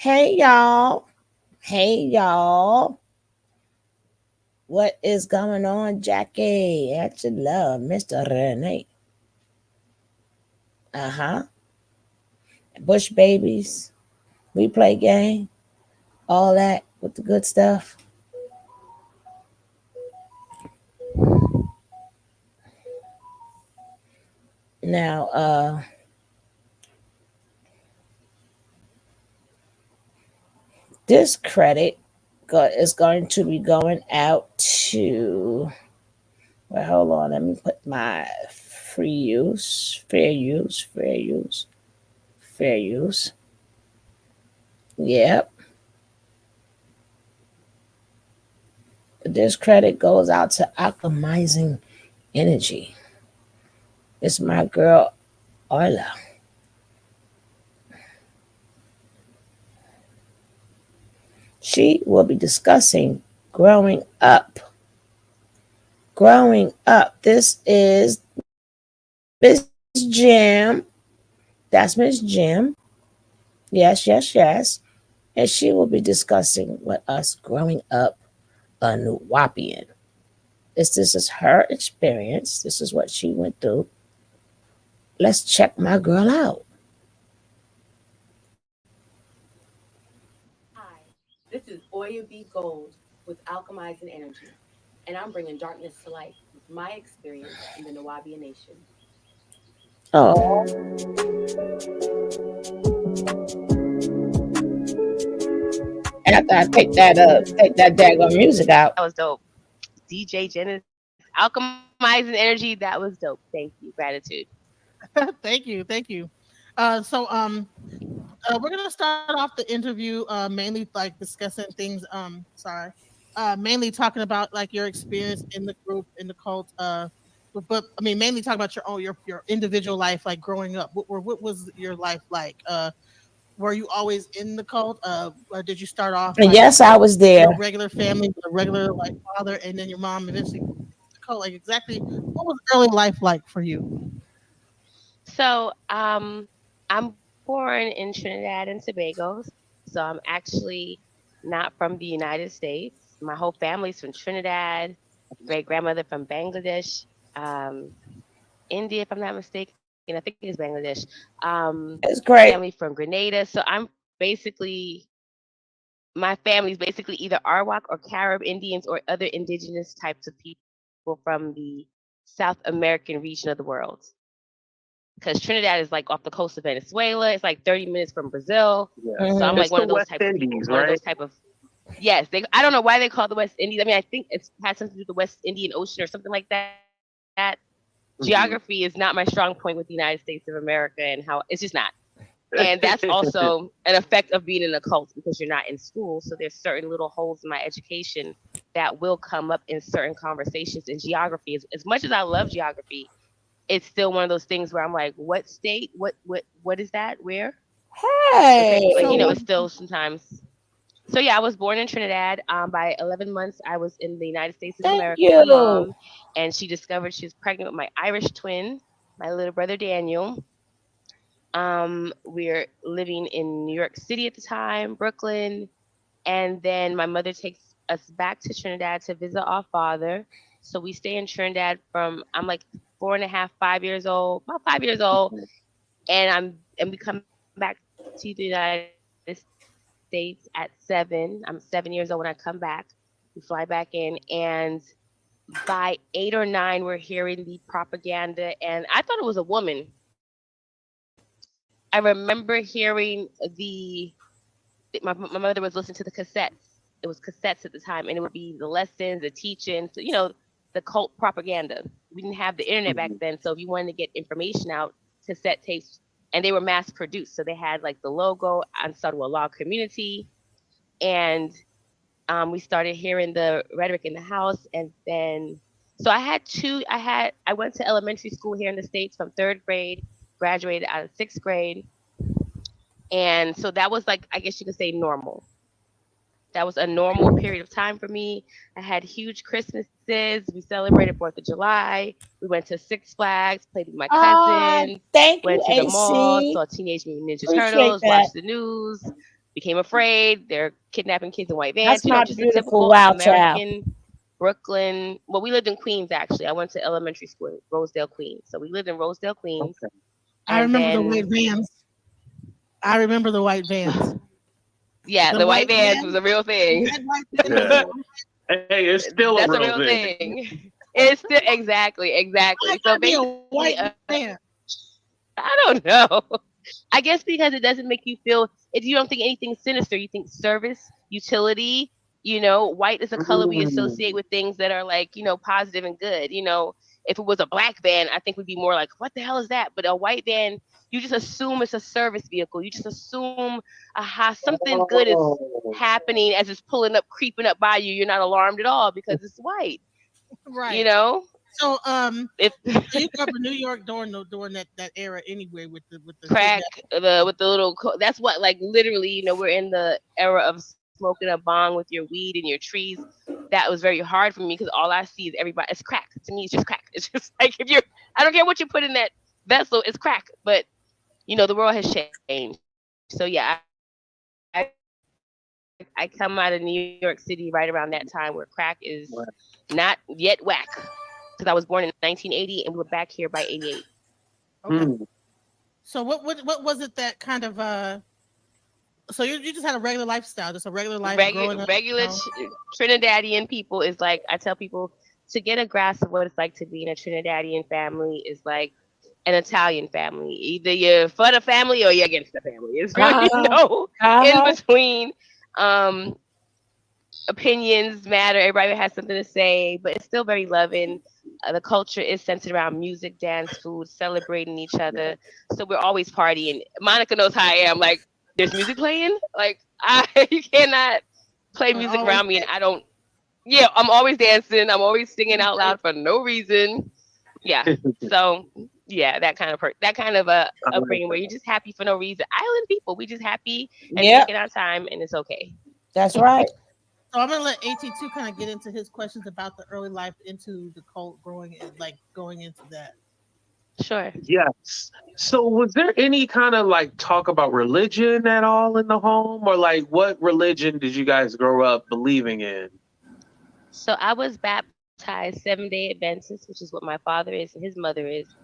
Hey y'all. Hey y'all. What is going on, Jackie? At your love, Mr. Renee. Uh-huh. Bush babies. We play game. All that with the good stuff. Now, this credit is going to be going out to, well, hold on, let me put my free use, fair use, fair use, fair use. Yep. This credit goes out to alchemizing energy. It's my girl Orla. She will be discussing growing up. Growing up. This is Miss Jim. That's Miss Jim. Yes, yes, yes. And she will be discussing with us growing up a Nuwapian. This is her experience. This is what she went through. Let's check my girl out. Hi, this is Oya B. Gold with Alchemizing Energy, and I'm bringing darkness to light with my experience in the Nawabian Nation. Oh, after I take that daggone music out. That was dope. DJ Jennings, alchemizing energy. That was dope. Thank you. Gratitude. Thank you, thank you. So we're gonna start off the interview mainly like discussing things. Sorry, mainly talking about like your experience in the group in the cult. But I mean mainly talking about your individual life, like growing up. What was your life like? Were you always in the cult? Or did you start off like Yes, I was there. regular family with a regular like father, and then your mom eventually the cult? Like exactly what was early life like for you? So, I'm born in Trinidad and Tobago. So I'm actually not from the United States. My whole family's from Trinidad. Great grandmother from Bangladesh, India, if I'm not mistaken. I think it's Bangladesh. It's Family great. from Grenada. So I'm basically my family's basically either Arawak or Carib Indians or other indigenous types of people from the South American region of the world. Because Trinidad is like off the coast of Venezuela. It's like 30 minutes from Brazil. Yeah. So I'm Hmm. like It's one the of those West type of people. Indies, One of right? those type of yes. I don't know why they call it the West Indies. I mean, I think it's has something to do with the West Indian Ocean or something like that. Geography is Hmm. not my strong point with the United States of America and how it's just not. And that's also an effect of being in a cult because you're not in school. So there's certain little holes in my education that will come up in certain conversations in geography. As much as I love geography, it's still one of those things where I'm like, what state? What is that? Where? Okay, Like, so Hey, what? it's still sometimes. So yeah, I was born in Trinidad. By 11 months, I was in the United States of thank America with my you. mom, and she discovered she was pregnant with my Irish twin, my little brother Daniel. We're living in New York City at the time, Brooklyn, and then my mother takes us back to Trinidad to visit our father. So we stay in Trinidad from I'm like 4.5, 5 years old, about 5 years old, and we come back to the United States at 7. I'm 7 years old when I come back. We fly back in, and by 8 or 9, we're hearing the propaganda, and I thought it was a woman. I remember hearing my mother was listening to the cassettes. It was cassettes at the time, and it would be the lessons, the teachings, the cult propaganda. We didn't have the internet back Hmm. then, so if you wanted to get information out, cassette tapes, and they were mass produced, so they had like the logo Ansarwa Law Community, and we started hearing the rhetoric in the house, and then so I went to elementary school here in the states from third grade, graduated out of sixth grade, and so that was like I guess you could say normal. That was a normal period of time for me. I had huge Christmases. We celebrated 4th of July. We went to Six Flags, played with my Ah, cousins, thank you, went to the mall, AC. saw Teenage Mutant Ninja Appreciate Turtles, that. watched the news. became afraid. They're kidnapping kids in white vans. That's my Just a beautiful typical wild child. American Brooklyn. Well, we lived in Queens actually. I went to elementary school in Rosedale, Queens. So we lived in Rosedale, Queens, Okay. I and remember the white then vans. I remember the white vans. yeah, The the white white vans was van, a real the thing. red white van with Yeah. the Hey, it's still a That's a real real thing. thing. It's still why exactly. So gotta be a basically, white van? I don't know. I guess because it doesn't make you feel if you don't think anything sinister, you think service, utility. White is a color we Mm. associate with things that are like, positive and good. If it was a black van, I think we'd be more like, what the hell is that? But a white van, you just assume it's a service vehicle. You just assume something good is Oh. happening as it's pulling up, creeping up by you. You're not alarmed at all because it's white. You Right. know, So if so you grew up in New York during that era anyway with the crack kidnap. with the little that's what like literally we're in the era of smoking a bong with your weed and your trees. That was very hard for me because all I see is everybody it's crack. To me it's just crack. It's just like if you're I don't care what you put in that vessel, it's crack. But the world has changed. So yeah, I come out of New York City right around that time where crack is not yet whack, because I was born in 1980 and we were back here by 88. Okay. Hmm. So what was it that kind of so you just had a regular lifestyle, just a regular life growing up, you Regular know? Trinidadian people is like I tell people to get a grasp of what it's like to be in a Trinidadian family is like an Italian family. Either you're for the family or you're against the family. It's really Uh-huh. no in Uh-huh. between. Um, Opinions matter. Everybody has something to say, but it's still very loving. The culture is centered around music, dance, food, celebrating each other. So we're always partying. Monica knows how I am. Like, there's music playing. Like, you cannot play music Always around me, and I don't. Yeah, I'm always dancing. I'm always singing out right. loud for no reason. Yeah. So yeah, that kind of a I like upbringing where you're that. just happy for no reason. Island people, we just happy and Yep, taking our time, and it's okay. that's right. So I'm gonna let AT2 kind of get into his questions about the early life into the cult growing and like going into that. Sure. Yes. So, was there any kind of like talk about religion at all in the home, or like what religion did you guys grow up believing in? So I was baptized Seven-Day Adventist, which is what my father is and his mother is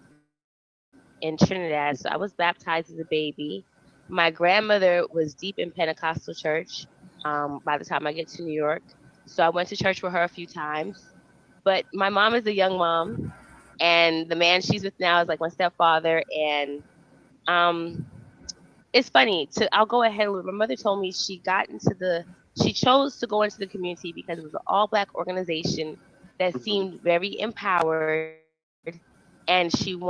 in Trinidad. So I was baptized as a baby. My grandmother was deep in Pentecostal church by the time I get to New York. So I went to church with her a few times. But my mom is a young mom, and the man she's with now is like my stepfather. And um, it's funny. I'll go ahead. My mother told me she chose to go into the community because it was an all black organization that Mhm. seemed very empowered, and she wanted to give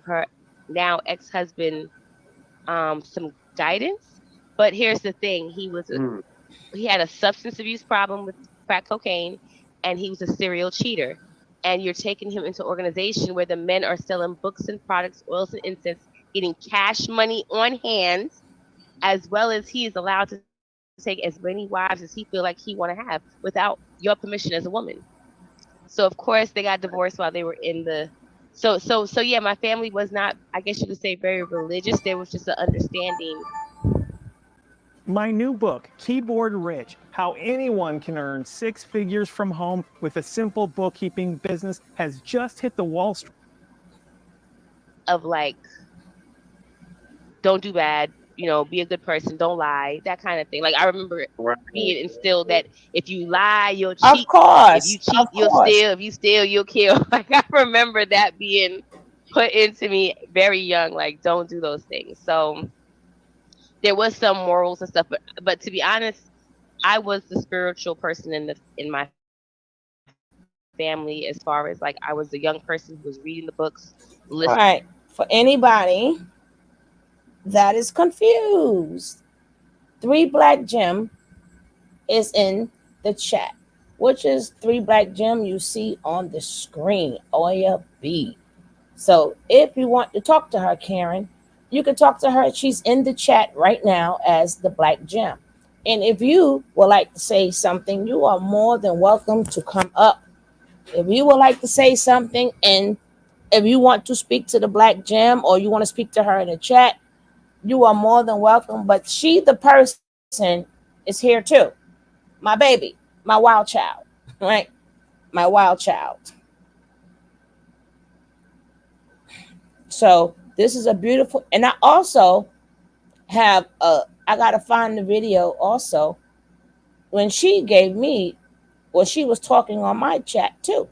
her now ex-husband some guidance. But here's the thing: Mm. he had a substance abuse problem with crack cocaine, and he was a serial cheater. And you're taking him into organization where the men are selling books and products, oils and incense, getting cash money on hand, as well as he is allowed to take as many wives as he feel like he want to have without your permission as a woman. So of course they got divorced while they were in the so yeah, my family was not, I guess you could say, very religious. There was just an understanding. My new book, Keyboard Rich: How Anyone Can Earn Six Figures from Home with a Simple Bookkeeping Business, has just hit the Wall Street. Of like, don't do bad, be a good person, don't lie, that kind of thing. Like I remember Right. being instilled that if you lie, you'll Of cheat. If you course. cheat, Of you'll course. steal. If you steal, you'll kill. Like I remember that being put into me very young. Like don't do those things. So there was some morals and stuff, but to be honest, I was the spiritual person in my family as far as like I was the young person who was reading the books, listening. Right. For anybody that is confused, Three Black Gem is in the chat, which is Three Black Gem you see on the screen, Oya B. So if you want to talk to her, Karen, you can talk to her. She's in the chat right now as the Black Gem. And if you would like to say something, you are more than welcome to come up. If you would like to say something, and if you want to speak to the Black Gem or you want to speak to her in the chat, you are more than welcome. But she the person is here too. My baby, my wild child, right? My wild child. So this is a beautiful, and I also have a, I gotta find the video also when she gave me, well, she was talking on my chat too.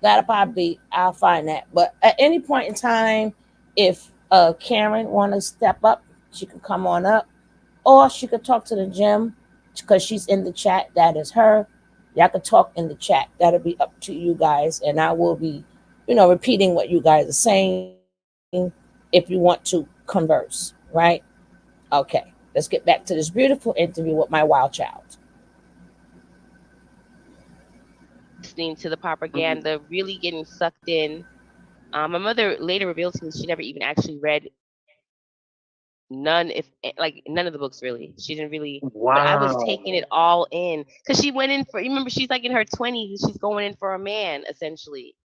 That'll probably, I'll find that. But at any point in time, if Karen want to step up, she can come on up, or she could talk to the gym because she's in the chat. That is her. Y'all can talk in the chat. That'll be up to you guys, and I will be, repeating what you guys are saying if you want to converse, right? Okay, let's get back to this beautiful interview with my wild child. Listening to the propaganda, really getting sucked in. My mother later revealed to me she never even actually read none, if like none of the books really. She didn't really, but I was Wow. taking it all in because she went in for. Remember, she's like in her 20s. She's going in for a man essentially.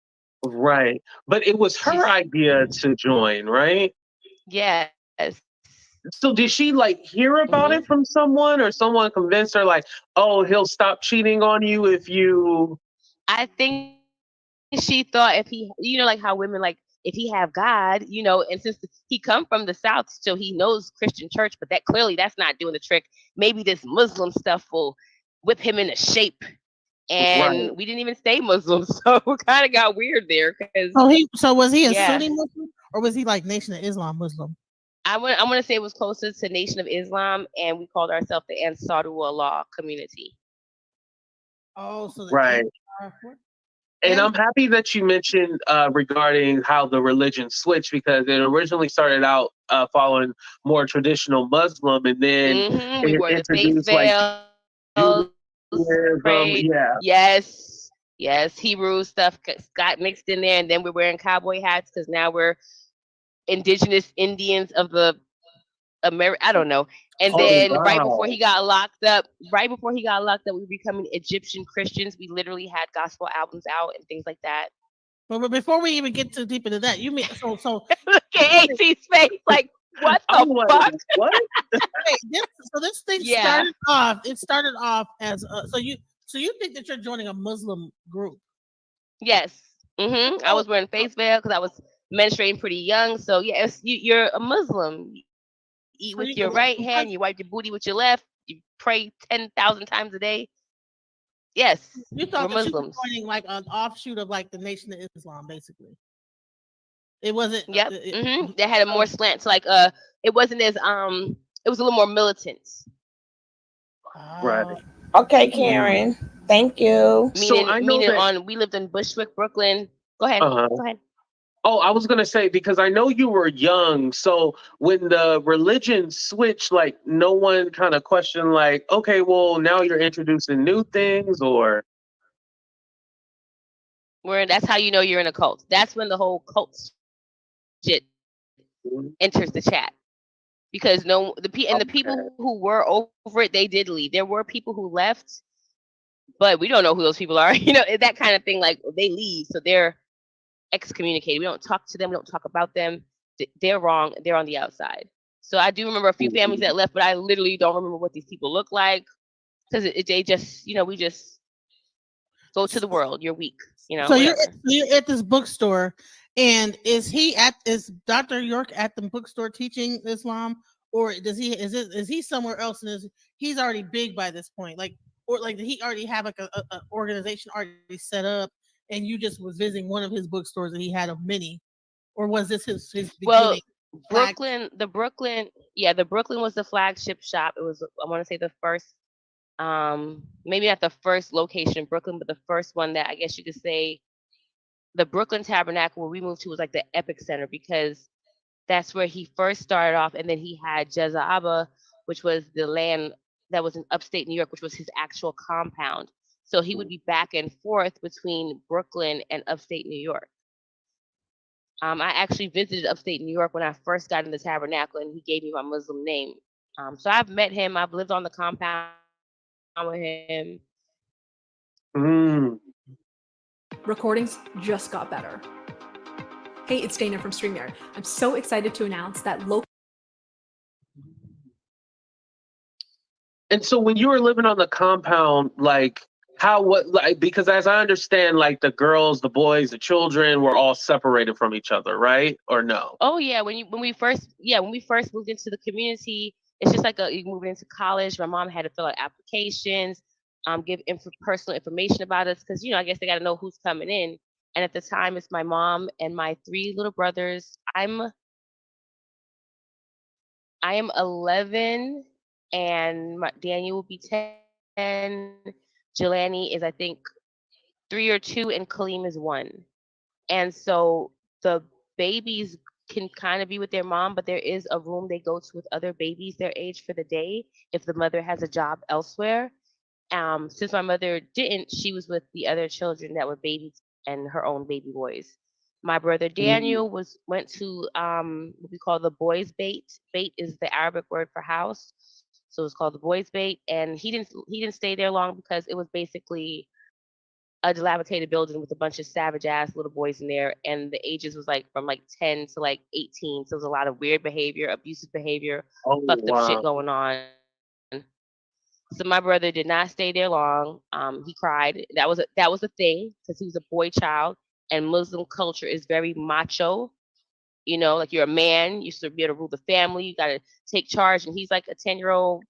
Right. But it was her She's idea to join, right? yes. So did she like hear about hmm it from someone, or someone convinced her like, oh, he'll stop cheating on you if you. I think she thought if he, like how women like if he have God, and since he come from the South, so he knows Christian church, but that's not doing the trick. Maybe this Muslim stuff will whip him into shape. Right. And we didn't even stay Muslim, so it kind of got weird there. Because So was he a yeah, Sunni Muslim or was he like Nation of Islam Muslim? I want to say it was closer to Nation of Islam, and we called ourselves the Ansarul Allah community. Oh, so the Right. And and I'm happy that you mentioned regarding how the religion switched, because it originally started out following more traditional Muslim, and then We it wore the face introduced like veils, Judaism. prayed. Yeah. Yes, Hebrew stuff got mixed in there, and then we're wearing cowboy hats because now we're indigenous Indians of the I don't know. And Oh, then wow. right before he got locked up, we were becoming Egyptian Christians. We literally had gospel albums out and things like that. but before we even get too deep into that, you mean so Look at AT's face, like, what I'm the like, fuck? what? wait, this thing Yeah. started off as so you think that you're joining a Muslim group? Yes. I was wearing face veil because I was menstruating pretty young. So yeah, you're a Muslim. You eat So with your right hand, you wipe your booty with your left, you pray 10,000 times a day. Yes, you we're thought that you were Muslims. joining like an offshoot of like the Nation of Islam, basically. It wasn't. Yep. They had a more slant. So like it wasn't as it was a little more militant. Right. Okay, Mm. Karen. Thank you. So I know Meaning that. on we lived in Bushwick, Brooklyn. Go ahead. Uh-huh. Go ahead. Oh, I was gonna say, because I know you were young, so when the religion switched, like no one kind of questioned, like, okay, well now you're introducing new things, or. Where that's how you know you're in a cult. That's when the whole cult shit enters the chat. Because the people Okay. who were over it, they did leave. There were people who left, but we don't know who those people are. That kind of thing. Like they leave, so they're excommunicated. We don't talk to them. We don't talk about them. They're wrong. They're on the outside. So I do remember a few families that left, but I literally don't remember what these people look like because they just, we just go to the world. You're weak, So whatever. you're at this bookstore, and is Dr. York at the bookstore teaching Islam, or is he somewhere else, and he's already big by this point, like, or like did he already have like a organization already set up, and you just was visiting one of his bookstores and he had a many, or was this his Well, beginning flag? the Brooklyn was the flagship shop. It was, I want to say, the first, maybe not the first location in Brooklyn, but the first one that I guess you could say the Brooklyn Tabernacle where we moved to was like the epic center because that's where he first started off, and then he had Jezza, which was the land that was in upstate New York, which was his actual compound. So he would be back and forth between Brooklyn and upstate New York. I actually visited upstate New York when I first got in the Tabernacle, and he gave me my Muslim name. So I've met him. I've lived on the compound with him. Mm. Recordings just got better. Hey, it's Dana from StreamYard. I'm so excited to announce that local And so when you were living on the compound, like because as I understand, like the girls, the boys, the children were all separated from each other, right? Or no? Oh yeah, when we first moved into the community, it's just like you moving into college. My mom had to fill out applications, give personal information about us because I guess they got to know who's coming in. And at the time, it's my mom and my three little brothers. I am 11, and Daniel will be 10. Jelani is, I think, 3 or 2, and Kaleem is 1. And so the babies can kind of be with their mom, but there is a room they go to with other babies their age for the day if the mother has a job elsewhere. Since my mother didn't, she was with the other children that were babies and her own baby boys. My brother Mm. Daniel went to what we call the boys' bait. Bait is the Arabic word for house, so it's called the boys' bait. And he didn't stay there long because it was basically a dilapidated building with a bunch of savage ass little boys in there, and the ages was like from like 10 to like 18. So it was a lot of weird behavior, abusive behavior, Oh fucked up shit wow. going on. So my brother did not stay there long. He cried. That was a thing because he was a boy child, and Muslim culture is very macho. Like you're a man, you should be able to rule the family, you got to take charge. And he's like a 10-year-old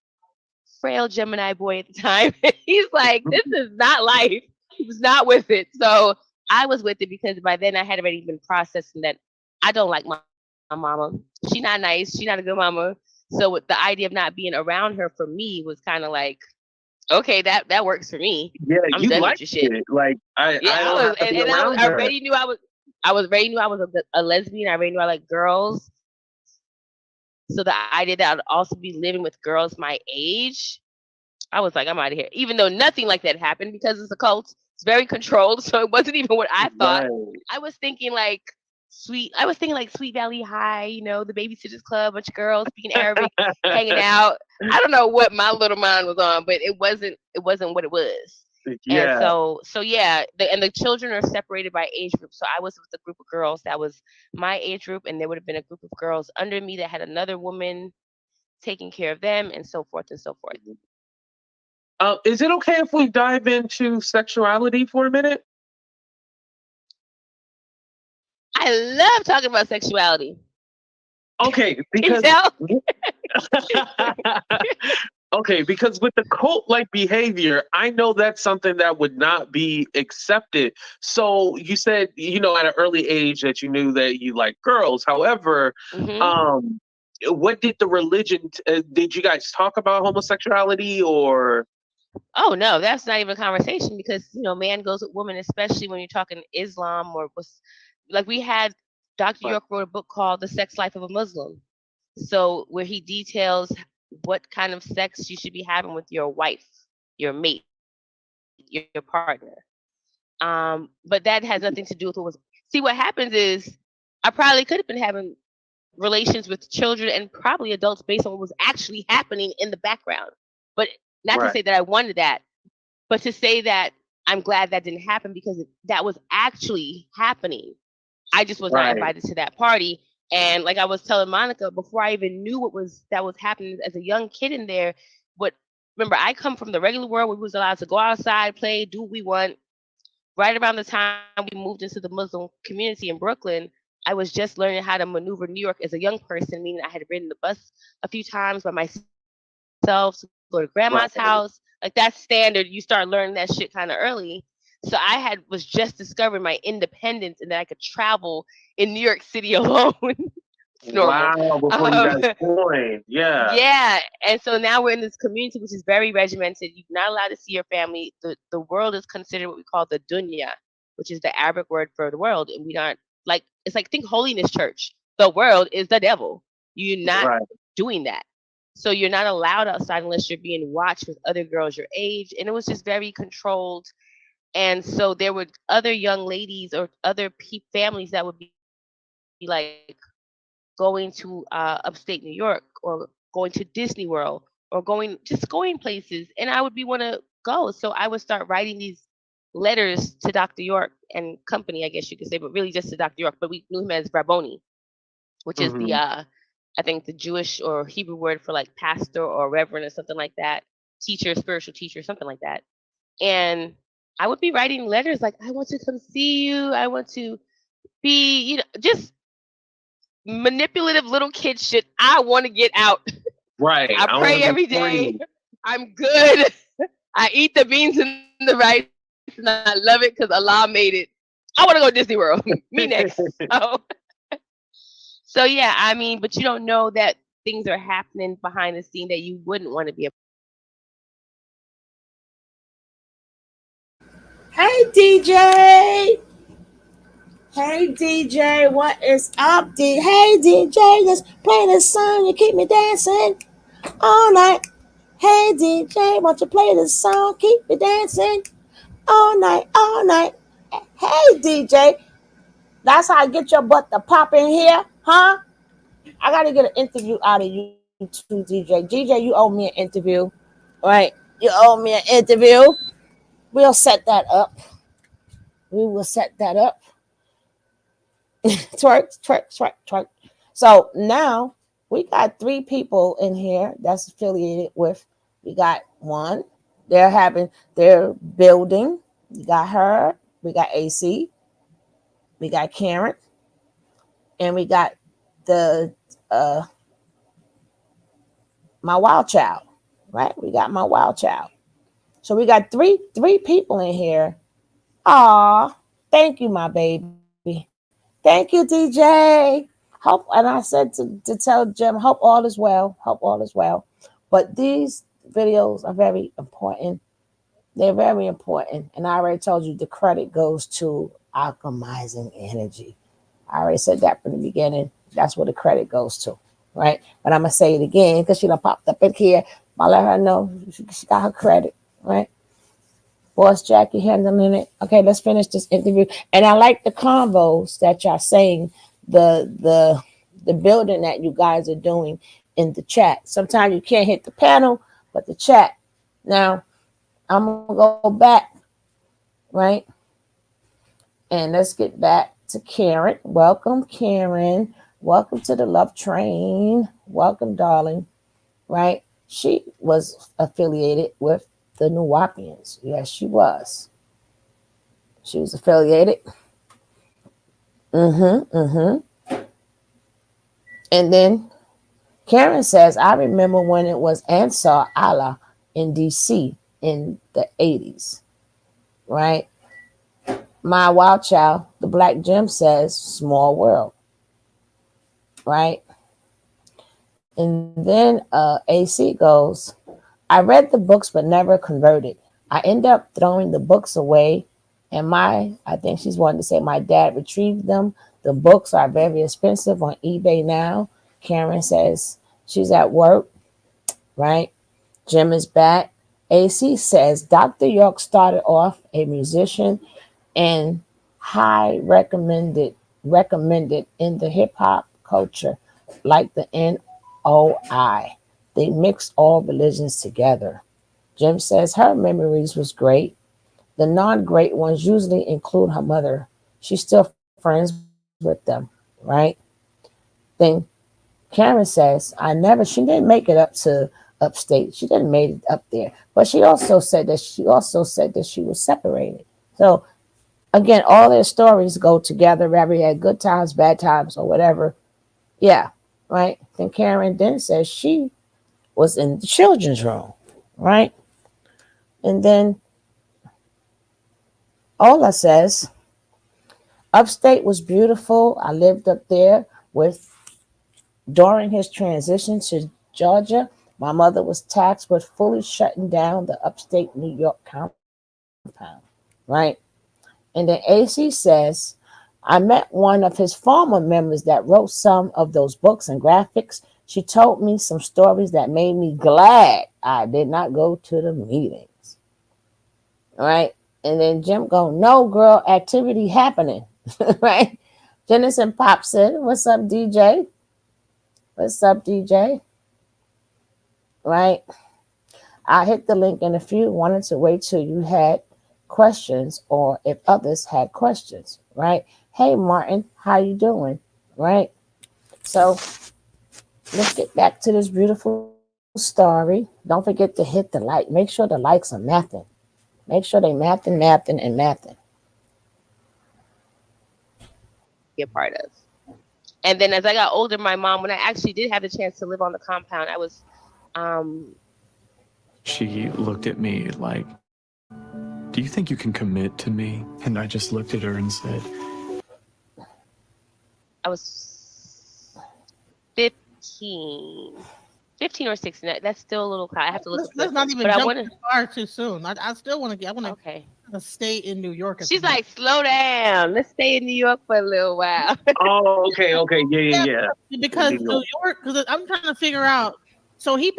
frail Gemini boy at the time. He's like, this is not life. He was not with it. So I was with it because by then I had already been processing that I don't like my mama. She not nice. She not a good mama. So with the idea of not being around her for me was kind of like, okay, that works for me. Yeah, I'm you done with liked your shit. it. Like Yeah, I I don't was, have to be and around I her. already knew I was a lesbian. I already knew I like girls. So the idea that I'd also be living with girls my age, I was like, I'm out of here. Even though nothing like that happened because it's a cult. It's very controlled, so it wasn't even what I thought. Right. I was thinking like Sweet Valley High, the Babysitters Club, bunch of girls speaking Arabic, hanging out. I don't know what my little mind was on, but it wasn't what it was. And Yeah. so yeah, and the children are separated by age group. So I was with a group of girls that was my age group, and there would have been a group of girls under me that had another woman taking care of them, and so forth and so forth. Is it okay if we dive into sexuality for a minute? I love talking about sexuality. Okay, Can you because tell? okay, because with the cult like behavior, I know that's something that would not be accepted. So you said, at an early age that you knew that you like girls. However, Hmm. um, what did the religion, did you guys talk about homosexuality or? Oh no, that's not even a conversation because man goes with woman, especially when you're talking Islam or was like we had Dr. Right. York wrote a book called The Sex Life of a Muslim. So where he details what kind of sex you should be having with your wife, your mate, your partner. But that has nothing to do with what was. See, what happens is I probably could have been having relations with children and probably adults based on what was actually happening in the background. But not to Right. say that I wanted that, but to say that I'm glad that didn't happen because that was actually happening. I just was not Right. invited to that party. And like I was telling Monica, before I even knew that was happening as a young kid in there, what remember I come from the regular world where we was allowed to go outside, play, do what we want. Right around the time we moved into the Muslim community in Brooklyn, I was just learning how to maneuver New York as a young person, meaning I had ridden the bus a few times by myself to go to grandma's house. Like that's standard. You start learning that shit kind of early. So was just discovering my independence and that I could travel in New York City alone. It's normal. Wow, before you guys joined. Yeah. Yeah, and so now we're in this community which is very regimented. You're not allowed to see your family. The world is considered what we call the dunya, which is the Arabic word for the world, and we not like it's like think holiness church. The world is the devil. You're not Right. doing that. So you're not allowed outside unless you're being watched with other girls your age, and it was just very controlled. And so there were other young ladies or other families that would be like going to upstate New York or going to Disney World or just going places, and I would be want to go. So I would start writing these letters to Dr. York and company, I guess you could say, but really just to Dr. York. But we knew him as Rabboni, which is the Hmm. I think the Jewish or Hebrew word for like pastor or reverend or something like that. teacher, spiritual teacher, something like that. And I would be writing letters like, I want to come see you. I want to be, just manipulative little kid shit. I want to get out. Right. I I want pray to be every day. free. I'm good. I eat the beans and the rice and I love it because Allah made it. I want to go to Disney World. Me next. So yeah, I mean, but you don't know that things are happening behind the scene that you wouldn't want to be a. Hey, DJ. Hey, DJ. What is up, Hey, DJ. Just play this song. You keep me dancing all night. Hey, DJ. Won't you play this song? Keep me dancing all night, all night. Hey, DJ. That's how I get your butt to pop in here, huh? I got to get an interview out of you too, DJ. DJ, you owe me an interview, right? You owe me an interview. We'll set that up. We will set that up. Twerk, twerk, twerk, twerk. So now we got 3 people in here that's affiliated with. We got one. They're building. We got her. We got AC. We got Karen. And we got the my wild child. Right? We got my wild child. So we got three people in here. Aw, thank you, my baby. Thank you, DJ. Hope, and I said to tell Jim, hope all is well. Hope all is well. But these videos are very important. They're very important. And I already told you the credit goes to alchemizing energy. I already said that from the beginning. That's where the credit goes to, right? But I'm going to say it again because she done popped up in here. I'll let her know she got her credit, right? Boss Jackie handling it. Okay, let's finish this interview. And I like the convos that y'all saying, the building that you guys are doing in the chat. Sometimes you can't hit the panel, but the chat. Now, I'm gonna go back, right? And let's get back to Karen. Welcome, Karen. Welcome to the Love Train. Welcome, darling. Right? She was affiliated with the Nuwapians. Yes, she was. She was affiliated. And then Karen says, I remember when it was Ansar Allah in DC in the 80s. Right? My wild child, the Black Gem, says, small world. Right? And then AC goes, I read the books but never converted. I end up throwing the books away. And I think she's wanting to say my dad retrieved them. The books are very expensive on eBay now. Karen says she's at work, right? Jim is back. AC says Dr. York started off a musician and high recommended in the hip hop culture, like the NOI. They mixed all religions together. Jim says her memories was great. The non-great ones usually include her mother. She's still friends with them, right? Then Karen says, she didn't make it up to upstate. She didn't make it up there. But she also said that she was separated. So again, all their stories go together, whether you had good times, bad times, or whatever. Yeah, right? Then Karen then says she was in the children's room, right? And then Ola says, upstate was beautiful. I lived up there with during his transition to Georgia. My mother was tasked with fully shutting down the upstate New York compound, right? And then AC says, I met one of his former members that wrote some of those books and graphics. She told me some stories that made me glad I did not go to the meetings. All right. And then Jim go, no, girl, activity happening. Right? Jennison Pop said, what's up, DJ? What's up, DJ? Right? I hit the link, and if you wanted to wait till you had questions or if others had questions, right? Hey, Martin, how you doing? Right? So let's get back to this beautiful story. Don't forget to hit the like. Make sure the likes are mathing. Make sure they mathing. Be a part of. And then as I got older, my mom, when I actually did have the chance to live on the compound, I was, um, She looked at me like, "Do you think you can commit to me?" And I just looked at her and said, I was 15, 15 or 16. That's still a little high. I have to look up Let's the, not even but I jump want to. far too soon. I still want to get. I want Okay. to stay in New York at the She's moment. like, slow down. Let's stay in New York for a little while. Oh, okay, Yeah, yeah. In because New New York. York. Because I'm trying to figure out. So he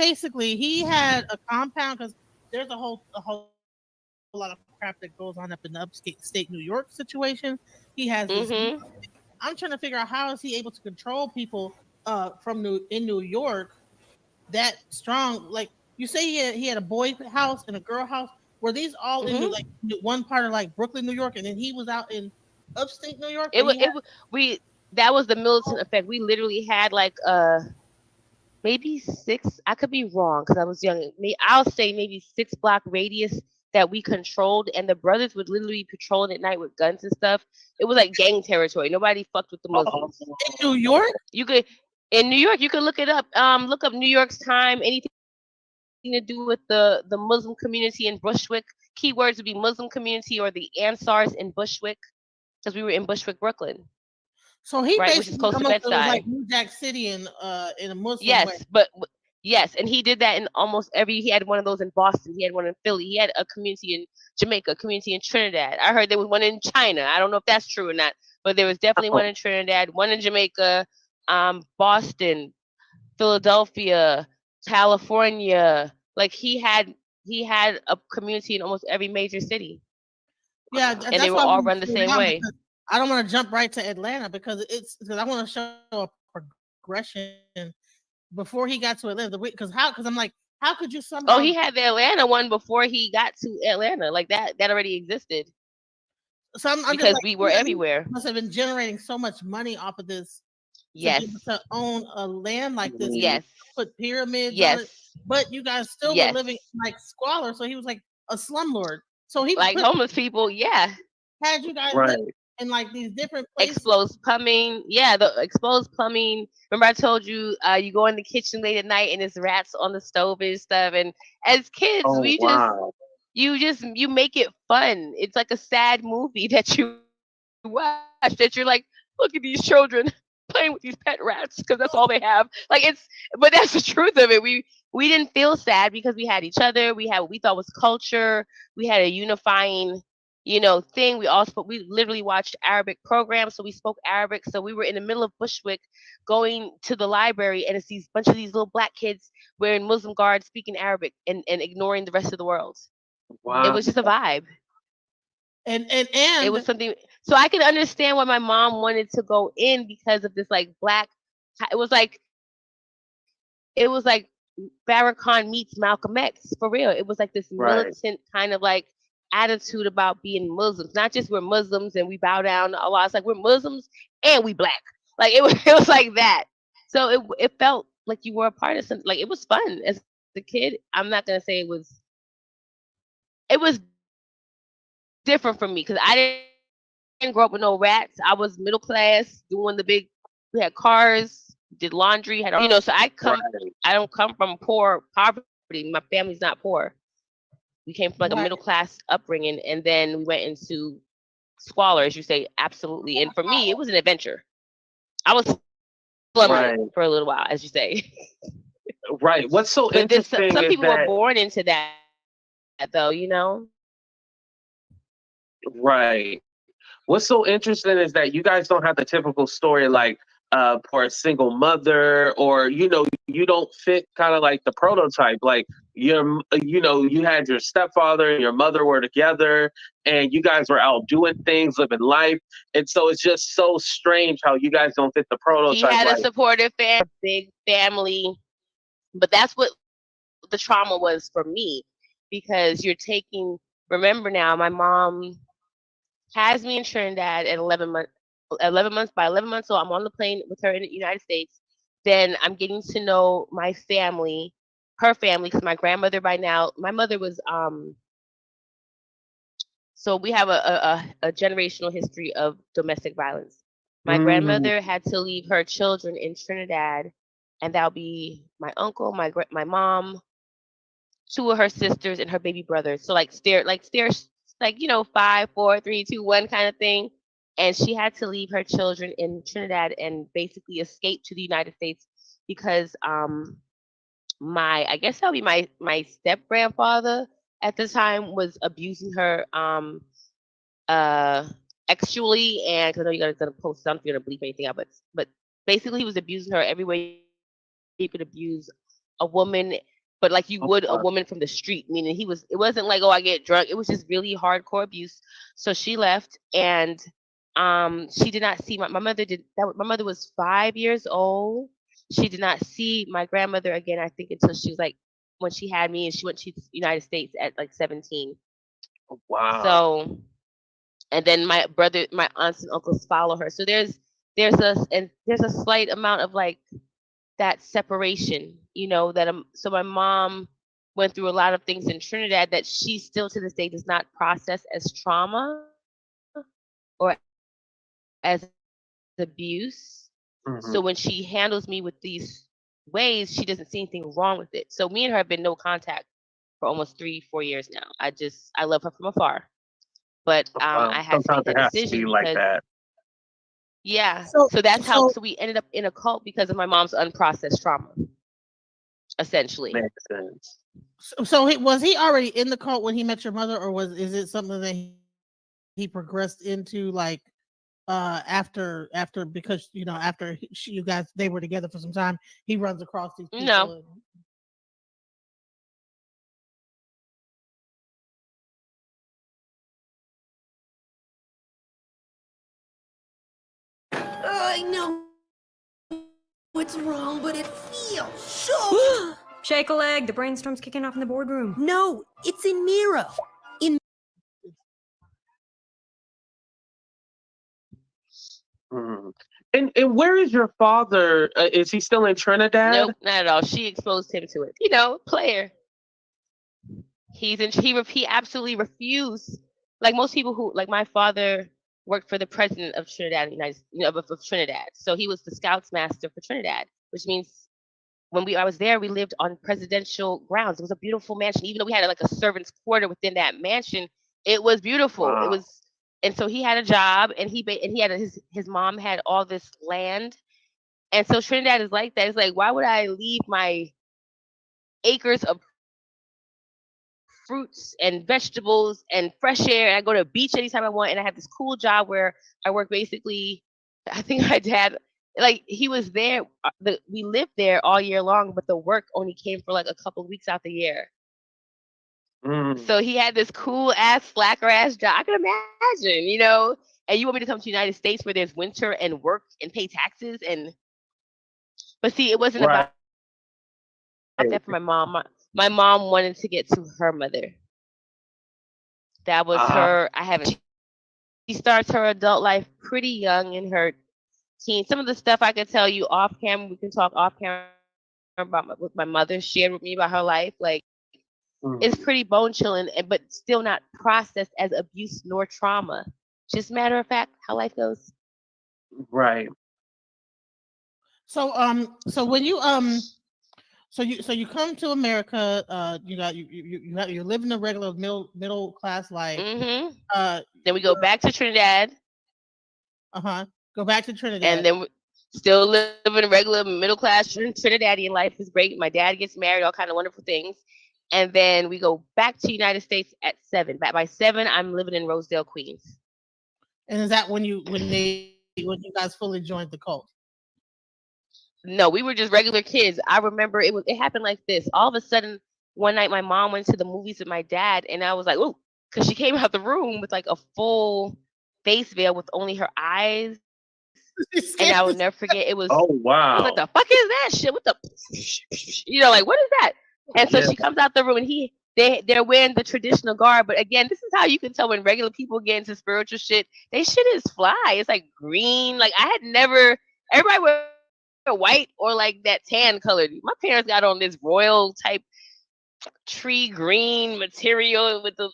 had a compound because there's a whole lot of crap that goes on up in the upstate state New York situation. He has this. hmm I'm trying to figure out how is he able to control people in New York that strong. Like you say, he had a boy house and a girl house. Were these all in hmm like one part of like Brooklyn, New York, and then he was out in upstate New York, It but was he had it wa- we that was the militant effect. We literally had like maybe six. I could be wrong because I was young. I'll say maybe 6 block radius that we controlled, and the brothers would literally patrol at night with guns and stuff. It was like gang territory. Nobody fucked with the Oh, Muslims. in New York. You could in New York, you could look it up. Look up New York's time. Anything to do with the Muslim community in Bushwick. Keywords would be Muslim community or the Ansars in Bushwick because we were in Bushwick, Brooklyn, So he right, which is basically close to almost it was like Bed-Stuy. New Jack City in a Muslim way. Yes, yes, and he did that in almost every. He had one of those in Boston. He had one in Philly. He had a community in Jamaica, a community in Trinidad. I heard there was one in China. I don't know if that's true or not, but there was definitely one in Trinidad, one in Jamaica, Boston, Philadelphia, California. Like he had a community in almost every major city, Yeah, and they that's were why I all want to run the slow same down way. because I don't want to jump right to Atlanta because I want to show a progression before he got to Atlanta. Because I'm like, how could you somehow? Oh, he had the Atlanta one before he got to Atlanta. Like that already existed So I'm just because like, we were he everywhere. must have been generating so much money off of this to be able Yes, to own a land like this and yes, put pyramids on it. yes, But you guys still were yes. living in like squalor, so he was like a slumlord. So he Like homeless people, yeah. had you guys live right. in like these different places. Exposed plumbing, yeah. The exposed plumbing. Remember, I told you, you go in the kitchen late at night and there's rats on the stove and stuff. And as kids, Oh, wow. you make it fun. It's like a sad movie that you watch. That you're like, look at these children playing with these pet rats because that's all they have. Like but that's the truth of it. We didn't feel sad because we had each other. We thought was culture. We had a unifying, thing. We literally watched Arabic programs, so we spoke Arabic. So we were in the middle of Bushwick, going to the library, and it's these bunch of these little black kids wearing Muslim garb, speaking Arabic, and ignoring the rest of the world. It Wow. was just a vibe. And and It and was something. So I can understand why my mom wanted to go in because of this like black. It was like Farrakhan meets Malcolm X for real. It was like this Right. militant kind of like attitude about being Muslims. Not just we're Muslims and we bow down to Allah. It's like we're Muslims and we black. Like it was like that. So it felt like you were a part of something. Like it was fun as a kid. I'm not gonna say it was different from me because I didn't grow up with no rats. I was middle class, doing the big. We had cars, did laundry, had So Right. I don't come from poverty. My family's not poor. We came from like a middle right. class upbringing, and then we went into squalor, as you say, absolutely. And for me, it was an adventure. I was Right. slumming for a little while, as you say. Right. What's so But there's interesting some is people are that born into that, though. right. What's so interesting is that you guys don't have the typical story like for a single mother or you don't fit kind of like the prototype like you had your stepfather and your mother were together and you guys were out doing things living life and so it's just so strange how you guys don't fit the He prototype had a like supportive family, big family, but that's what the trauma was for me because you're taking. Remember now, my mom has me in Trinidad at 11 months. 11 months by 11 months old, I'm on the plane with her in the United States. Then I'm getting to know my family. her family, because my grandmother by now, my mother was so we have a generational history of domestic violence. My Mm, grandmother had to leave her children in Trinidad, and that'll be my uncle, my mom, two of her sisters, and her baby brother. So stairs, like 5, 4, 3, 2, 1 kind of thing. And she had to leave her children in Trinidad and basically escape to the United States because my I guess that'll be my step grandfather at the time was abusing her uh sexually, and 'cause I know you're gonna post something, you're gonna bleep anything out, but basically he was abusing her every way he could abuse a woman, but like you oh, would a wow. woman from the street, meaning it wasn't like, oh, I get drunk. It was just really hardcore abuse. So she left, and she did not see my mother did that. My mother was 5 years old. She did not see my grandmother again, I think, until she was like when she had me, and she went to the United States at like 17. Wow. So, and then my aunts and uncles follow her. So there's a slight amount of like that separation, that so my mom went through a lot of things in Trinidad that she still to this day does not process as trauma or as abuse. So Mhm. when she handles me with these ways, she doesn't see anything wrong with it. So me and her have been no contact for almost 3, 4 years now. I love her from afar, but Wow. I had to Sometimes make it that has to be decision like because that. yeah. So, So that's how. so So we ended up in a cult because of my mom's unprocessed trauma, essentially. Makes sense. So was he already in the cult when he met your mother, or is it something that he progressed into like after because after you guys they were together for some time, he runs across these people No, and I know what's wrong, but it feels so. Shake a leg. The brainstorm's kicking off in the boardroom. No, it's in Miro. In Mhm. And where is your father? Is he still in nope, Trinidad? not at all. She exposed him to it. Player. He absolutely refused. Like most people who like my father worked for the president of Trinidad, United, of Trinidad. So he was the scouts master for Trinidad, which means when I was there, we lived on presidential grounds. It was a beautiful mansion, even though we had like a servant's quarter within that mansion. It was beautiful. It Wow. was, and so he had a job, and he had his mom had all this land, and so Trinidad is like that. It's like, why would I leave my acres of fruits and vegetables and fresh air, and I go to the beach anytime I want, and I have this cool job where I work basically. I think my dad, like he was there. We lived there all year long, but the work only came for like a couple of weeks out the year. Mm. So he had this cool ass slacker ass job. I can imagine, And you want me to come to the United States where there's winter and work and pay taxes but see, it wasn't Right. about that for my mom. My mom wanted to get to her mother. That was Ah. her. I haven't. She starts her adult life pretty young in her teens. Some of the stuff I could tell you off camera. We can talk off camera about what my mother shared with me about her life. Like it's Mhm. pretty bone chilling, but still not processed as abuse nor trauma. Just matter of fact, how life goes. Right. so when you you come to America, you're living a regular middle class life. hmm Uh, Then we go back to Trinidad, go back to and Trinidad. then still living a regular middle class Trinidadian life is great. My dad gets married, all kind of wonderful things. And then we go back to United States at 7. By 7, I'm living in Rosedale, Queens. And is that when you guys fully joined the cult? No, we were just regular kids. I remember it happened like this. All of a sudden, one night my mom went to the movies with my dad, and I was like, "Ooh," because she came out the room with like a full face veil with only her eyes, and I would never forget. Oh, I was like, wow. "The fuck is that shit? What the, like what is that?" And so Yeah. she comes out the room, and they're wearing the traditional garb. But again, this is how you can tell when regular people get into spiritual shit. They shit is fly. It's like green. Like I had never. Everybody white or like that tan colored. My parents got on this royal type tree green material with the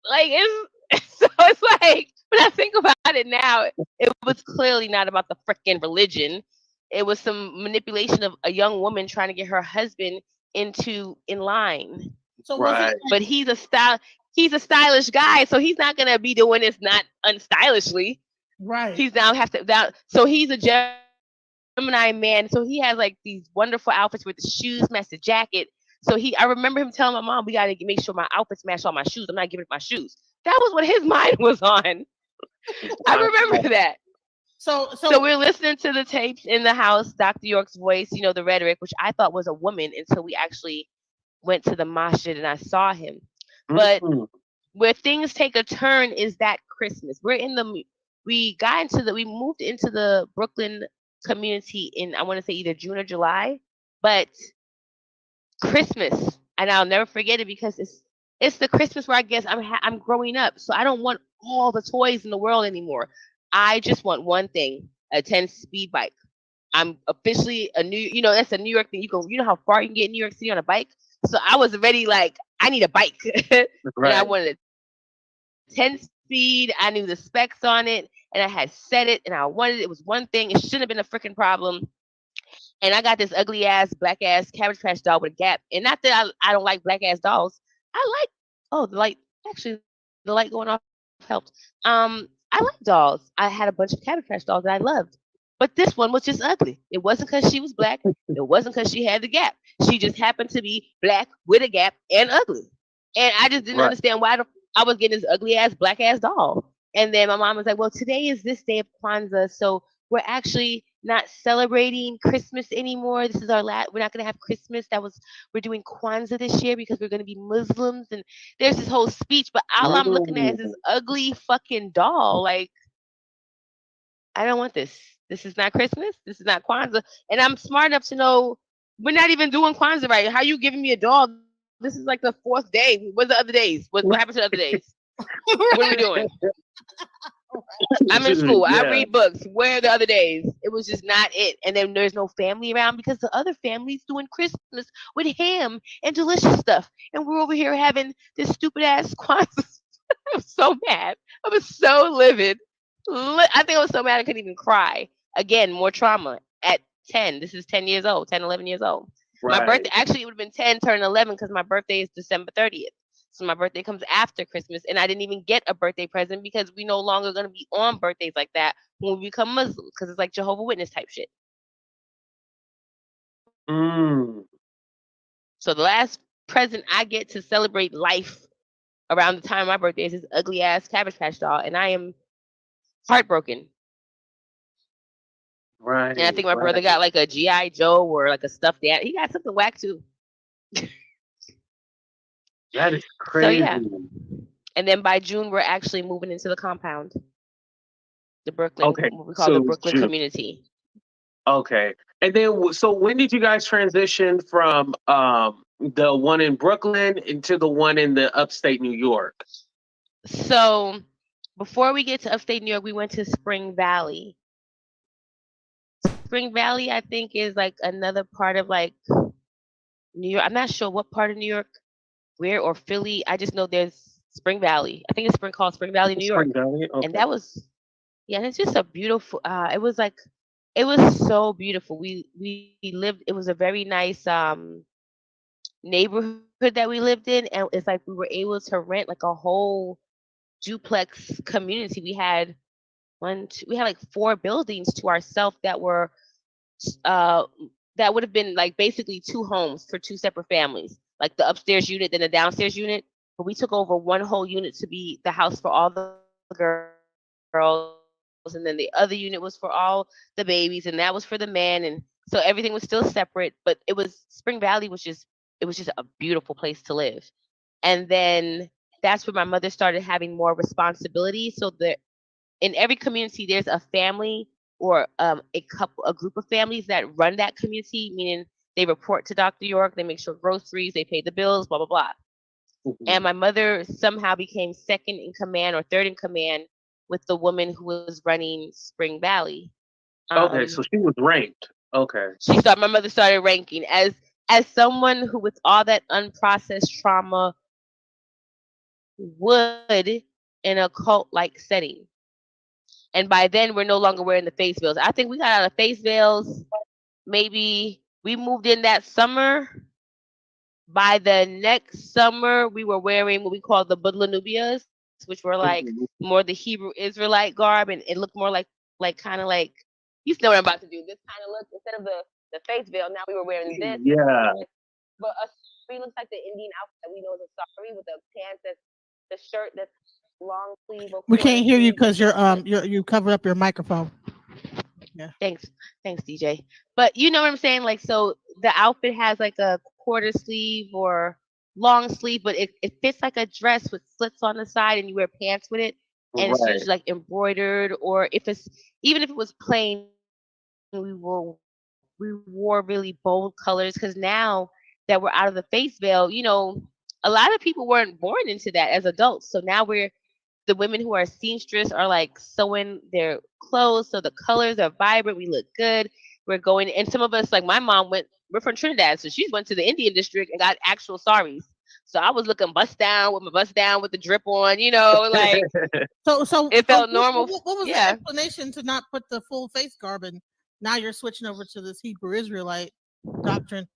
like it's so it's like when I think about it now, it was clearly not about the freaking religion. It was some manipulation of a young woman trying to get her husband in line. So was it Right. But he's a stylish guy, so he's not gonna be doing this not unstylishly. right? He's now have to down so he's a Gemini man, so he has like these wonderful outfits with the shoes match the jacket. So I remember him telling my mom, "We gotta make sure my outfits match all my shoes. I'm not giving up my shoes." That was what his mind was on. I remember that. So So we're listening to the tapes in the house, Dr. York's voice, the rhetoric, which I thought was a woman until we actually went to the masjid and I saw him. But Mhm. where things take a turn is that Christmas. We moved into the Brooklyn community in, I want to say either June or July, but Christmas, and I'll never forget it because it's the Christmas where I guess I'm growing up, so I don't want all the toys in the world anymore. I just want one thing: a 10-speed bike. I'm officially that's a New York thing. You know how far you can get in New York City on a bike. So I was already like, I need a bike, and I Right. wanted a 10 speed. I knew the specs on it, and I had set it, and I wanted it was one thing. It shouldn't have been a freaking problem. And I got this ugly ass black ass Cabbage Patch doll with a gap. And not that I don't like black ass dolls. I like the light. Actually, the light going off helped. I like dolls. I had a bunch of Cabbage Patch dolls that I loved, but this one was just ugly. It wasn't because she was black. It wasn't because she had the gap. She just happened to be black with a gap and ugly. And I just didn't Right. understand why I was getting this ugly ass black ass doll. And then my mom was like, "Well, today is this day of Kwanzaa, so we're actually not celebrating Christmas anymore. This is our last. We're not going to have Christmas. We're doing Kwanzaa this year because we're going to be Muslims." And there's this whole speech, but all I'm looking at is this Mm. ugly fucking doll. Like, I don't want this. This is not Christmas. This is not Kwanzaa. And I'm smart enough to know we're not even doing Kwanzaa right. How you giving me a doll? This is like the fourth day. What's the other days? What happened to the other days? What are we doing? I'm in school. I Yeah. read books. Where are the other days? It was just not it. And then there's no family around because the other family's doing Christmas with ham and delicious stuff. And we're over here having this stupid ass Kwanzaa. I was so mad. I was so livid. I think I was so mad I couldn't even cry. Again, more trauma at 10. This is 10 years old, 10, 11 years old. My Right. birthday, actually, it would have been 10, turn 11 because my birthday is December 30th. So my birthday comes after Christmas, and I didn't even get a birthday present because we no longer going to be on birthdays like that when we become Muslims because it's like Jehovah Witness type shit. Mm. So the last present I get to celebrate life around the time of my birthday is this ugly ass Cabbage Patch doll, and I am heartbroken. Right. And I think my brother Right. got like a GI Joe or like a stuffed animal. He got something whack too. That is So crazy. yeah. And then by June we're actually moving into the compound, the Brooklyn, Okay. what we call So the it was Brooklyn June. community. Okay. And then, so when did you guys transition from the one in Brooklyn into the one in the upstate New York? So before we get to upstate New York, we went to Spring Valley. Spring Valley, I think, is like another part of like New York. I'm not sure what part of New York, where or Philly. I just know there's Spring Valley. I think it's called Spring Valley, New York. Spring Valley. And Okay. that was, yeah, and it's just a beautiful. It was so beautiful. We lived. It was a very nice neighborhood that we lived in, and it's like we were able to rent like a whole duplex community. We had like 4 buildings to ourselves uh that would have been like basically 2 homes for 2 separate families, like the upstairs unit then the downstairs unit, but we took over one whole unit to be the house for all the girls, and then the other unit was for all the babies, and that was for the men, and so everything was still separate, but Spring Valley was just it was just a beautiful place to live. And then that's where my mother started having more responsibility. So in every community there's a family or a group of families that run that community, meaning they report to Dr. York, they make sure groceries, they pay the bills, blah blah blah. Mhm. And my mother somehow became second in command or third in command with the woman who was running Spring Valley. Okay, so she was ranked. Okay. My mother started ranking as someone who with all that unprocessed trauma would in a cult like setting. And by then we're no longer wearing the face veils. I think we got out of face veils. Maybe we moved in that summer. By the next summer, we were wearing what we call the Budlanubias, which were like Mhm. more the Hebrew Israelite garb, and it looked more like kind of like you know what I'm about to do. This kind of look instead of the face veil. Now we were wearing this, Yeah. but a sari looks like the Indian outfit that we know as a sari with the pants that's the shirt that's long sleeve or We quarter can't hear you sleeve. because you covered up your microphone. Yeah. Thanks, DJ. But you know what I'm saying? Like, so the outfit has like a quarter sleeve or long sleeve, but it fits like a dress with slits on the side, and you wear pants with it, and it's Right. usually like embroidered, or if it's even if it was plain, we wore really bold colors because now that we're out of the face veil, a lot of people weren't born into that as adults. So now the women who are seamstress are like sewing their clothes so the colors are vibrant. We look good. We're going, and some of us, like my mom we're from Trinidad, so she went to the Indian district and got actual saris. So I was looking bust down with the drip on, like So it felt normal. what was the Yeah. explanation to not put the full face garb in? Now you're switching over to this Hebrew Israelite doctrine.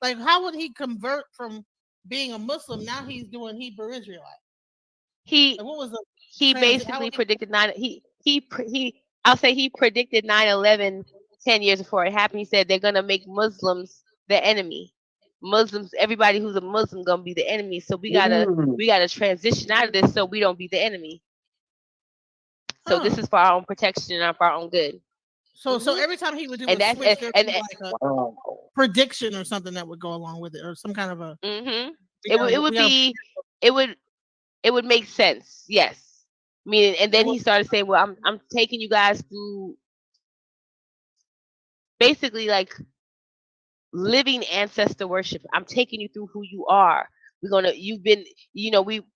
Like, how would he convert from being a Muslim? Now he's doing Hebrew Israelite. He Like, what was the he transit? How basically would he? predicted I'll say he predicted 9/11 10 years before it happened. He said they're gonna make Muslims the enemy. Muslims, everybody who's a Muslim gonna be the enemy. So Mm. we gotta transition out of this so we don't be the enemy. So this Huh. is for our own protection and for our own good. So Hmm. every time he would do And a that's switch, there'd be and like a Wow. prediction or something that would go along with it, or some kind of a hmm we gotta it would we gotta. be it would it would make sense. Yes. Meaning, and then he started saying, "Well, I'm taking you guys through basically like living ancestor worship. I'm taking you through who you are. You've been,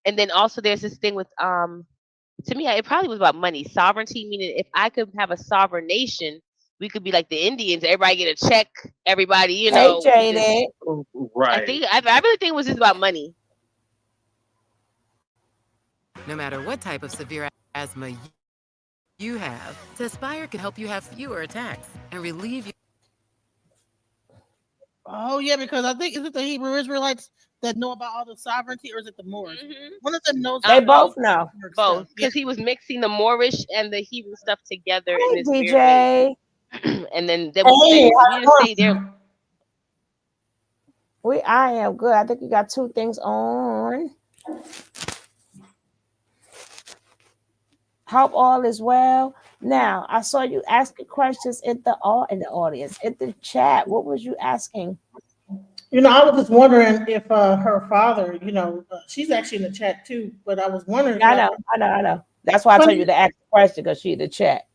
and then also there's this thing with, to me, it probably was about money, sovereignty, meaning if I could have a sovereign nation, we could be like the Indians. Everybody get a check. Everybody, Hey, we could just, Jaded. Right. I really think it was just about money. No matter what type of severe asthma you have, Tespire can help you have fewer attacks and relieve you. Oh yeah, because I think is it the Hebrew Israelites that know about all the sovereignty, or is it the Moors? Hmm. One of them knows They about all both the know. work stuff. Both, Yeah. because he was mixing the Moorish and the Hebrew stuff together in Hey, this weird way. DJ. And then Hey, we just stayed there. I am good. I think you got two things on. Hope all is well. Now, I saw you asking questions in the audience, in the chat. What was you asking? I was just wondering if her father, she's actually in the chat too, but I was wondering, I know. That's why I told you to ask the question because she in the chat.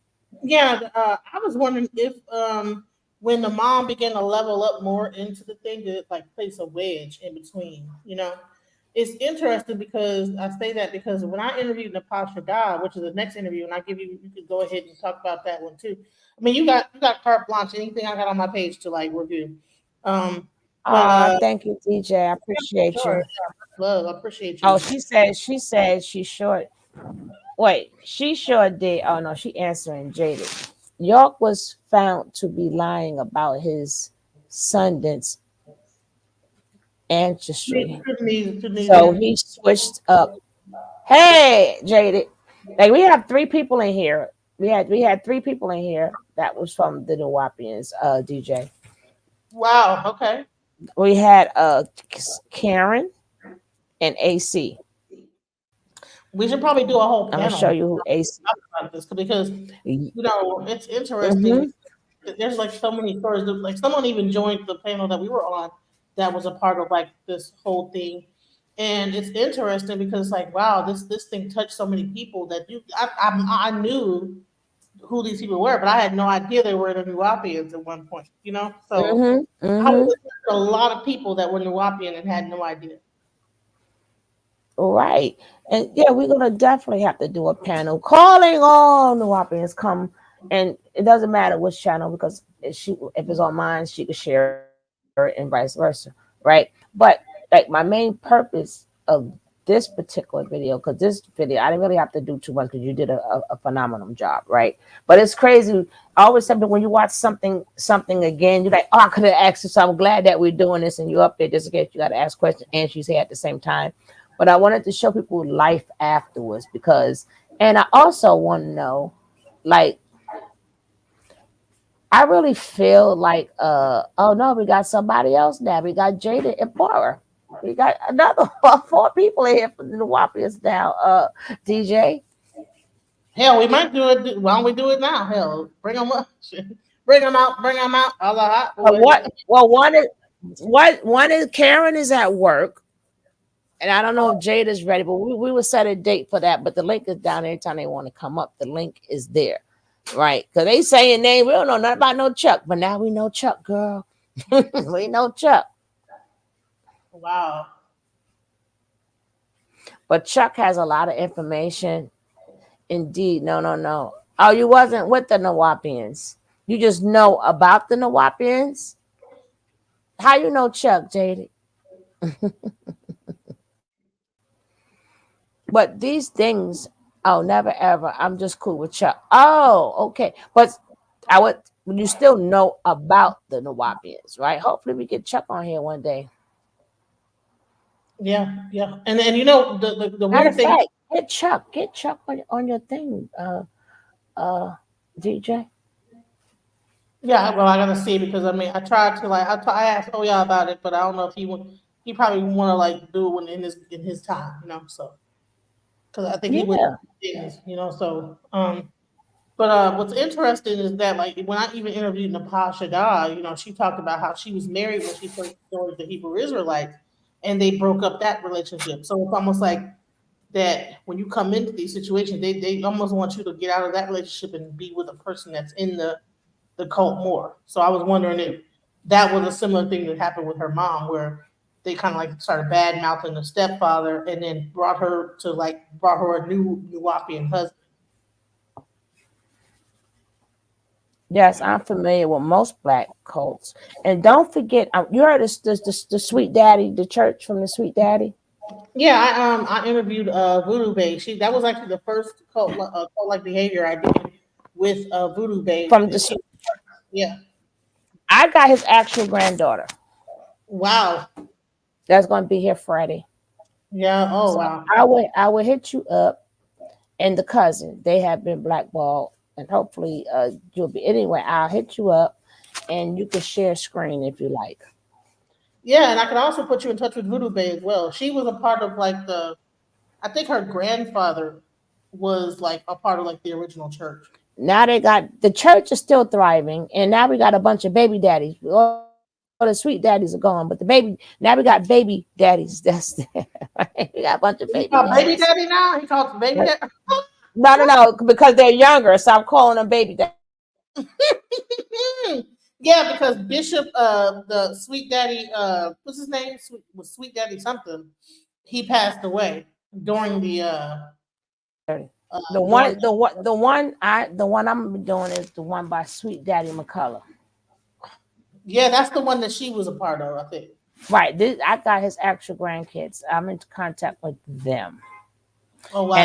yeah, I was wondering if when the mom began to level up more into the thing, to like place a wedge in between, it's interesting because I say that because when I interviewed Nepal Shadad, which is the next interview, and I give you could go ahead and talk about that one too. I mean, you got carte blanche. Anything I got on my page to like review. But Thank you, DJ. I appreciate sure, you. love, I appreciate Oh, you. she said she short. Wait, she sure did. Oh no, she answering Jaded. York was found to be lying about his Sundance ancestry. So he switched up. Hey, Jaded. Like we have three people in here. We had three people in here that was from the Nuwapians, DJ. Wow. Okay. We had Karen and AC. We should probably do a whole I'm gonna panel show you who AC. about this because it's interesting. Mm-hmm. There's like so many stories. Like someone even joined the panel that we were on that was a part of like this whole thing, and it's interesting because like wow, this thing touched so many people that I knew who these people were, but I had no idea they were the Nuwapians at one point. So Mm-hmm. I Mm-hmm. was a lot of people that were Nuwapian and had no idea. Right. And yeah, we're gonna definitely have to do a panel calling all Nuwapians come And it doesn't matter which channel, because if it's on mine, she could share it and vice versa, right? But like my main purpose of this particular video, because this video I didn't really have to do too much, because you did a phenomenal job, right? But it's crazy. Always something when you watch something again, you're like, oh, I could have asked you. So I'm glad that we're doing this, and you're up there just in case you got to ask questions and she's here at the same time. But I wanted to show people life afterwards, because, and I also want to know, like, I really feel like, oh no, we got somebody else now. We got Jada and Bora. We got another 4 people in here from the Wapians now. DJ. Hell, we might do it. Why don't we do it now? Hell, bring them up. Bring them out. Bring them out. Allah. What? Well, one is Karen is at work, and I don't know if Jada's ready, but we will set a date for that. But the link is down anytime they want to come up. The link is there. Right, because they saying we don't know nothing about no Chuck, but now we know Chuck, girl. We know Chuck. Wow. But Chuck has a lot of information. Indeed, no. Oh, you wasn't with the Nawapians. You just know about the Nawapians. How you know Chuck, JD? But these things, oh, never ever. I'm just cool with Chuck. Oh, okay. But you still know about the Nawapians, right? Hopefully we get Chuck on here one day. Yeah. And you know the weird thing. Fact, get Chuck on your thing, DJ. Yeah, well, I gotta see, because I mean, I tried to I asked Oya about it, but I don't know if he probably want to like do it in his time, So because I think he would, So but what's interesting is that, like, when I even interviewed Nepal Shada, she talked about how she was married when she first joined the Hebrew Israelites, and they broke up that relationship. So it's almost like that when you come into these situations, they almost want you to get out of that relationship and be with a person that's in the cult more. So I was wondering if that was a similar thing that happened with her mom, where they kind of like started bad mouthing the stepfather, and then brought her a new Nuwapian husband. Yes, I'm familiar with most black cults. And don't forget, you heard the Sweet Daddy, the church from the Sweet Daddy? Yeah, I interviewed Voodoo Bay. That was actually the first cult like behavior I did with Voodoo Bay. Yeah. I got his actual granddaughter. Wow. That's going to be here Friday. Yeah. Oh, so wow. I will hit you up, and the cousin. They have been blackballed, and hopefully you'll be. Anyway, I'll hit you up, and you can share screen if you like. Yeah, and I can also put you in touch with Voodoo Bay as well. She was a part of like I think her grandfather was like a part of like the original church. Now the church is still thriving, and now we got a bunch of baby daddies. All the sweet daddies are gone, but now we got baby daddies. That's there. We got a bunch of baby daddies. Baby daddy now? He calls them baby daddy? No, because they're younger, so I'm calling them baby daddy. Yeah, because Bishop, the Sweet Daddy, what's his name? Sweet Daddy something. He passed away during the one I'm doing is the one by Sweet Daddy McCullough. Yeah, that's the one that she was a part of, I think. Right. I got his actual grandkids. I'm in contact with them. Oh wow!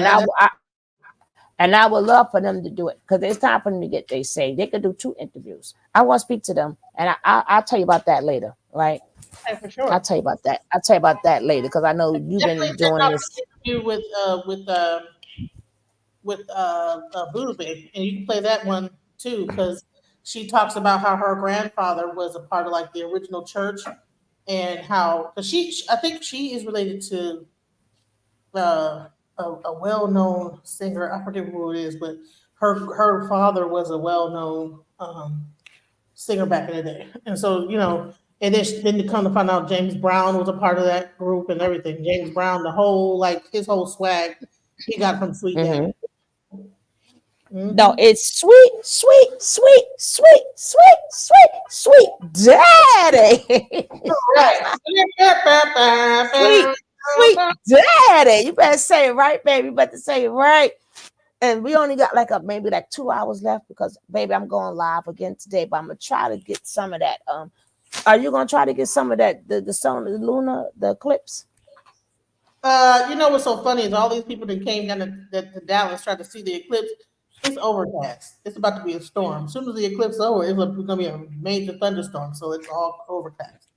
And I would love for them to do it, because it's time for them to get they say they could do 2 interviews. I want to speak to them, and I'll tell you about that later, right? Yeah, for sure. I'll tell you about that later, because I know you've been doing this interview with Voodoo Bay, and you can play that one too, because she talks about how her grandfather was a part of like the original church, and how because I think she is related to a well-known singer. I forget who it is, but her father was a well-known singer back in the day. And so, and then to come to find out James Brown was a part of that group and everything. James Brown, his whole swag, he got from Sweet Daddy. Mm-hmm. No, it's sweet daddy. Sweet daddy. You better say it right, baby. You better say it right. And we only got like maybe like 2 hours left because baby, I'm going live again today. But I'm gonna try to get some of that. Are you gonna try to get some of that the sun, the lunar, the eclipse? You know what's so funny is all these people that came down to Dallas tried to see the eclipse. It's overcast. It's about to be a storm. As soon as the eclipse is over, it's going to be a major thunderstorm. So it's all overcast.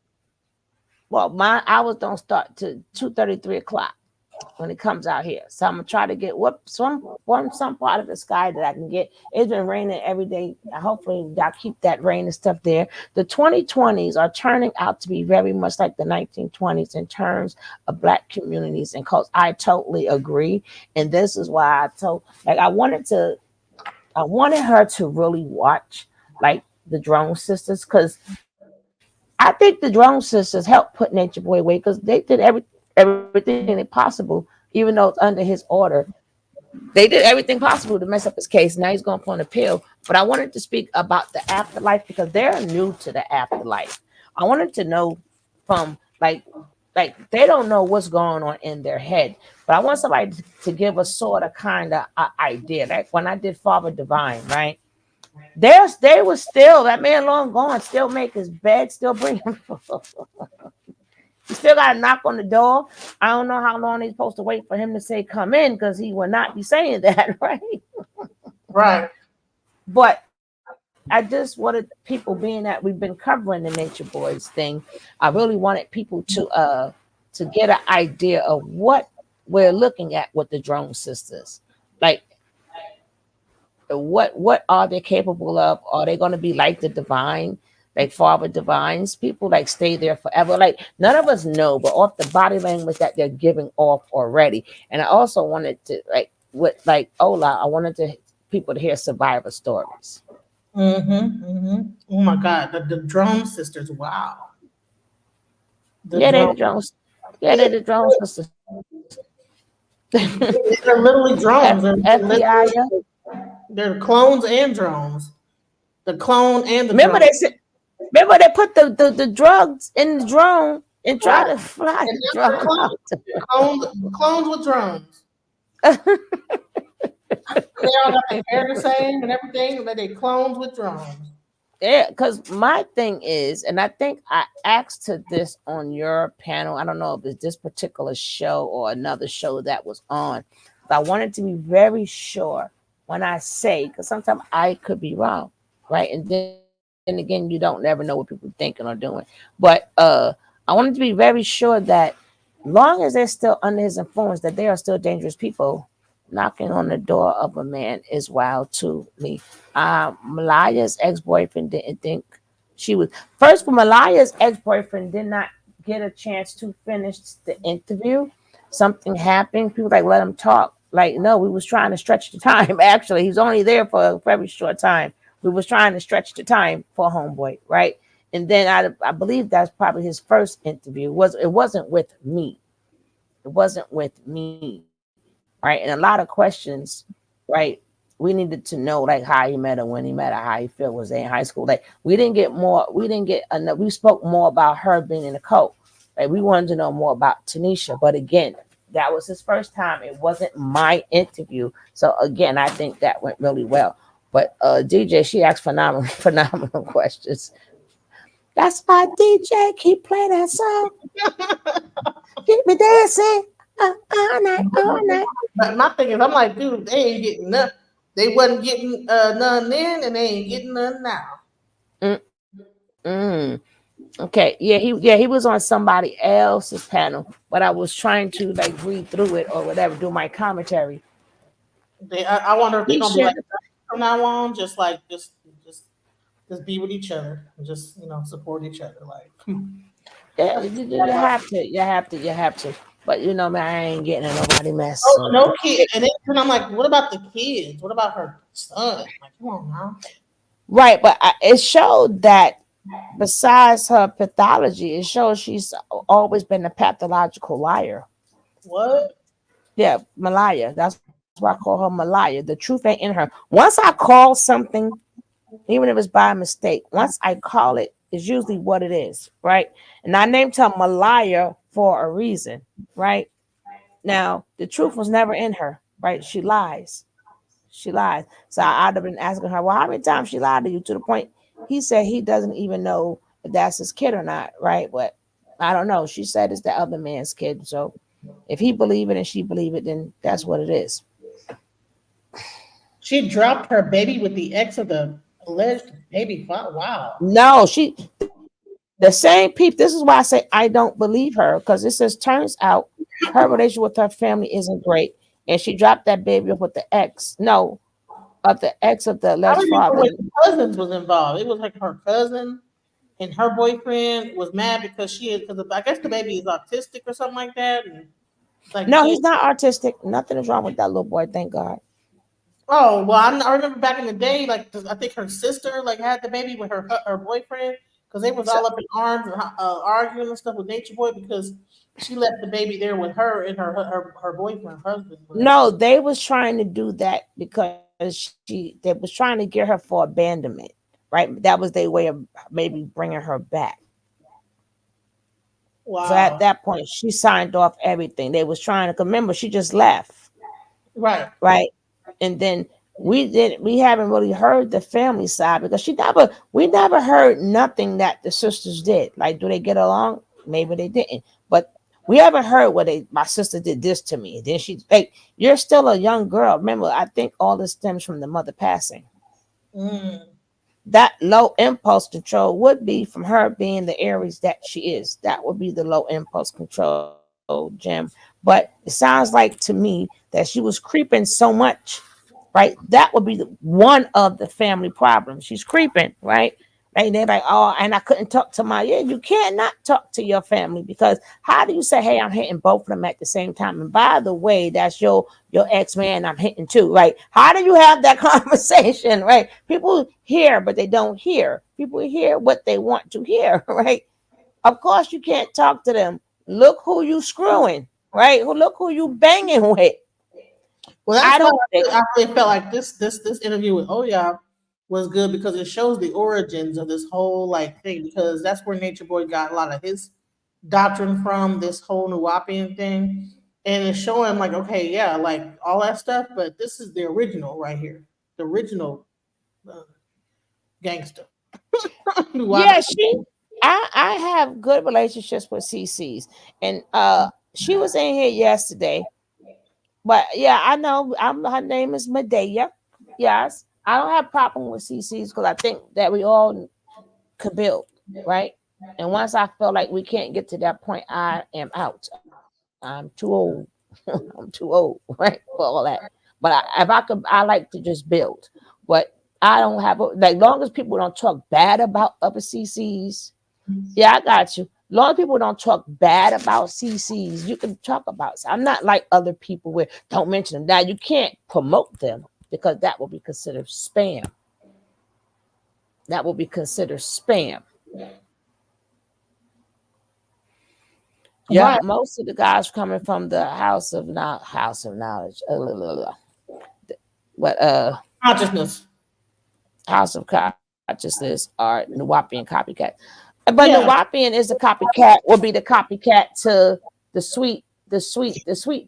Well, my hours don't start to 2:30, 3 o'clock when it comes out here. So I'm gonna try to get some part of the sky that I can get. It's been raining every day. Hopefully, I'll keep that rain and stuff there. The 2020s are turning out to be very much like the 1920s in terms of Black communities and cults. I totally agree, and this is why I wanted her to really watch like the Drone Sisters because I think the Drone Sisters helped put Nature Boy away because they did everything possible, even though it's under his order. They did everything possible to mess up his case. Now he's going for an appeal. But I wanted to speak about the afterlife because they're new to the afterlife. I wanted to know from like they don't know what's going on in their head. But I want somebody to give a sort of kind of idea. Like when I did Father Divine, right? They were still that man long gone, still make his bed, still bring him. You still got to knock on the door. I don't know how long they're supposed to wait for him to say come in because he will not be saying that, right? Right. But I just wanted people, being that we've been covering the Nature Boys thing, I really wanted people to get an idea of what we're looking at with the Drone Sisters. Like what are they capable of? Are they going to be like the divine, like Father Divines? People like stay there forever. Like none of us know, but off the body language that they're giving off already. And I also wanted to like Ola, I wanted to people to hear survivor stories. Oh my God, the Drone Sisters! Wow, the Yeah, they drone. the drones. Yeah, they the drone sisters. They're literally drones. FBI. Yeah. They're clones and drones. The clone and the Remember drone. they said. Remember they put the drugs in the drone and try Right. to fly And the now they're drone clones. out. Clones with drones. They all got their hair the same and everything, but they clones with drones. Yeah, because my thing is, and I think I asked to this on your panel. I don't know if it's this particular show or another show that was on, but I wanted to be very sure when I say, because sometimes I could be wrong, right? And then again, you don't never know what people thinking or doing. But I wanted to be very sure that long as they're still under his influence, that they are still dangerous people. Knocking on the door of a man is wild to me. Malaya's ex-boyfriend didn't think she was first. For Malaya's ex-boyfriend did not get a chance to finish the interview. Something happened. People like let him talk. Like no, we was trying to stretch the time. Actually, he's only there for a very short time. We was trying to stretch the time for homeboy, right? And then I believe that's probably his first interview. It wasn't with me. It wasn't with me, right? And a lot of questions, right? We needed to know like how he met her, when he met her, how he felt was they in high school. Like we didn't get enough. We spoke more about her being in the cult. Like we wanted to know more about Tanisha. But again, that was his first time. It wasn't my interview. So again, I think that went really well. But DJ, she asked phenomenal, phenomenal questions. That's my DJ. Keep playing that song. Keep me dancing all night, all night. But my thing is, I'm like, dude, they ain't getting none. They wasn't getting none then, and they ain't getting none now. Mm. Okay, he was on somebody else's panel, but I was trying to like read through it or whatever, do my commentary. I wonder if they're He gonna be like should. from now on, just just be with each other, and just support each other. Like Yeah, you you have to. But man, I ain't getting in nobody mess. oh, So no kid, and then I'm like, what about the kids? What about her son? Like, come on now. right, but it showed that besides her pathology, it shows she's always been a pathological liar. What? Yeah, Malaya. That's why I call her Malaya. The truth ain't in her. Once I call something, even if it's by mistake, once I call it, it's usually what it is, right? And I named her Malaya for a reason, right? Now, the truth was never in her, right? She lies. She lies. So I'd have been asking her, well, how many times she lied to you, to the point he said he doesn't even know if that's his kid or not, right? But I don't know. She said it's the other man's kid. So if he believe it and she believe it, then that's what it is. She dropped her baby with the ex of the alleged baby father. Wow. No, the same people. This is why I say I don't believe her, because it says turns out her relation with her family isn't great, and she dropped that baby off with the ex. No, of the ex of the I alleged remember father. when cousins was involved. It was like her cousin and her boyfriend was mad because she had, because I guess the baby is autistic or something like that. And like No, they, he's not artistic. Nothing is wrong with that little boy. Thank God. oh well, I remember back in the day, like I think her sister like had the baby with her boyfriend because they was So, all up in arms and arguing and stuff with Nature Boy because she left the baby there with her and her boyfriend husband. But no, they was trying to do that because they was trying to get her for abandonment, right? That was their way of maybe bringing her back. So at wow, that point, she signed off everything. They was trying to, remember she just left, right. right? And then we haven't really heard the family side, because we never heard nothing that the sisters did. Like, do they get along? Maybe they didn't, but we haven't heard what my sister did this to me. Then she, like, you're still a young girl. Remember, I think all this stems from the mother passing. Mm. That low impulse control would be from her being the Aries that she is. That would be the low impulse control, Jim. But it sounds like to me that she was creeping so much, right? That would be one of the family problems. She's creeping, right? And they're like, oh, and I couldn't talk to my, yeah, you cannot talk to your family, because how do you say, hey, I'm hitting both of them at the same time? And by the way, that's your ex-man I'm hitting too, right? How do you have that conversation, right? People hear, but they don't hear. People hear what they want to hear, right? Of course you can't talk to them. Look who you screwing, right? Look who you banging with. Well, I that's why don't think. I really felt like this interview with Oya was good because it shows the origins of this whole like thing because that's where Nature Boy got a lot of his doctrine from, this whole Nuwapian thing. And it's showing like, okay, yeah, like all that stuff, but this is the original right here. The original uh, gangster. Yeah, Nuwapian. I have good relationships with CCs, and she was in here yesterday. But yeah, I know her name is Medea. Yes, I don't have problem with CCs, because I think that we all could build, right? And once I feel like we can't get to that point, I am out. I'm too old. I'm too old, right, for all that. But if I could, I like to just build. But I don't have like, long as people don't talk bad about other CCs. Yeah, I got you. Long as people don't talk bad about CCs, you can talk about. I'm not like other people where don't mention them. Now you can't promote them, because that will be considered spam. That will be considered spam. Yep, Right. most of the guys coming from the house of knowledge, but Consciousness. house of consciousness are Nuwapian copycat. But Yeah. Nuwapian is the copycat. Will be the copycat to the sweet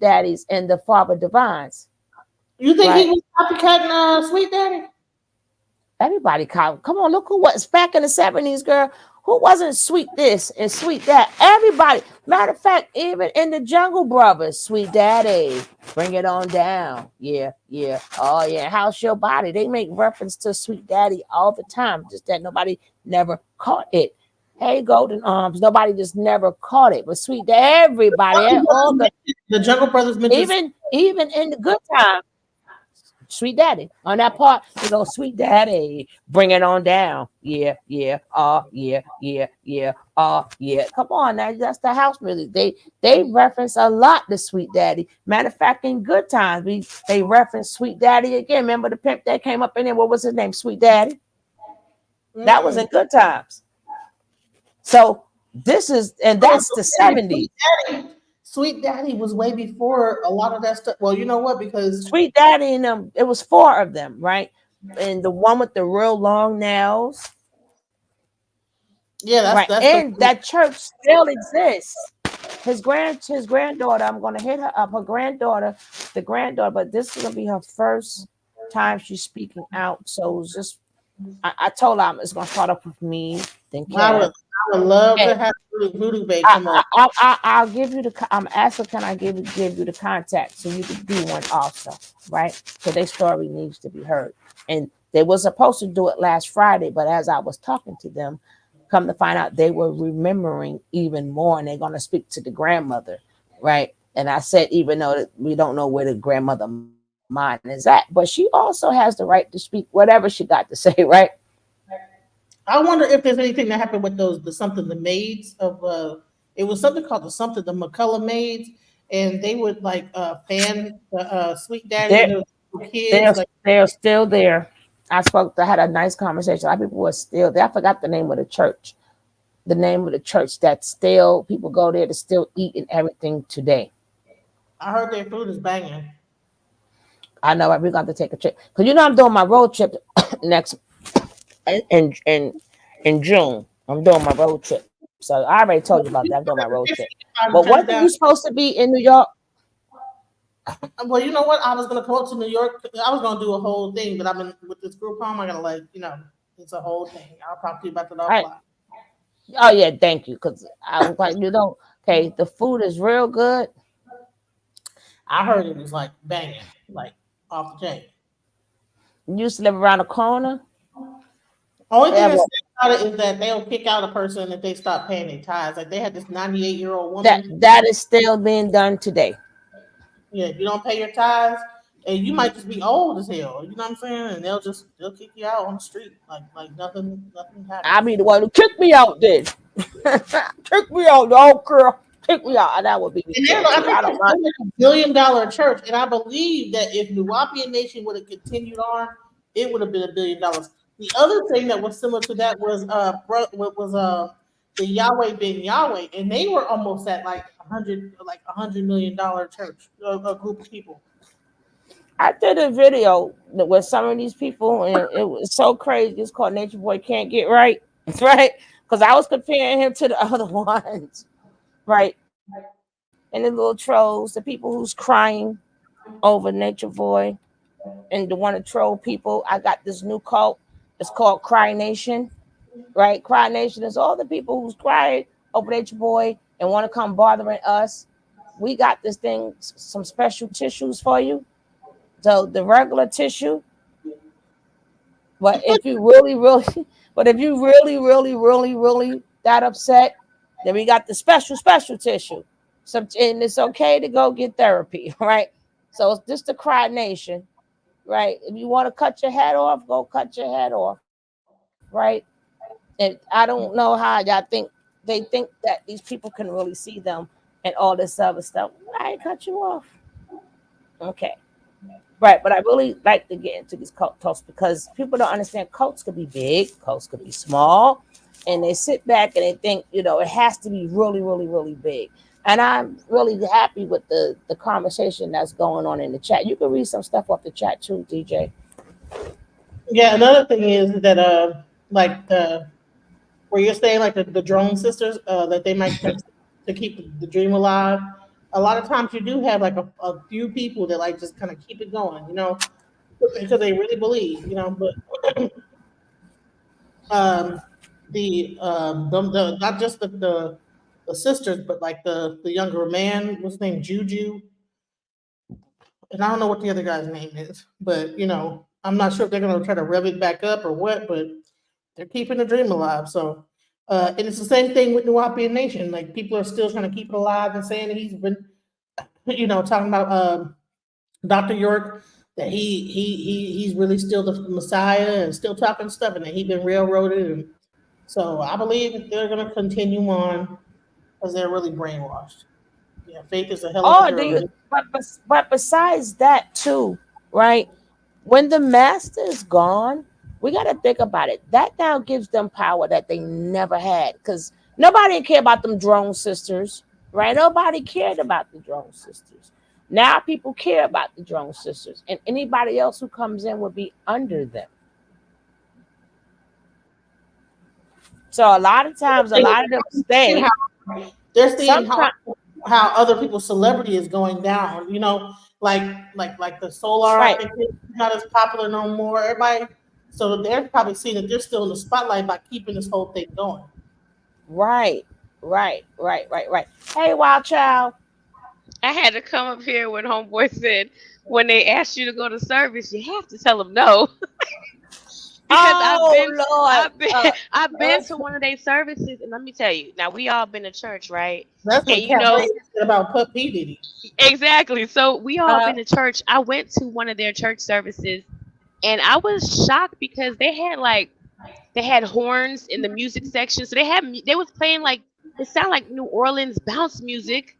daddies and the father divines, You think he right? was copycatting Sweet Daddy? Everybody come on, look who was back in the 70s, girl. Who wasn't sweet this and sweet that? Everybody. Matter of fact, even in the Jungle Brothers, Sweet Daddy, bring it on down. Yeah, yeah. Oh yeah. How's your body? They make reference to Sweet Daddy all the time. Just that nobody never caught it. Hey, Golden Arms. Nobody just never caught it. But Sweet Daddy, everybody, all The Jungle Brothers mentioned. even in the good times. Sweet Daddy. On that part, you go, Sweet Daddy, bring it on down. Yeah, yeah, yeah, yeah, yeah, yeah. Come on now, that's the house music. They reference a lot to Sweet Daddy. Matter of fact, in good times, they reference Sweet Daddy again. Remember the pimp that came up in there? What was his name? Sweet Daddy. That was in good times. So and that's the 70s. Sweet Daddy was way before a lot of that stuff. Well, you know what? Because Sweet Daddy and them, it was four of them, right? And the one with the real long nails. yeah, Right. that's the And that church still exists. His granddaughter, I'm gonna hit her up, her granddaughter, the granddaughter, but this is gonna be her first time she's speaking out. So it's just I told her it's gonna start off with me, then Kev. I would love And to have Voodoo Babe come over. I'll give you the. I'm asking, can I give you the contact so you can do one also, right? So their story needs to be heard. And they were supposed to do it last Friday, but as I was talking to them, come to find out they were remembering even more, and they're gonna speak to the grandmother, right? And I said, even though we don't know where the grandmother mine is at, but she also has the right to speak whatever she got to say, right? I wonder if there's anything that happened with the maids of it was something called the McCullough maids, and they would like fan the Sweet Daddy, and They're there was kids like they're still there. I had a nice conversation. A lot of people were still there. I forgot the name of the church. The name of the church that still people go there to still eat and everything today. I heard their food is banging. I know, right? We're going to take a trip because I'm doing my road trip next in June. I'm doing my road trip, so I already told you about that. I'm doing my road trip. But Turn wasn't it you down. supposed to be in New York? Well, you know what? I was gonna come up to New York. I was gonna do a whole thing, but I've been with this group home. I gotta it's a whole thing. I'll talk to you about that Right. offline. Oh yeah, thank you. Because I was like, okay, the food is real good. I heard it was like banging, like off the chain. You used to live around the corner. Only thing Yeah, that's well, sad about it is that they'll kick out a person if they stop paying their tithes. Like they had this 98-year-old that woman. that is still being done today. Yeah, if you don't pay your tithes, and you might just be old as hell. You know what I'm saying? And they'll kick you out on the street like nothing I'll happens. be the one who kick me out then. Kick me out, no girl. Kick me out. And that would be me And then I too. think I don't it's mind. like $1 billion church, and I believe that if Nuwapian Nation would have continued on, it would have been $1 billion. The other thing that was similar to that was the Yahweh Ben Yahweh, and they were almost at like $100 million church, a group of people. I did a video with some of these people, and it was so crazy. It's called Nature Boy Can't Get Right. It's right. Because I was comparing him to the other ones. Right. And the little trolls, the people who's crying over Nature Boy and the one to troll people. I got this new cult. It's called Cry Nation. Right? Cry Nation is all the people who's crying over Nature Boy and want to come bothering us. We got this thing, some special tissues for you. So the regular tissue, but if you really, really, but if you really, really, really, really that upset, then we got the special tissue. And it's okay to go get therapy, right? So it's just the Cry Nation, right? If you want to cut your head off, go cut your head off, right? And I don't know how y'all think they think that these people can really see them and all this other stuff. I ain't cut you off. Okay. Right, but I really like to get into these cults because people don't understand cults could be big, cults could be small, and they sit back and they think, it has to be really, really, really big. And I'm really happy with the conversation that's going on in the chat. You can read some stuff off the chat too, DJ. Yeah, another thing is that like where you're saying like the drone sisters that they might to keep the dream alive. A lot of times you do have like a few people that like just kind of keep it going, because they really believe, But um, the not just the sisters, but like the younger man, what's his name, Juju, and I don't know what the other guy's name is, but I'm not sure if they're gonna try to rev it back up or what, but they're keeping the dream alive. So, and it's the same thing with Nuwapian Nation. Like people are still trying to keep it alive and saying that he's been, talking about Dr. York, that he's really still the Messiah and still talking stuff, and that he's been railroaded. And so I believe that they're going to continue on because they're really brainwashed. Yeah, faith is a hell of a Oh, do girl. you? But besides that too, right? When the master is gone, we got to think about it. That now gives them power that they never had because nobody cared about them drone sisters, right? Nobody cared about the drone sisters. Now people care about the drone sisters, and anybody else who comes in will be under them. So a lot of times, a lot of them stay. They're seeing Sometimes, how other people's celebrity is going down. like the solar. I think it's not as popular no more. Everybody, so they're probably seeing that they're still in the spotlight by keeping this whole thing going. Right. Hey, Wild Child. I had to come up here when Homeboy said when they ask you to go to service, you have to tell them no. Because I've been to one of their services, and let me tell you, now we all been to church, right? That's what Cafe said about Pup P Diddy. Exactly. So we all been to church. I went to one of their church services, and I was shocked because they had horns in the music section. So they was playing like it sounded like New Orleans bounce music,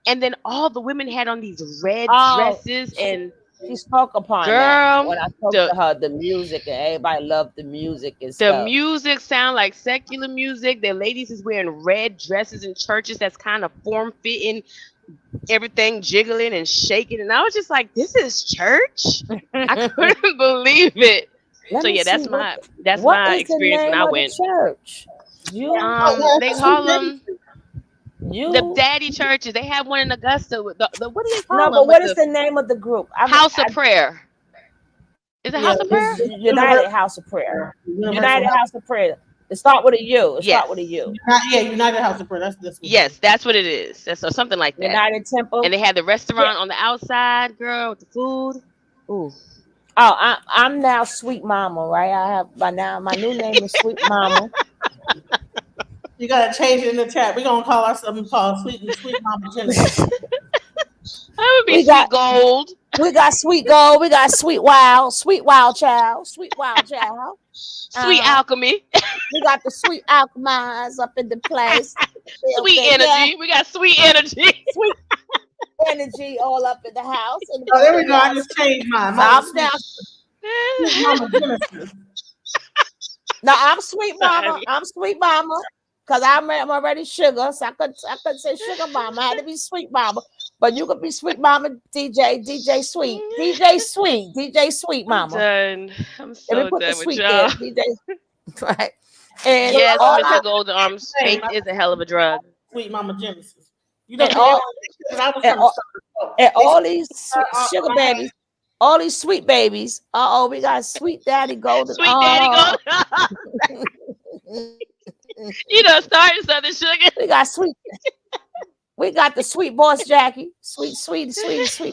and then all the women had on these red dresses and. She spoke upon that when I spoke to her. The music, and everybody loved the music and stuff. The music sound like secular music. The ladies is wearing red dresses in churches that's kind of form fitting, everything jiggling and shaking, and I was just like, "This is church." I couldn't believe it. So yeah, that's my experience when I went. Church. They call them. The daddy churches. They have one in Augusta. With the what do they call them? No, but what is the name of the group? House of Prayer. Is it House of Prayer? United House of Prayer. United House of Prayer. It start with a U. Start with a U. United House of Prayer. That's this one. Yes, that's what it is. That's something like that. United Temple. And they had the restaurant on the outside, girl, with the food. Ooh. Oh, I'm now Sweet Mama, right? I have by now my new name is Sweet Mama. You gotta change it in the chat. We're gonna call ourselves Sweet Mama Genesis. That would be Sweet Gold. We got Sweet Gold. We got Sweet Wild Child. Sweet Alchemy. We got the Sweet Alchemize up in the place. Sweet energy. Yeah. We got sweet energy. Sweet energy all up in the house. Oh, there we go. I just changed mine. Sweet Mama Genesis. No, I'm Sweet Mama. I'm Sweet Mama. Because I'm already sugar, so I could say Sugar Mama. I had to be Sweet Mama. But you could be Sweet Mama DJ Sweet Mama. I'm so done with y'all. Right. And yes, Mr. Golden Arms, faith is a hell of a drug. Sweet Mama Genesis. You know, and all these sugar babies, all these sweet babies. We got Sweet Daddy Golden. Sweet Daddy Golden. You done started something, sugar. We got the sweet boss Jackie. Sweet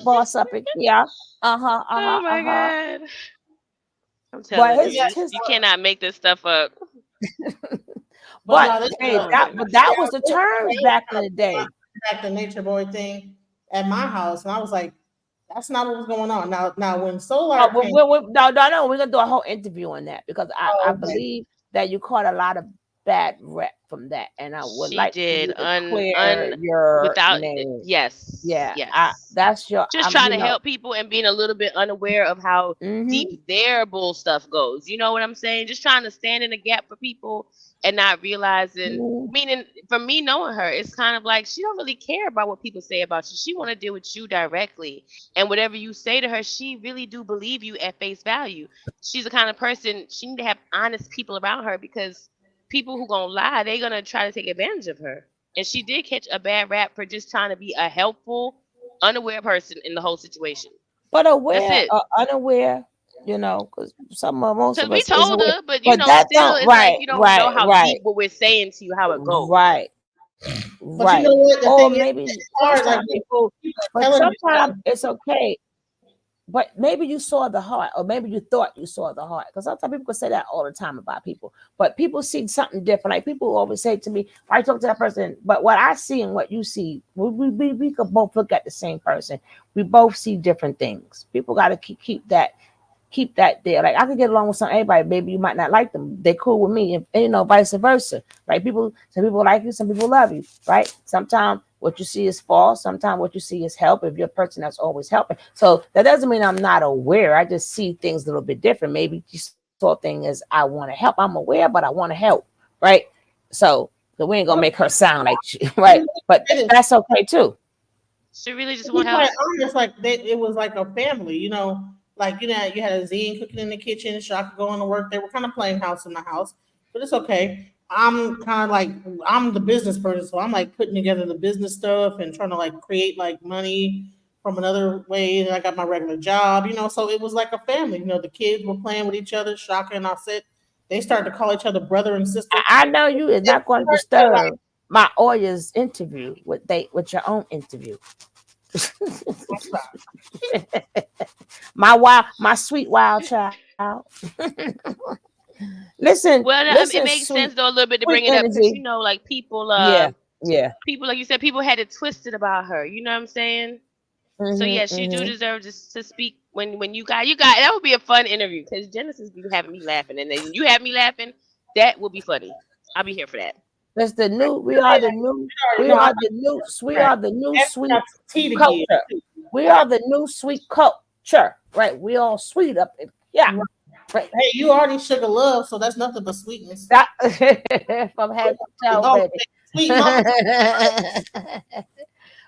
boss up in here. Oh my God. I'm telling you, you cannot make this stuff up. But that was the terms back in the day. Back the Nature Boy thing at my house, and I was like, that's not what was going on. Now when Solar came, no, we're gonna do a whole interview on that because I believe that you caught a lot of bad rep from that, and I would like to clear your without name. Yes. That's your just trying to help people and being a little bit unaware of how deep their bull stuff goes. You know what I'm saying? Just trying to stand in the gap for people and not realizing. Meaning, for me knowing her, it's kind of like she don't really care about what people say about you. She want to deal with you directly, and whatever you say to her, she really do believe you at face value. She's the kind of person she need to have honest people around her because people who gonna lie, they gonna try to take advantage of her. And she did catch a bad rap for just trying to be a helpful, unaware person in the whole situation. But aware or unaware, you know, because most of us. We told her, but you know, still, it's like you don't know how deep what we're saying to you, how it goes. Right. But you know what? Or maybe sometimes people, but sometimes it's okay. But maybe you saw the heart, or maybe you thought you saw the heart. Because sometimes people can say that all the time about people. But people see something different. Like people always say to me, I talk to that person, but what I see and what you see, we could both look at the same person. We both see different things. People got to keep that there. Like I could get along with everybody. Maybe you might not like them. They cool with me, and you know, vice versa. Right? Some people like you, some people love you. Right? Sometimes what you see is false. Sometimes what you see is help. If you're a person that's always helping, so that doesn't mean I'm not aware. I just see things a little bit different. Maybe you saw thing as I want to help. I'm aware, but I want to help. Right? So we ain't gonna make her sound like she, right? But that's okay too. She really just want help. Honest, like it was like a family, you know. Like, you know, you had a Zine cooking in the kitchen, so I could go on to work. They were kind of playing house in the house, but it's okay. I'm kind of like, I'm the business person, so I'm like putting together the business stuff and trying to like create like money from another way, and I got my regular job, so it was like a family. The kids were playing with each other. Shaka and I said they started to call each other brother and sister. I know you is not going to disturb my Oya's interview with your own interview. my sweet wild child. listen, Well, listen, it makes sweet, sense though a little bit to sweet bring it up because energy. like people, Yeah. people like you said, people had it twisted about her. You know what I'm saying? So yes, you do deserve to speak when you got that would be a fun interview because Genesis be having me laughing, and then you have me laughing. That will be funny. I'll be here for that. That's the new. We are the new. We are the new. We are the new sweet culture. We are the new sweet culture. Right. We all sweet up in right. Hey, you already sugar love, so that's nothing but sweetness. That from head to toe, baby. Sweet mama.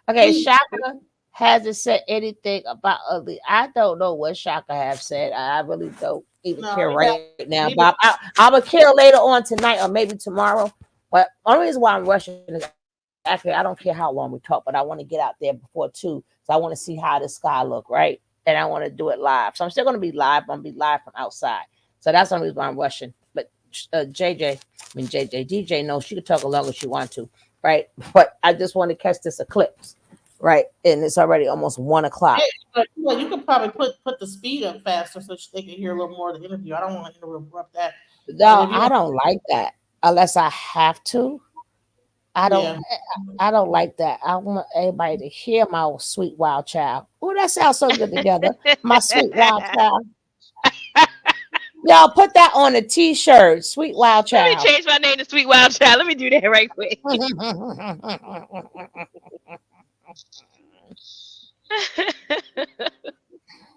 Okay, Shaka hasn't said anything about ugly. I don't know what Shaka have said. I really don't even care right now. Bob, I will care later on tonight or maybe tomorrow. But only reason why I'm rushing is actually I don't care how long we talk, but I want to get out there before 2. So I want to see how the sky look, right? And I want to do it live. So I'm still going to be live. I'm going to be live from outside. So that's the only reason why I'm rushing. But DJ knows she could talk as long as she wants to, right? But I just want to catch this eclipse, right? And it's already almost 1 o'clock. Yeah, well, you could probably put the speed up faster so they can hear a little more of the interview. I don't want to interrupt that. No, I don't like that unless I have to. I don't like that. I want everybody to hear my sweet wild child. Oh, that sounds so good together. My sweet wild child. Y'all put that on a t-shirt. Sweet wild child. Let me change my name to Sweet Wild Child. Let me do that right quick.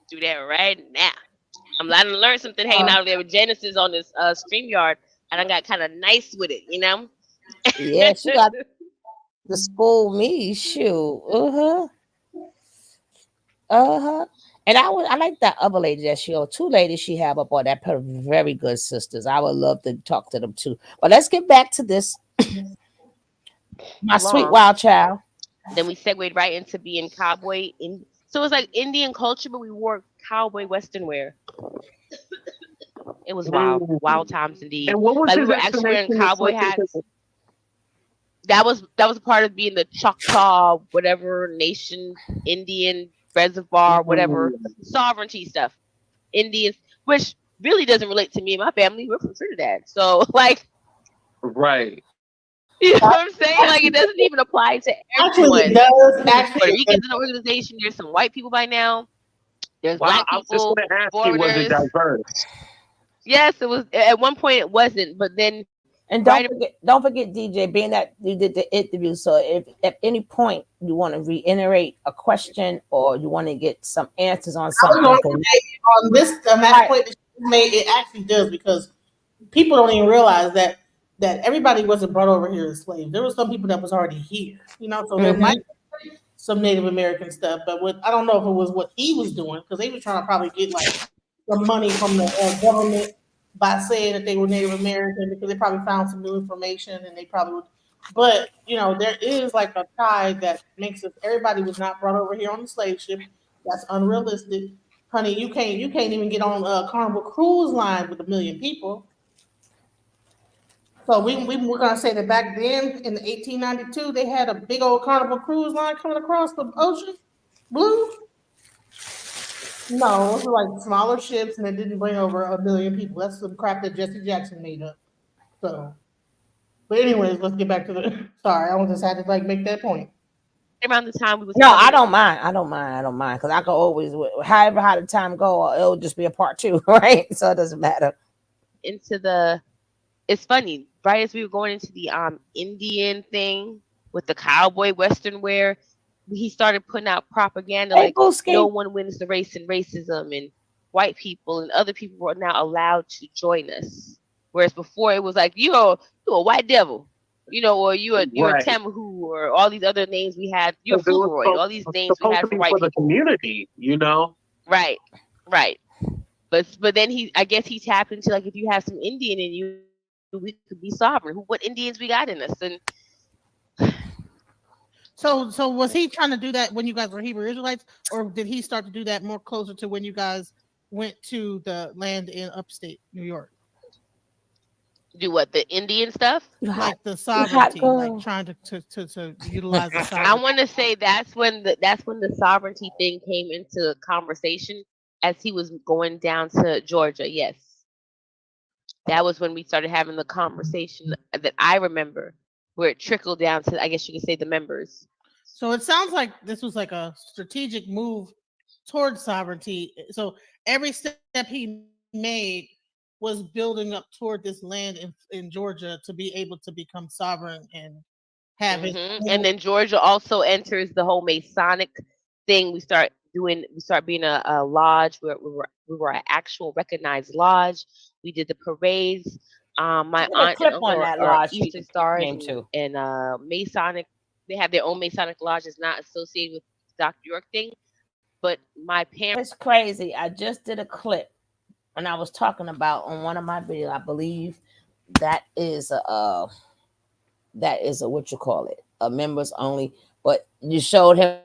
Do that right now. I'm glad to learn something hanging out there with Genesis on this StreamYard. And I got kind of nice with it, Yeah, she got to school me. Shoot. And I like that other lady that 2 ladies she have up on that pair, very good sisters. I would love to talk to them too. But let's get back to this. My sweet wild child. Then we segued right into being cowboy. So it's like Indian culture, but we wore cowboy Western wear. It was wild times indeed. And what was like his we were actually wearing cowboy hats. That was part of being the Choctaw, whatever nation, Indian reservoir, whatever sovereignty stuff. Indians, which really doesn't relate to me and my family. We're from Trinidad, so like, right. You know what I'm saying? Like it doesn't even apply to everyone. Actually, it does. Puerto Ricans in the organization. There's some white people by now. There's black people. I was just going to ask you, was it diverse? Yes, it was. At one point, it wasn't, but then. And don't forget, DJ, being that you did the interview. So if at any point you want to reiterate a question or you want to get some answers on something, on that point that you made, it actually does, because people don't even realize that everybody wasn't brought over here as slaves. There were some people that was already here, so there might be some Native American stuff, but I don't know if it was what he was doing, because they were trying to probably get like some money from the government by saying that they were Native American, because they probably found some new information and they probably would. But there is like a tide that makes everybody was not brought over here on the slave ship. That's unrealistic, honey. You can't even get on a Carnival cruise line with 1 million people. So we're gonna say that back then in 1892 they had a big old Carnival cruise line coming across the ocean, blue. No, it was like smaller ships, and it didn't bring over 1 million people. That's some crap that Jesse Jackson made up. So, but anyways, let's get back to the. Sorry, I just had to make that point. Around the time we was. No, I don't mind, because I can always, however how the time go, it'll just be a part 2, right? So it doesn't matter. It's funny, right as we were going into the Indian thing with the cowboy Western wear. He started putting out propaganda like no one wins the race in racism, and white people and other people were now allowed to join us. Whereas before it was like you're a white devil, or you're a Tamahu, or all these other names we had. You're Fugoroid, all these names we had for white people. The community, Right. But then I guess he tapped into like if you have some Indian in you, we could be sovereign. What Indians we got in us? And So was he trying to do that when you guys were Hebrew Israelites, or did he start to do that more closer to when you guys went to the land in upstate New York? Do what, the Indian stuff? You hot, Like the you hot sovereignty, like girl. trying to utilize the I sovereignty. want to say that's when the sovereignty thing came into conversation as he was going down to Georgia. Yes, that was when we started having the conversation that I remember, where it trickled down to, I guess you could say, the members. So it sounds like this was like a strategic move towards sovereignty. So every step he made was building up toward this land in Georgia to be able to become sovereign and have his And then Georgia also enters the whole Masonic thing. We start being a lodge where we were an actual recognized lodge. We did the parades. My Did a aunt and clip uncle on that are lodge Eastern you Stars came to. and Masonic. They have their own Masonic lodges, not associated with Dr. York thing. But my parents. It's crazy. I just did a clip and I was talking about on one of my videos. I believe that is a what you call it, a members only. But you showed him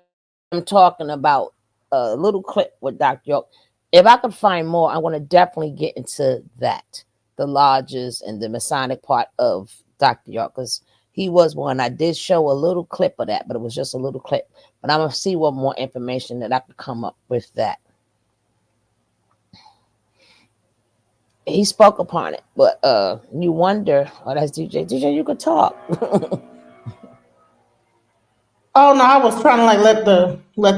talking about a little clip with Dr. York. If I could find more, I want to definitely get into that, the lodges and the Masonic part of Dr. York, because he was one. I did show a little clip of that, but it was just a little clip. But I'm gonna see what more information that I could come up with that. He spoke upon it, but you wonder. Oh, that's DJ. DJ, you could talk. Oh no, I was trying to like let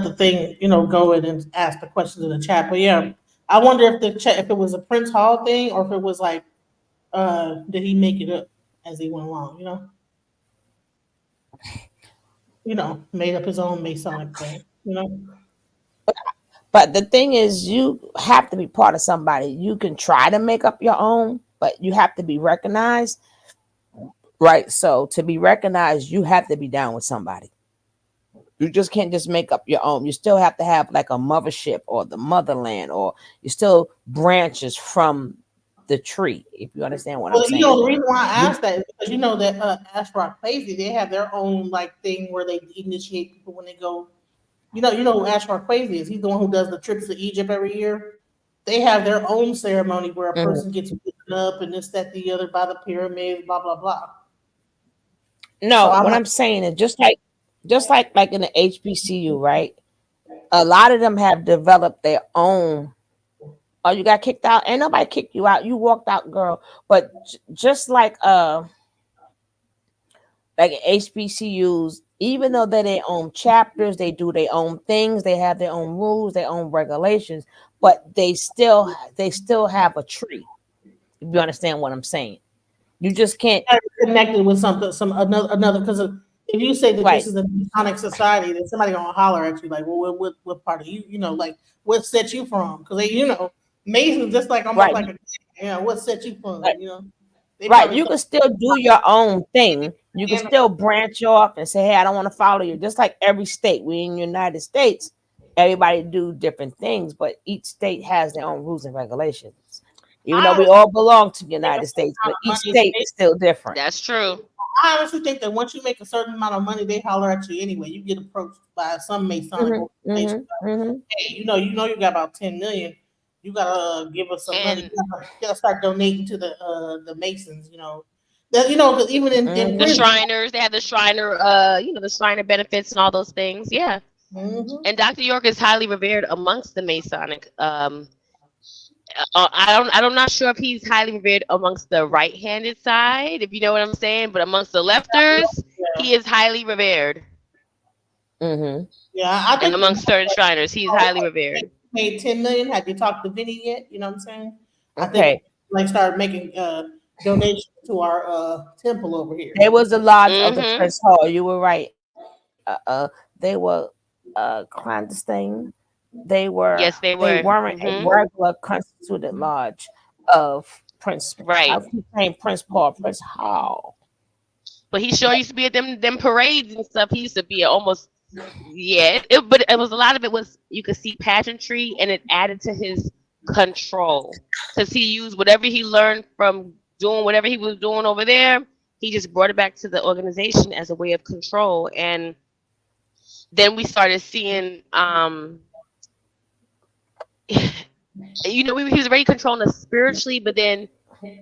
the thing go in and ask the questions in the chat. But yeah, I wonder if the chat if it was a Prince Hall thing or if it was like did he make it up as he went along? Made up his own Masonic thing. But the thing is, you have to be part of somebody. You can try to make up your own, but you have to be recognized, right? So to be recognized, you have to be down with somebody. You just can't just make up your own. You still have to have like a mothership or the motherland, or you still branches from the tree. If you understand what I'm Well, saying. the reason why I asked that is because that Ashrock Crazy, they have their own like thing where they initiate people when they go. Who Ashrock Crazy is. He's the one who does the trips to Egypt every year. They have their own ceremony where a person gets picked up and this, that, the other by the pyramids, blah blah blah. No, what I'm saying is just like in the HBCU, right? A lot of them have developed their own. Oh, you got kicked out? Ain't nobody kicked you out. You walked out, girl. But just like HBCUs, even though they're their own chapters, they do their own things, they have their own rules, their own regulations, but they still have a tree. If you understand what I'm saying. You just can't connected with another because if you say that this is a Masonic society, then somebody gonna holler at you like, well, what part of you, like what set you from? Because Mason's just like almost like what set you from, Right, you can still do your own thing. You can still branch off and say, "Hey, I don't want to follow you." Just like every state, we in the United States, everybody do different things, but each state has their own rules and regulations. Even though we all belong to the United States, but each state is still different. That's true. I honestly think that once you make a certain amount of money, they holler at you anyway. You get approached by some Masonic organization. Hey, you got about 10 million. You gotta give us some money. You gotta start donating to the Masons. Because even in the Shriners, they have the Shriner, the Shriner benefits and all those things. Yeah. And Dr. York is highly revered amongst the Masonic. I'm not sure if he's highly revered amongst the right-handed side, if you know what I'm saying, but amongst the lefters, he is highly revered. Yeah, I think and amongst certain Shriners, he's highly revered. Made 10 million. Have you talked to Vinny yet? You know what I'm saying? Okay. I think like start making donations to our temple over here. There was a lodge of the Prince Hall. You were right. They were clandestine. They were. Yes, they were. They weren't a regular constituted lodge of Prince. Right. I keep saying Prince Paul, Prince Hall. But he sure used to be at them parades and stuff. He used to be almost. Yeah, but it was a lot of it was you could see pageantry, and it added to his control because he used whatever he learned from doing whatever he was doing over there. He just brought it back to the organization as a way of control, and then we started seeing, he was already controlling us spiritually, but then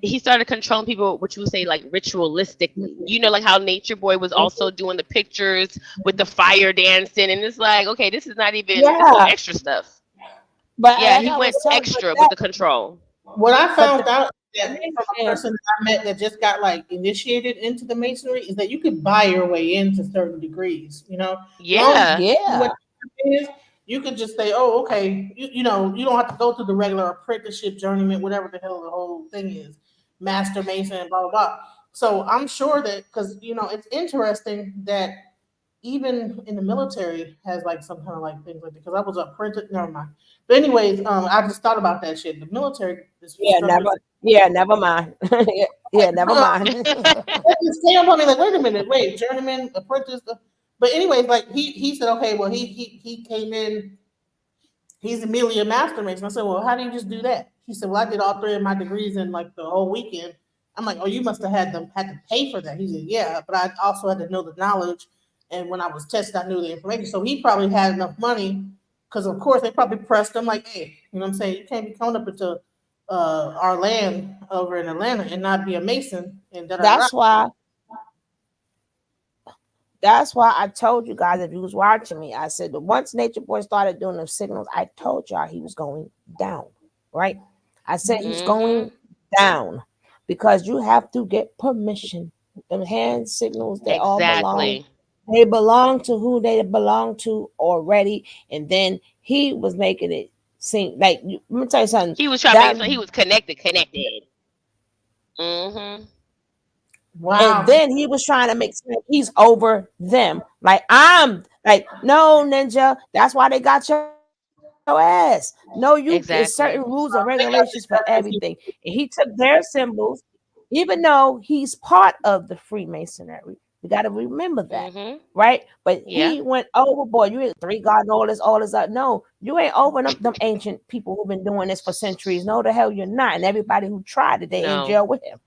he started controlling people, what you would say, like ritualistically. Like how Nature Boy was also doing the pictures with the fire dancing, and it's like, okay, this is not even, this is some Yeah, extra stuff. but Yeah, like he I went was telling you, extra with the control. What I but the found out that thing from a is, person that I met that just got like initiated into the masonry is that you could buy your way into certain degrees. Long as Yeah, you know yeah, what it is, you could just say, "Oh, okay." You don't have to go through the regular apprenticeship, journeyman, whatever the hell the whole thing is, master mason, blah blah blah. So I'm sure that because it's interesting that even in the military has like some kind of like things like that. Because I was apprentice, never mind. But anyways, I just thought about that shit. The military is yeah, structured. never mind. Yeah, yeah, never mind. Stay up on me like, wait a minute, wait, journeyman, apprentice. But anyways, like he said, okay, well he came in, he's immediately a master mason. I said, well, how do you just do that? He said, well, I did all three of my degrees in like the whole weekend. I'm like, oh, you must have had to pay for that. He said, yeah, but I also had to know the knowledge. And when I was tested, I knew the information. So he probably had enough money because, of course, they probably pressed him like, hey, you know what I'm saying? You can't be coming up into our land over in Atlanta and not be a mason and da da da. That's why. That's why I told you guys, if you was watching me, I said that once Nature Boy started doing the signals, I told y'all he was going down, right? I said he's hmm going down because you have to get permission. The hand signals, exactly. they belong to who they belong to already. And then he was making it seem like, let me tell you something. He was trying to make That it so he was connected. Hmm And Wow. then he was trying to make sense he's over them. Like, I'm like, no, Ninja, that's why they got your ass. No, it's certain rules and Exactly. regulations for everything. And he took their symbols, even though he's part of the Freemasonry. We got to remember that, hmm right? But Yeah. he went overboard. You ain't three God and all this. No, you ain't over them ancient people who've been doing this for centuries. No, the hell you're not. And everybody who tried it, they in No, jail with him.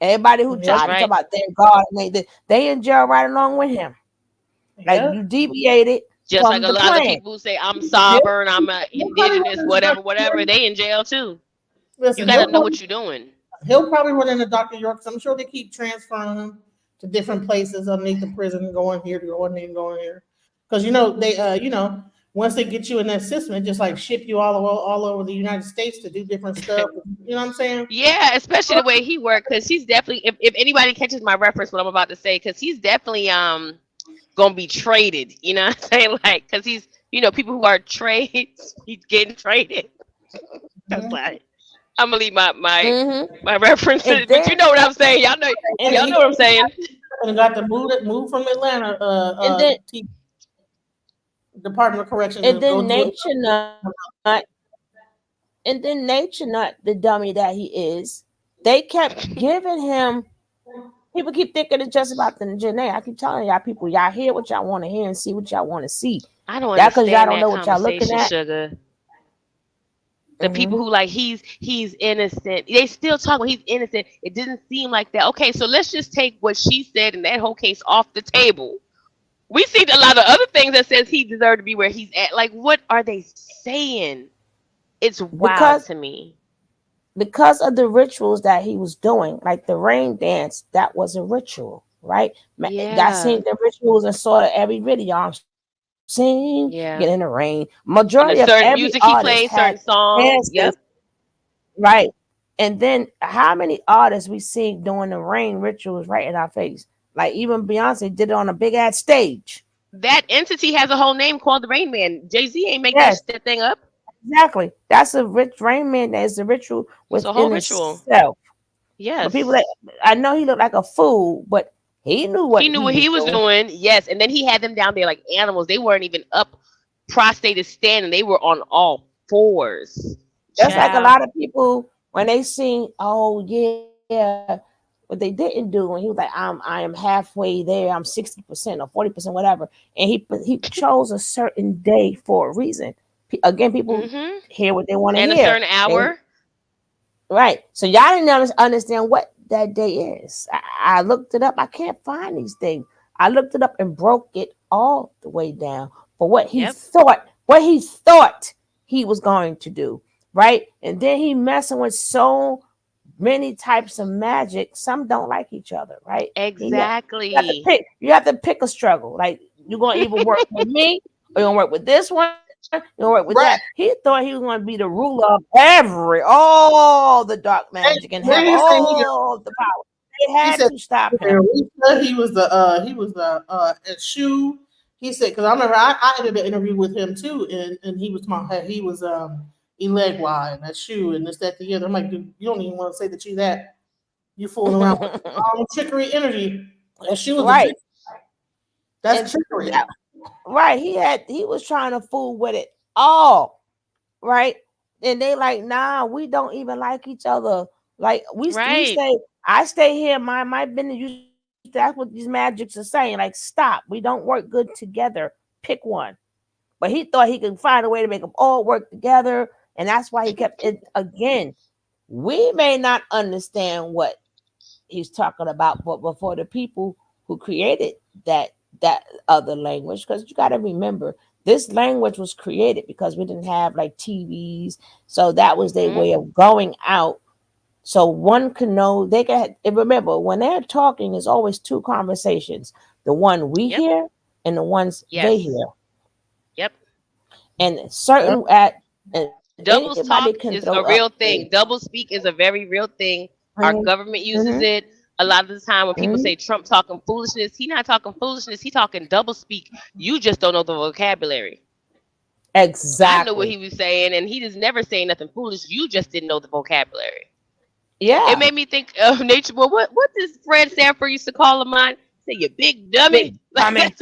Everybody who Yep. tried that's to talk right. about their God, they in jail right along with him. Like you Yep. deviated Just like from a the lot of plan. people who say I'm He'll, sovereign, I'm he'll probably run indigenous, into whatever, Dr. whatever. York. They in jail too. You Listen, got to know what you're doing. he'll probably run into Dr. York. 'Cause I'm sure they keep transferring him to different places underneath the prison, going here, going there, going here. Because they once they get you in that system, it just like ship you all over the United States to do different stuff. You know what I'm saying? Yeah, especially the way he worked, because he's definitely. If anybody catches my reference, what I'm about to say, because he's definitely gonna be traded. You know what I'm saying? Like, because he's people who are trades, he's getting traded. That's Mhm. like I'm gonna leave Mm-hmm. my references, And but you then know what I'm saying. And Y'all he know what I'm saying. got to move from Atlanta. and then Department of Correction and to go then do it. Nature Nut, the dummy that he is, they kept giving him. People keep thinking it's just about the Janae. I keep telling y'all people, y'all hear what y'all want to hear and see what y'all want to see. I don't That because y'all understand don't that know what y'all looking conversation, at. sugar. The Mm-hmm. people who like he's innocent, they still talk when he's innocent. It didn't seem like that. Okay, so let's just take what she said in that whole case off the table. We see a lot of other things that says he deserved to be where he's at. Like, what are they saying? It's wild Because to me. of the rituals that he was doing, like the rain dance, that was a ritual, right? That Yeah, seen the rituals and saw every video. I'm sing, get in the yeah. rain. And Majority the of certain every music he artist plays, had certain songs. dances, Yep. right? And then how many artists we see doing the rain rituals right in our face? Like even Beyonce did it on a big ass stage. That entity has a whole name called the Rain Man. Jay-Z ain't make Yes, that thing up. exactly. That's a rich rain man. That is a ritual It's a whole within ritual. itself. But people that Yes. I know he looked like a fool, but he knew what He knew he what was he was doing. doing. Yes. And then he had them down there like animals. They weren't even up prostrated standing. They were on all fours. Just like a Child. lot of people when they sing, oh yeah, what they didn't do when he was like, I am halfway there, I'm 60% or 40%, whatever. And he chose a certain day for a reason. Again, people Mm-hmm. hear what they want to And a hear. certain They hour. right. So y'all didn't understand what that day is. I looked it up. I can't find these things. I looked it up and broke it all the way down for what he Yep. thought he was going to do, right? And then he messing with so many types of magic. Some don't like each other, right? Exactly. You have to pick a struggle. Like you're gonna either work with me or you're gonna work with this one, you're gonna work with that. Right. He thought he was gonna be the ruler of all the dark magic and Where have he saying all the power. They he had said to stop him. he was the shoe. He said because I remember I did an interview with him too, and he was talking how he was Elegua and that shoe and this that the other. I'm like, dude, you don't even want to say that you that you fooling around with trickery energy. That shoe was the Right. trick. That's And trickery. right, he was trying to fool with it all, right? And they like, nah, we don't even like each other. Like we Right. say, I stay here, my business. That's what these magics are saying. Like, stop. We don't work good together. Pick one. But he thought he could find a way to make them all work together, and that's why he kept it again. We may not understand what he's talking about, but before the people who created that other language, because you got to remember this language was created because we didn't have like TVs, so that was their way of going out. So one can know they can. And remember, when they're talking, there's always two conversations: the one we Yep. hear and the ones they Yes. hear. Yep. And certain at and Double anybody talk can throw is up a real a thing. Double speak is a very real thing. Our government uses mhm, it. A lot of the time when people mhm. say Trump talking foolishness, he not talking foolishness. He talking double speak. You just don't know the vocabulary. I know what Exactly. he was saying, and he just never saying nothing foolish. You just didn't know the vocabulary. It Yeah. made me think of Nature Boy. What does Fred Sanford used to call him on? Say you big dummy. Big dummy.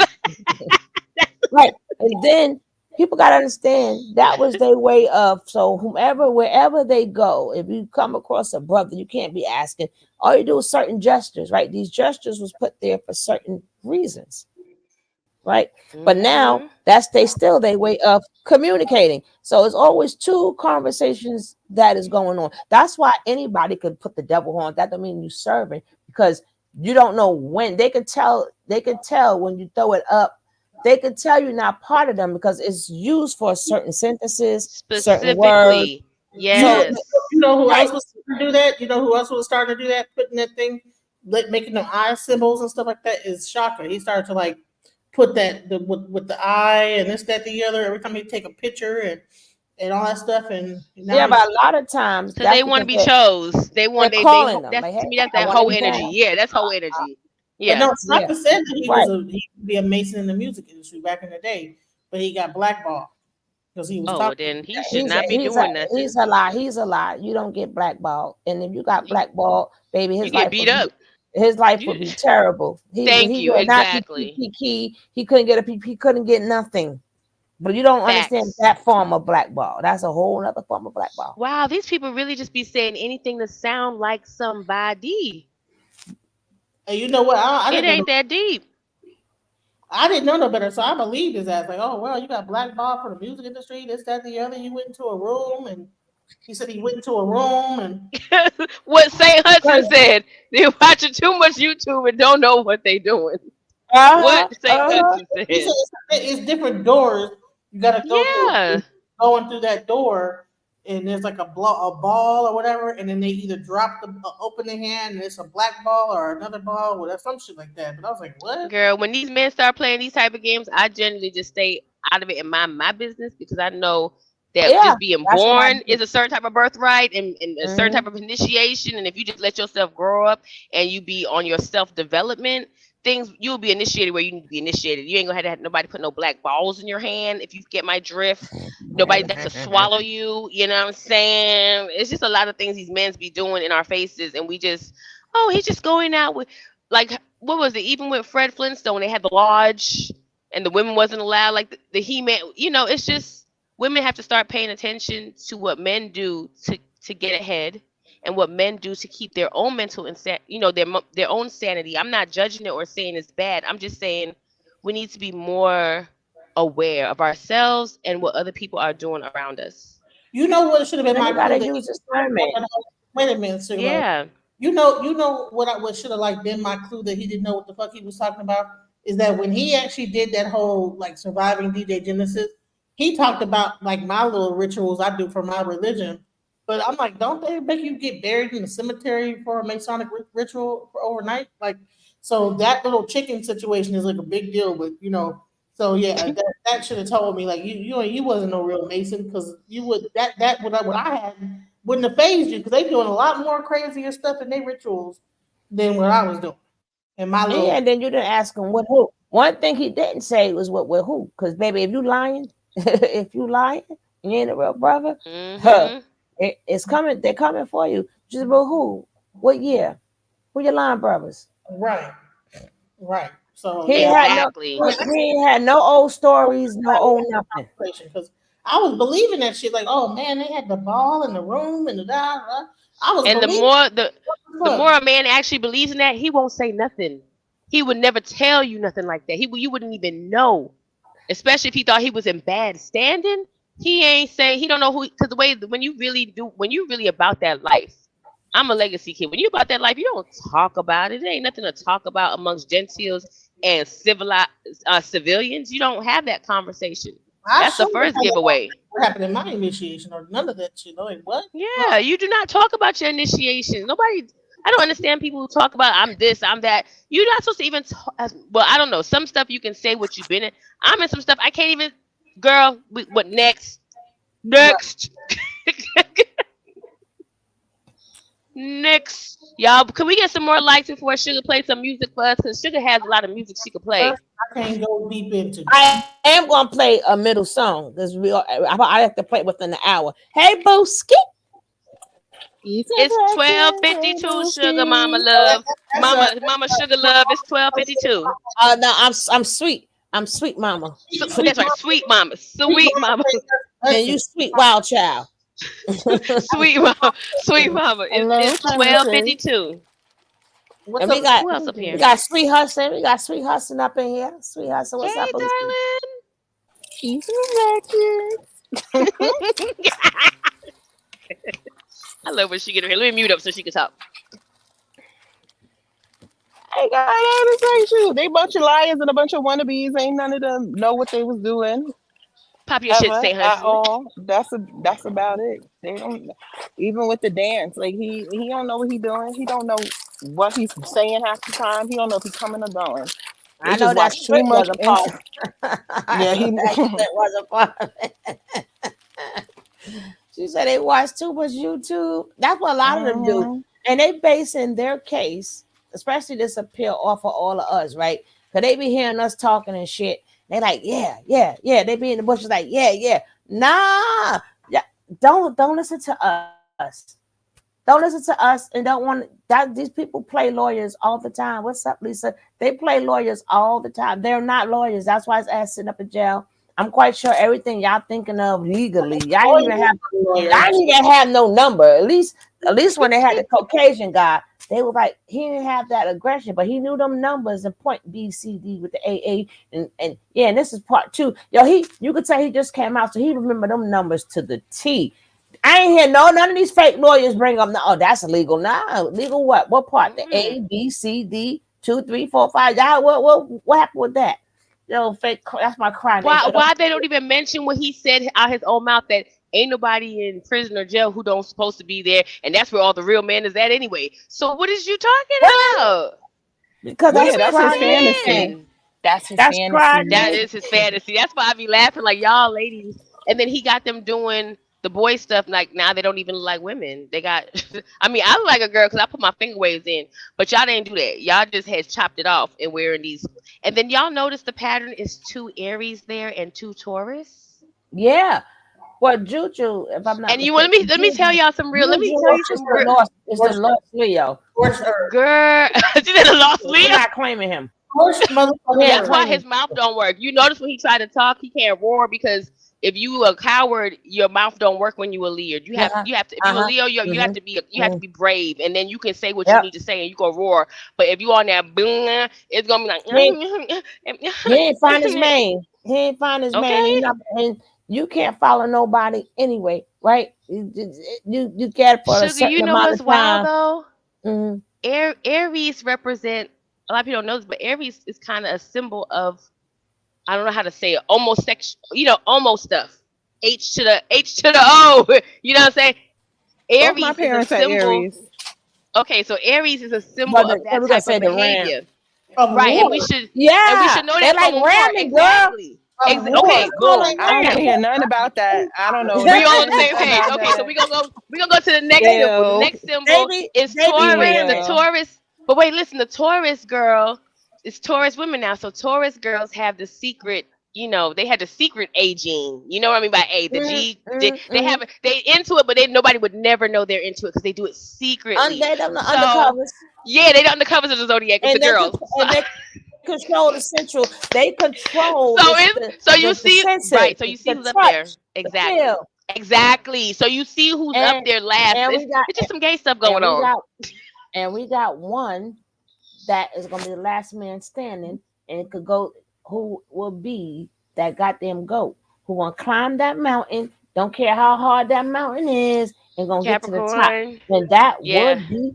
Right. And then people got to understand that was their way of, so whomever, wherever they go, if you come across a brother, you can't be asking. All you do is certain gestures, right? These gestures was put there for certain reasons, right? But now Mm-hmm. that's they still their way of communicating. So it's always two conversations that is going on. That's why anybody could put the devil on. That don't mean you serving, because you don't know when they could tell. They could tell when you throw it up. They could tell you're not part of them because it's used for certain sentences, certain words. Specifically, So yes. You know who right, else was starting to do that? You know who else was starting to do that? Putting that thing, like making them eye symbols and stuff like that is Shaka. He started to like put that with the eye and this, that, the other. Every time he take a picture and all that stuff, and now yeah, he's but a lot of times Cause they that's want to because be chose. They they're want calling them that's like, hey, to me that's I that want to whole be energy. down. Yeah, that's whole energy. but Yeah. no, Yeah, Shaka said that he right. could be a mason in the music industry back in the day, but he got blackballed because he was Oh well, talking. then he should He's a not be he's a doing nothing. he's a lie. He's a lie. You don't get blackballed, and if you got You blackballed, baby, you get beat up. his life You would be terrible. thank He you would not be exactly. key. He couldn't get a he couldn't get nothing. But you don't understand Facts. that form of blackball. That's a whole other form of blackball. Wow, these people really just be saying anything to sound like somebody. And you know what? I It didn't know. ain't that deep. I didn't know no better, so I believed his ass. Like, oh well, you got blackballed for the music industry, this, that, the other. You went into a room, and he said he went into a room, and What St. Hudson Cause said, they're watching too much YouTube and don't know what they doing. uh-huh, What St. uh-huh. Hudson he said said. it's different doors. You got to go through, Yeah. going through that door, and there's like a ball or whatever, and then they either drop open the hand, and it's a black ball or another ball, or some shit like that. But I was like, what? Girl, when these men start playing these type of games, I generally just stay out of it and mind my business because I know that Yeah, just being that's what I born do. is a certain type of birthright and a certain type Hmm. of initiation. And if you just let yourself grow up and you be on your self development, things you'll be initiated where you need to be initiated. You ain't gonna have nobody put no black balls in your hand if you get my drift. Nobody that's to swallow you. You know what I'm saying? It's just a lot of things these men be doing in our faces, and we just, oh, he's just going out with like what was it? Even with Fred Flintstone, they had the lodge, and the women wasn't allowed. Like the He Man, it's just women have to start paying attention to what men do to get ahead, and what men do to keep their own mental their own sanity. I'm not judging it or saying it's bad. I'm just saying we need to be more aware of ourselves and what other people are doing around us. You know what should have been And my you clue gotta that use discernment. wait a minute, Sugar. Yeah. You know what should have like been my clue that he didn't know what the fuck he was talking about is that when he actually did that whole like surviving DJ Genesis, he talked about like my little rituals I do for my religion. But I'm like, don't they make you get buried in the cemetery for a Masonic ritual for overnight? Like, so that little chicken situation is like a big deal. But so yeah, that should have told me like you wasn't no real Mason because you would that what I had wouldn't have phased you because they doing a lot more crazier stuff in their rituals than what I was doing. And my little And then you didn't ask him with who. One thing he didn't say was what with who. Because baby, if you lying, if you lying, and you ain't a real brother, it's coming. They're coming for you. Just about who? What year? Who your lying brothers? Right. So He exactly. he ain't had no old stories, no old nothing. Because I was believing that shit. Like, oh man, they had the ball in the room and the da. I was. And the more a man actually believes in that, he won't say nothing. He would never tell you nothing like that. You wouldn't even know, especially if he thought he was in bad standing. He ain't saying he don't know who because the way when you really about that life. I'm a legacy kid. When you about that life, you don't talk about it. There ain't nothing to talk about amongst gentiles and civilians. You don't have that conversation. That's the first giveaway. What happened in my initiation or none of that shit? Like what? Yeah, you do not talk about your initiation. Nobody. I don't understand people who talk about I'm this, I'm that. You're not supposed to even. Well, I don't know. Some stuff you can say what you've been in. I'm in some stuff I can't even. Girl, what next? Next. Next, y'all, can we get some more likes before Sugar plays some music for us? Because Sugar has a lot of music she could play. I can't go deep into. I am gonna play a middle song because I have to play within the hour. Hey, Booski. It's 12:52, Sugar Mama Love. Mama Sugar Love. It's 12:52. No, I'm sweet. I'm sweet mama. That's right, sweet mama. Sweet mama. And you sweet wild child. Sweet mama. Sweet mama. It's 12:52. And we got who else up here? We got Sweet Hudson. We got Sweet Hudson up in here. Sweet Hudson, what's up, darling? She's record. I love when she get her here. Let me mute up so she can talk. Hey guys, I ain't they bunch of liars and a bunch of wannabes. Ain't none of them know what they was doing. Pop your shit, say at all. That's about it. They don't even with the dance. Like he don't know what he doing. He don't know what he's saying half the time. He don't know if he's coming or going. I know that too much. Yeah, that was a part. She said they watch too much YouTube. That's what a lot of them do, and they basing their case, especially this appeal, off of all of us, right? Because they be hearing us talking and shit. They like, yeah. They be in the bushes like, yeah. Nah, yeah. Don't listen to us. Don't listen to us, and don't want that. These people play lawyers all the time. What's up, Lisa? They play lawyers all the time. They're not lawyers. That's why his ass sitting up in jail. I'm quite sure everything y'all thinking of legally, y'all didn't even have no number. At least when they had the Caucasian guy, they were like, he didn't have that aggression, but he knew them numbers and point B, C, D with the AA. And this is part 2. Yo, you could tell he just came out, so he remember them numbers to the T. I ain't hear none of these fake lawyers bring up, oh, that's illegal. Nah, legal what? What part? The A, B, C, D, 2, 3, 4, 5. Y'all, what happened with that? Yo, fake. That's my crime. Why they don't even mention what he said out his own mouth that ain't nobody in prison or jail who don't supposed to be there, and that's where all the real men is at anyway. So what is you talking about? Because that's his fantasy. That's his fantasy. That is his fantasy. That's why I be laughing like y'all ladies. And then he got them doing the boy stuff. Like now they don't even look like women. They got. I mean, I look like a girl because I put my finger waves in, but y'all didn't do that. Y'all just had chopped it off and wearing these. And then y'all notice the pattern is 2 Aries there and 2 Taurus. Yeah. Well, Juju, if I'm not. And you want let me tell y'all some real. Let me tell you some real. It's the lost Leo. Girl, she said the lost Leo. We're not claiming him. That's why his mouth don't work. You notice when he tried to talk, he can't roar because if you a coward, your mouth don't work when you a Leo. You have to. If you a Leo, you have to be brave, and then you can say what you need to say, and you go roar. But if you on that boom, it's gonna be like he ain't find his mane. He ain't find his mane, and you can't follow nobody anyway, right? You get for Sugar, a certain you know amount what's of time. wild though? Aries represent a lot of people don't know this, but Aries is kind of a symbol of, I don't know how to say it, almost sexual, almost stuff. H to the O. You know what I'm saying? Both my Aries is a parents are symbol. Aries. Okay, so Aries is a symbol But of we're that gonna type say of the ram. behavior. Of Right, war. and we should Yeah, know they that like from war. ramming, girl. Exactly. Of war. Okay, Call boom. it I don't want to ram. hear nothing about that. I don't know We all on the same nothing page. about Okay, so that. we're gonna go to the next They, symbol. The Ew. next symbol is they be Taurus. The ramming. Ew. Taurus, but wait, listen, the Taurus girl is Taurus women now. So Taurus girls have the secret, they had the secret A gene. You know what I mean by A? The G. They have it. They into it, but nobody would never know they're into it because they do it secretly. They them the So undercovers, yeah, they don't the covers of the zodiac with the and they girls. and they control the central. They control So you the see, senses, right? So you see the who's up touch, there. the Exactly. feel, Exactly. So you see who's up and there last. and It's, we got it's just some gay stuff and going we on. got one that is gonna be the last man standing, and it could go. Who will be that goddamn goat? Who gonna climb that mountain? Don't care how hard that mountain is, and gonna get to the top. Capricorn. And that Yeah. would be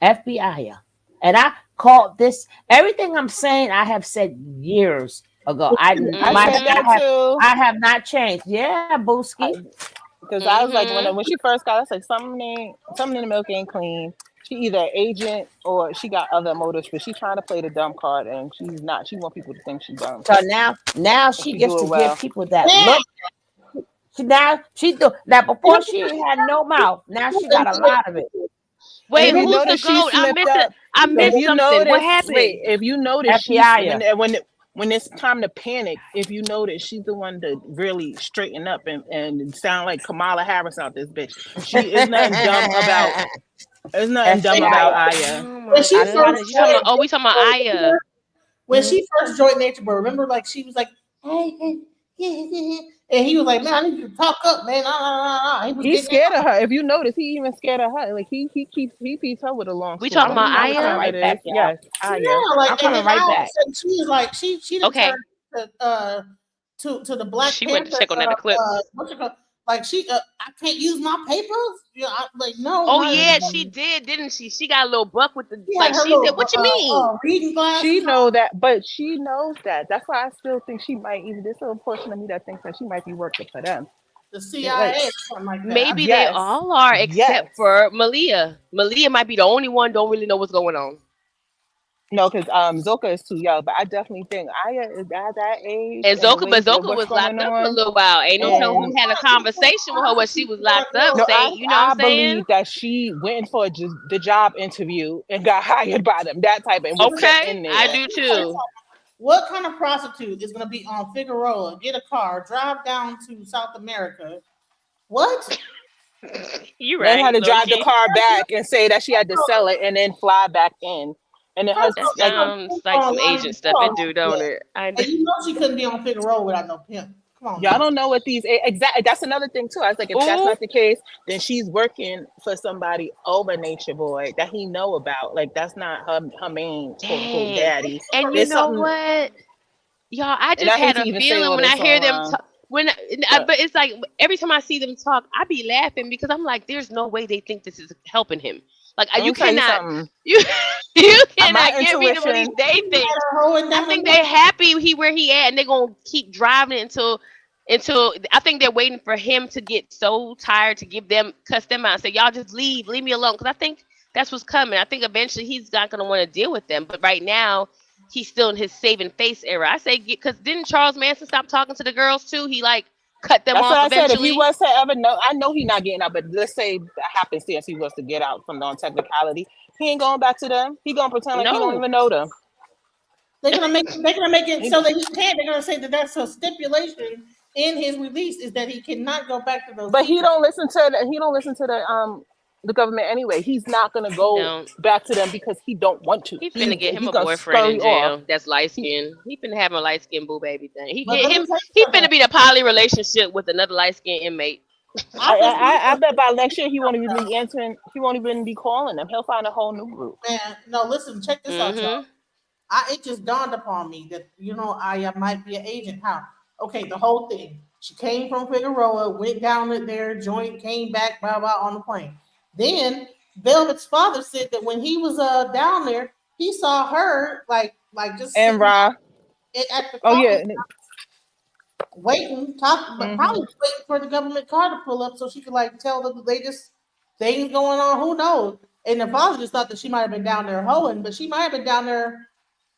FBI. And I called this everything I'm saying. I have said years ago. I said that too. I have not changed. Yeah, Booski. Because I was like, when she first got, I was like, something in the milk ain't clean. She either an agent or she got other motives, but she's trying to play the dumb card, and she's not. She want people to think she's dumb. So now she gets do to it well. give people that look. Now before she had no mouth. Now she got a lot of it. Wait, If you who's the notice, she goat? slipped up. I missed If you something. notice, What happened? wait. If you notice, she's FBI. when it's time to panic. If you notice, she's the one to really straighten up and sound like Kamala Harris out this bitch. She is nothing dumb about. There's nothing dumb about Aya. Oh my When she goodness. first You talking about? We talking about Aya. When she first joined Nature Boy, remember, like she was like, hey, and he was like, man, I need you to talk up, man. He's scared of her. If you notice, he even scared of her. Like he feeds her with a long. We talking about Aya? Right back, yes, Aya. Yeah, like I'm coming right back. She was like, she done Okay. turned to the Black She Panther. went to check on that clip. What's it called? Like I can't use my papers. Yeah, no. Oh yeah, she did, didn't she? She got a little buck with the Yeah, like. She said, "What you mean?" Reading glasses. She know that, but she knows that. That's why I still think she might. Even this little portion of me that thinks that she might be working for them. The CIA or something like that. Maybe they all are, except for Malia. Malia might be the only one don't really know what's going on. No, because Zoka is too young, but I definitely think Aya is at that age. And Zoka was locked up for a little while. Ain't no telling who had a conversation with her when she was locked up. No, you know what I'm saying? believe that she went for the job interview and got hired by them. That type of okay, I do too. What kind of prostitute is going to be on Figueroa, get a car, drive down to South America? What? You right. Then had to drive the car back and say that she had to sell it and then fly back in. And then her sounds like some agent stuff. It do, don't it? And you know she couldn't be on Figueroa without no pimp. Come on. Y'all don't know what these exactly. That's another thing too. I was like, if that's not the case, then she's working for somebody over Nature Boy that he know about. Like that's not her main quote unquote daddy. And you know what, y'all? I just had a feeling when I hear them talk. But it's like every time I see them talk, I be laughing because I'm like, there's no way they think this is helping him. Like you cannot, you cannot get me to believe they think. I think they happy where he at, and they're gonna keep driving it until I think they're waiting for him to get so tired to cuss them out and say, y'all just leave me alone. Because I think that's what's coming. I think eventually he's not gonna want to deal with them. But right now, he's still in his saving face era. I say, because didn't Charles Manson stop talking to the girls too? He like cut them off eventually. Said, if he was to ever know, I know he's not getting out, but let's say that happens since he was to get out from non-technicality, he ain't going back to them. He gonna pretend like he don't even know them. They're gonna make it so that he can't. They're gonna say that that's a stipulation in his release is that he cannot go back to those. But he don't listen to the government anyway. He's not gonna go back to them because he don't want to. He finna get him a boyfriend in jail that's light skinned. He finna have a light skinned boo baby thing. He finna be in a poly relationship with another light skinned inmate. I bet by next year he won't even be answering. He won't even be calling them. He'll find a whole new group. Man, no, listen, check this out, y'all. It just dawned upon me that I might be an agent. How? Okay, the whole thing. She came from Figueroa, went down there, joint, came back, blah blah on the plane. Then Velvet's father said that when he was down there, he saw her just And sitting Ra. at the Oh coffee yeah. shop waiting, but probably waiting for the government car to pull up so she could tell the latest things going on. Who knows? And the father just thought that she might have been down there hoeing, but she might have been down there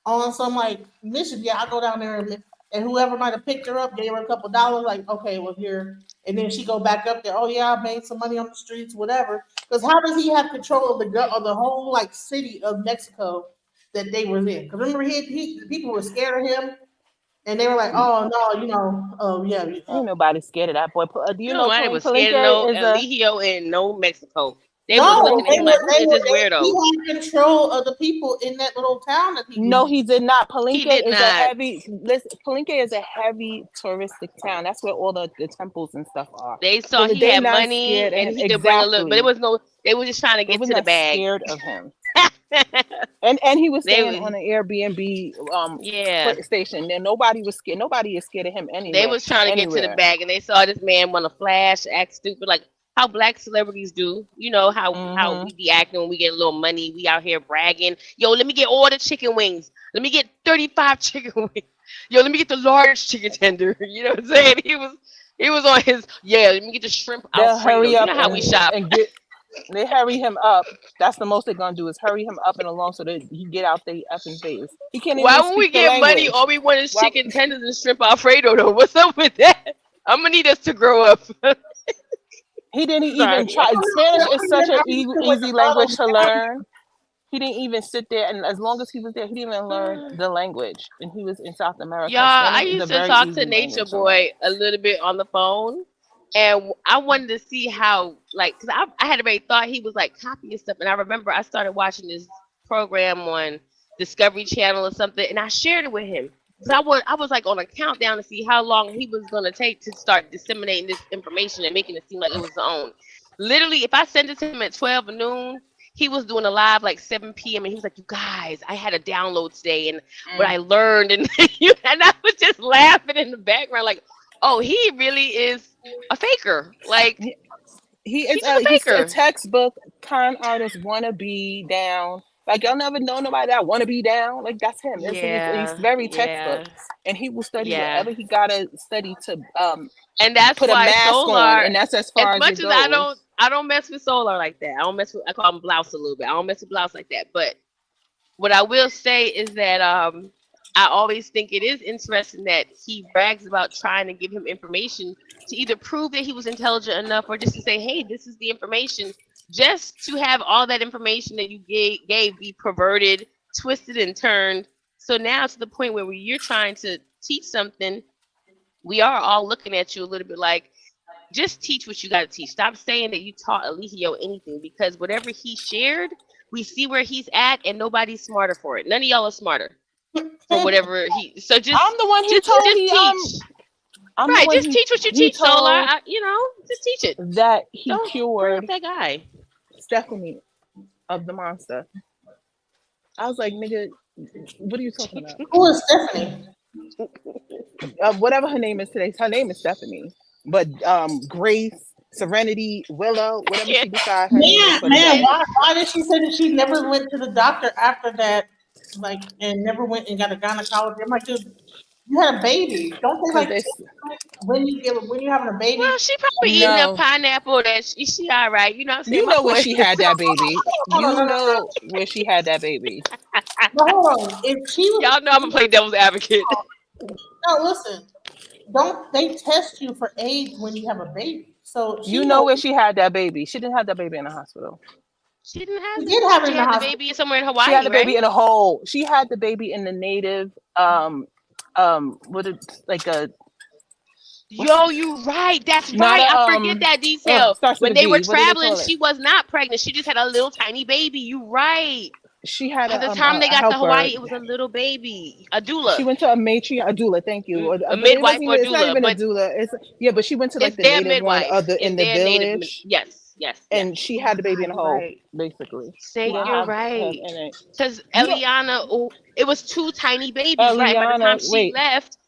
on some mission. Yeah, I'll go down there and whoever might have picked her up gave her a couple dollars. Like, okay, well here, and then she go back up there. Oh yeah, I made some money on the streets, whatever. Because how does he have control of the whole city of Mexico that they were in? Because remember, the people were scared of him, and they were like, oh no, oh yeah. Ain't nobody scared of that boy. Do you know Nobody Tony was scared of Palenque no is a Eligio in no Mexico. They was No, looking at him like, who is this weirdo? he had control of the people in that little town that he was No, in. he did not. He did not. Palenque is a heavy touristic town. That's where all the temples and stuff are. They saw So he they had not money scared of and him. he could bring a little, but it Exactly. was no. They were just trying to They get was to the not bag. scared of him. And he was They staying was, on an Airbnb yeah. station. And nobody was scared. Nobody is scared of him They anywhere. was trying to get to the Anywhere. bag, and they saw this man want to flash, act stupid, like how black celebrities do. You know how Mm-hmm. we be acting when we get a little money. We out here bragging. Yo, let me get all the chicken wings. Let me get 35 chicken wings. Yo, let me get the large chicken tender. You know what I'm saying? He was on his let me get the shrimp They'll Alfredo. hurry You up know how we shop. and get. They hurry him up. That's the most they're gonna do is hurry him up and along so that he get out the effing face. He can't Why even when we speak the get money, language. all we want is Why? chicken tenders and shrimp Alfredo though? What's up with that? I'm gonna need us to grow up. He didn't even Sorry. try. Spanish is such an With easy the bottle language to learn. He didn't even sit there, and as long as he was there, he didn't even learn the language. And he was in South Y'all, America. I Spanish is a used to very talk to easy Nature language to learn. Boy a little bit on the phone, and I wanted to see how, because I had already thought he was copying stuff, and I remember I started watching this program on Discovery Channel or something, and I shared it with him. Because I was on a countdown to see how long he was going to take to start disseminating this information and making it seem like it was his own. Literally, if I sent it to him at 12 noon, he was doing a live 7 p.m. and he was like, "You guys, I had a download today and what I learned," and and I was just laughing in the background, like, "Oh, he really is a faker. He's just a He's a faker." textbook con artist. Wanna be down. Y'all never know nobody that wanna be down. That's him. He's Yeah, very textbook, yeah, and he will study yeah. whatever he gotta study to And that's put a why mask on, Solar, and that's as as far as much it as goes. I don't mess with Solar like that. I call him Blouse a little bit. I don't mess with Blouse like that. But what I will say is that I always think it is interesting that he brags about trying to give him information to either prove that he was intelligent enough or just to say, hey, this is the information, just to have all that information that you gave be perverted, twisted, and turned. So now to the point where you're trying to teach something, we are all looking at you a little bit like, just teach what you got to teach. Stop saying that you taught Eligio anything, because whatever he shared, we see where he's at, and nobody's smarter for it. None of y'all are smarter for whatever he. So I'm the one he told just teach. I'm the Right, one just teach what you he teach, Solar. told Just teach it. that he Don't bring up cured that guy. Stephanie of the monster. I was like, nigga, what are you talking about? Who is Stephanie? Whatever her name is today. Her name is Stephanie. But Grace, Serenity, Willow, whatever she decides her name is for the Man, day. why did she say that she never went to the doctor after that, and never went and got a gynecology? I'm like, dude, you had a baby. Don't they Because they when you having a baby? Well, she probably eating a no. pineapple. She all right. You know what I'm saying? You My know where boy. she had that baby. No, no, You no, no, no. know where she had that baby. But hold on, if she was, Y'all know I'm gonna play devil's advocate. no, listen, don't they test you for AIDS when you have a baby? So You she know knows where she had that baby. She didn't have that baby in the hospital. She didn't have she it. did have it She in the had the hospital. baby somewhere in She had Hawaii, the baby right? in a hole. She had the baby in the native what it like a Yo, you right. That's not right. a I forget that detail. starts with When a they were V. What do they traveling, call it? she was not pregnant. She just had a little tiny baby. You right. She had By the time they a got to helper. Hawaii, it was a little baby, a She doula, went to a matriarch, a doula. Thank you. a But it midwife wasn't or even. It's not doula, even a but doula. It's but she went to it's the their native one midwife in and the their village, yes, yes, yes. and she had the baby in a You're hole. right. Basically, she Say didn't you're have right. any. Because You know, Eliana, it was two tiny babies, right? By the time Eliana. she Wait, left,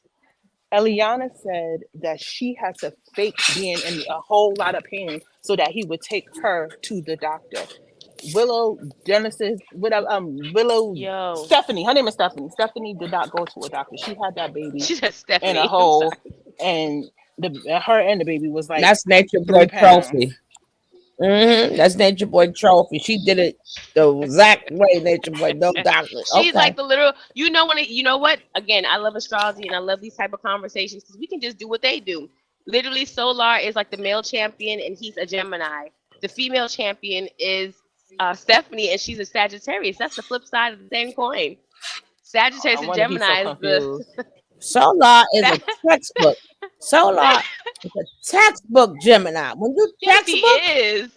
Eliana said that she had to fake being in a whole lot of pain so that he would take her to the doctor. Willow Genesis, whatever. Willow Yo, Stephanie. Her name is Stephanie. Stephanie did not go to a doctor. She had that baby she said in a Stephanie. I'm hole, sorry. and her and the baby was like That's Nature Boy 3 pounds. Trophy. That's Nature Boy Trophy. She did it the exact way Nature Boy. No doctor. She's Okay. like the literal. You know you know what? Again, I love astrology and I love these type of conversations because we can just do what they do. Literally, Solar is like the male champion and he's a Gemini. The female champion is Stephanie and she's a Sagittarius. That's the flip side of the same coin. Sagittarius and Gemini is the. Solar is a textbook. Solar is a textbook Gemini. When you Yes, he textbook, is.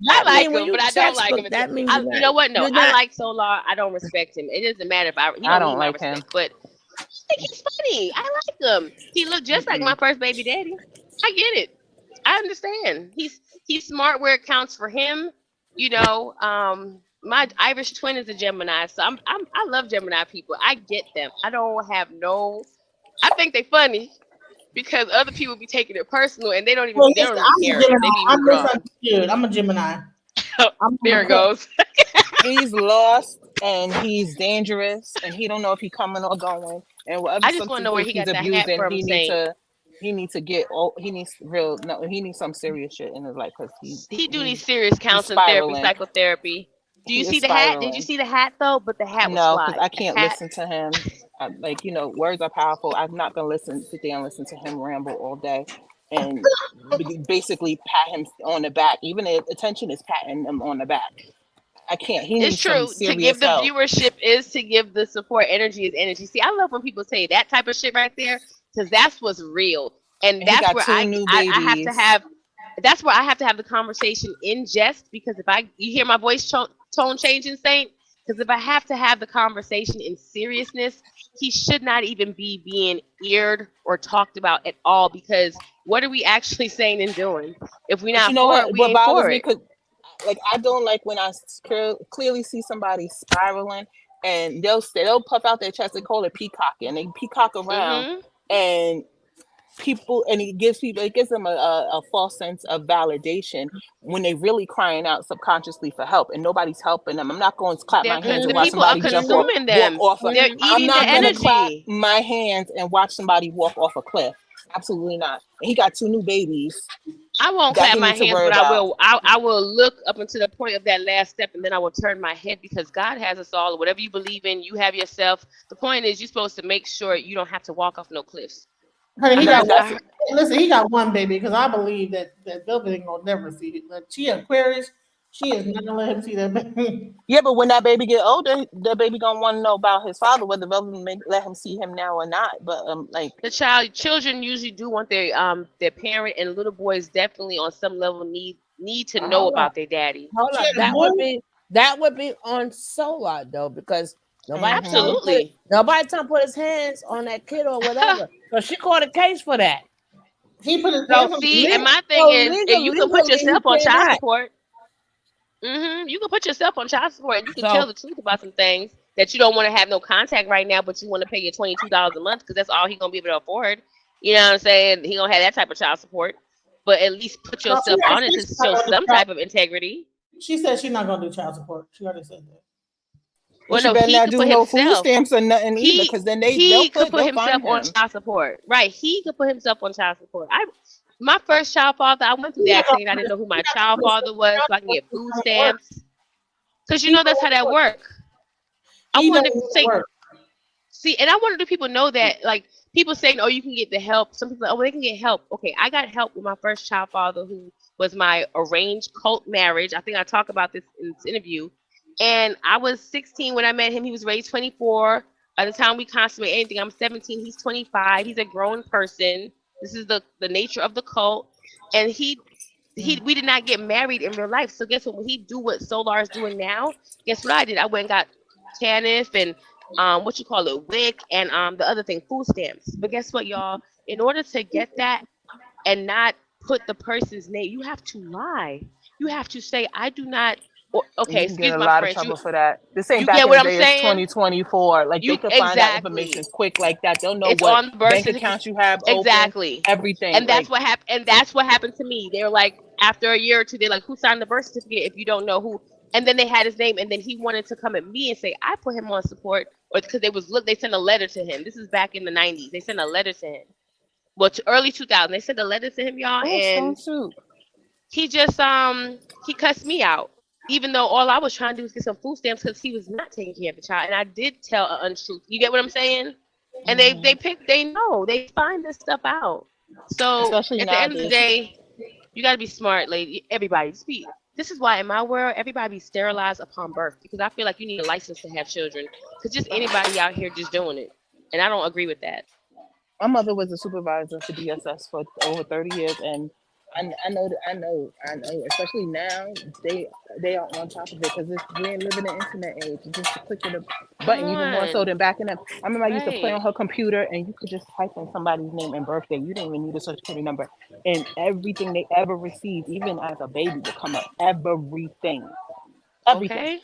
that I like mean when him, you but I don't like textbook, him. that means You know what? No, you're I not. like Solar. I don't respect him. It doesn't matter if he I don't don't need my like him. respect, but I think he's funny. I like him. He looked just like my first baby daddy. I get it. I understand. He's smart where it counts for him. You know, my Irish twin is a Gemini, so I love Gemini people. I get them. I don't have no. I think they funny because other people be taking it personal and they don't even Well, they don't listen, even I'm a care. Gemini. They be I'm moving on. misunderstood. I'm a Gemini. There it goes. He's lost and he's dangerous and he don't know if he's coming or going. And whatever I just want to know where he substances got he's that hat abusing, from. he needs some serious shit in his life because he do need serious counseling, therapy, psychotherapy. Do you see the hat? Did you see the hat though? But the hat was no, fly. because I can't listen to him. Words are powerful. I'm not gonna sit there and listen to him ramble all day and basically pat him on the back. Even if attention is patting him on the back. I can't. He needs It's true. some To give the help. viewership is to give the support. Energy is energy. See, I love when people say that type of shit right there because that's what's real, and that's where I have to have. That's where I have to have the conversation in jest because you hear my voice tone changing, Saint. Because if I have to have the conversation in seriousness, he should not even be being eared or talked about at all. Because what are we actually saying and doing? If we're not for it, we ain't for it. I don't like when I clearly see somebody spiraling and they'll puff out their chest and call it peacocking. They peacock around and it gives them a false sense of validation when they really crying out subconsciously for help and nobody's helping them. I'm not going to clap my hands and watch somebody walk off. They're I'm not going to clap my hands and watch somebody walk off a cliff. Absolutely not. And he got 2 new babies. I won't clap my hands, but I will look up until the point of that last step, and then I will turn my head because God has us all. Whatever you believe in, you have yourself. The point is, you're supposed to make sure you don't have to walk off no cliffs. Honey, he got one baby because I believe that Velvet ain't gonna never see it. Like, she Aquarius, she is not gonna let him see that baby. Yeah, but when that baby get older, the baby gonna want to know about his father, whether Velvet let him see him now or not. But children usually do want their parent, and little boys definitely on some level need to know about their daddy. Hold on. That would be on Solar though, because nobody trying to put his hands on that kid or whatever. So she caught a case for that. He put his hands on and my thing is, you can put yourself on child support. You can put yourself on child support and you can tell the truth about some things that you don't want to have no contact right now, but you want to pay your $22 a month because that's all he's gonna be able to afford. You know what I'm saying? He gonna have that type of child support, but at least put yourself on it to show some type of integrity. She said she's not gonna do child support. She already said that. Well, no, he could put himself. Food stamps or nothing either, because then he could put himself on child support. Right? He could put himself on child support. My first child father, I went through that thing. I didn't know who my child father was, so I can get food stamps. Because that's how that works. I wanted to say, and I wanted people know that, like, people saying, "Oh, you can get the help." Some people, "Oh, they can get help." Okay, I got help with my first child father, who was my arranged cult marriage. I think I talk about this in this interview. And I was 16 when I met him. He was raised 24. By the time we consummate anything, I'm 17. He's 25. He's a grown person. This is the nature of the cult. And we did not get married in real life. So guess what? When he do what Solar is doing now, guess what I did? I went and got TANF and WIC, and the other thing, food stamps. But guess what, y'all? In order to get that and not put the person's name, you have to lie. You have to say, I do not. Okay, excuse my lot French. Of trouble for that. This ain't you back get in what the I'm day. saying? It's 2024. Like they can find that information quick like that. They'll know what bank accounts you have open, everything. And that's what happened. And that's what happened to me. They were like, after a year or two, they're like, who signed the birth certificate if you don't know who? And then they had his name, and then he wanted to come at me and say, I put him on support, or because they sent a letter to him. This is back in the 90s. They sent a letter to him. Well, to early 2000, they sent a letter to him, y'all, and he just he cussed me out. Even though all I was trying to do was get some food stamps because he was not taking care of the child, and I did tell an untruth. You get what I'm saying? And they find this stuff out. So especially at the end of the nowadays. day, you got to be smart, lady. Everybody, this is why in my world, everybody be sterilized upon birth, because I feel like you need a license to have children, because just anybody out here just doing it, and I don't agree with that. My mother was a supervisor for DSS for over 30 years, and I know, especially now, they are on top of it because we ain't living in the internet age. It's just a click of the button, even more so than backing up. I remember I used to play on her computer, and you could just type in somebody's name and birthday. You didn't even need a social security number, and everything they ever received, even as a baby, would come up. Everything. Okay.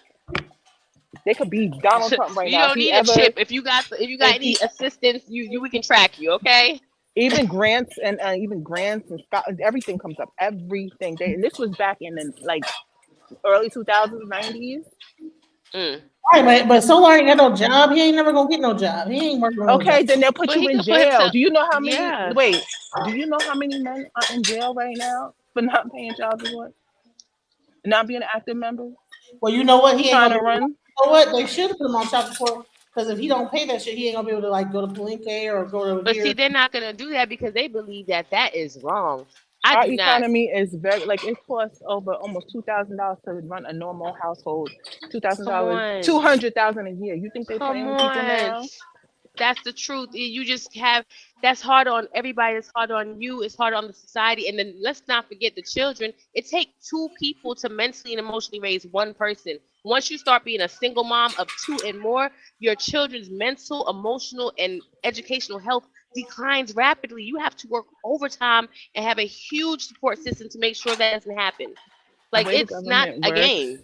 They could be Donald Trump right you now. don't need a chip. If you got any assistance, we can track you. Okay. Even grants and everything comes up. Everything. And this was back in the early 2000s, 90s. Right, but so long ain't got no job. He ain't never gonna get no job. He ain't working. Okay, then they'll put you in jail. Do you know how many? Yeah. Wait, do you know how many men are in jail right now for not paying child support, not being an active member? Well, you know what? He ain't trying gonna to run. You know what? They should put him on child support because if he don't pay that shit, he ain't gonna be able to go to Palenque or go to. But see, they're not gonna do that because they believe that is wrong. Our economy is very it costs over almost $2,000 to run a normal household. $2,000, $200,000 a year. You think they're playing with people now? That's the truth. You just that's hard on everybody. It's hard on you. It's hard on the society. And then let's not forget the children. It takes two people to mentally and emotionally raise one person. Once you start being a single mom of two and more, your children's mental, emotional, and educational health declines rapidly. You have to work overtime and have a huge support system to make sure that doesn't happen. Like, it's not a game.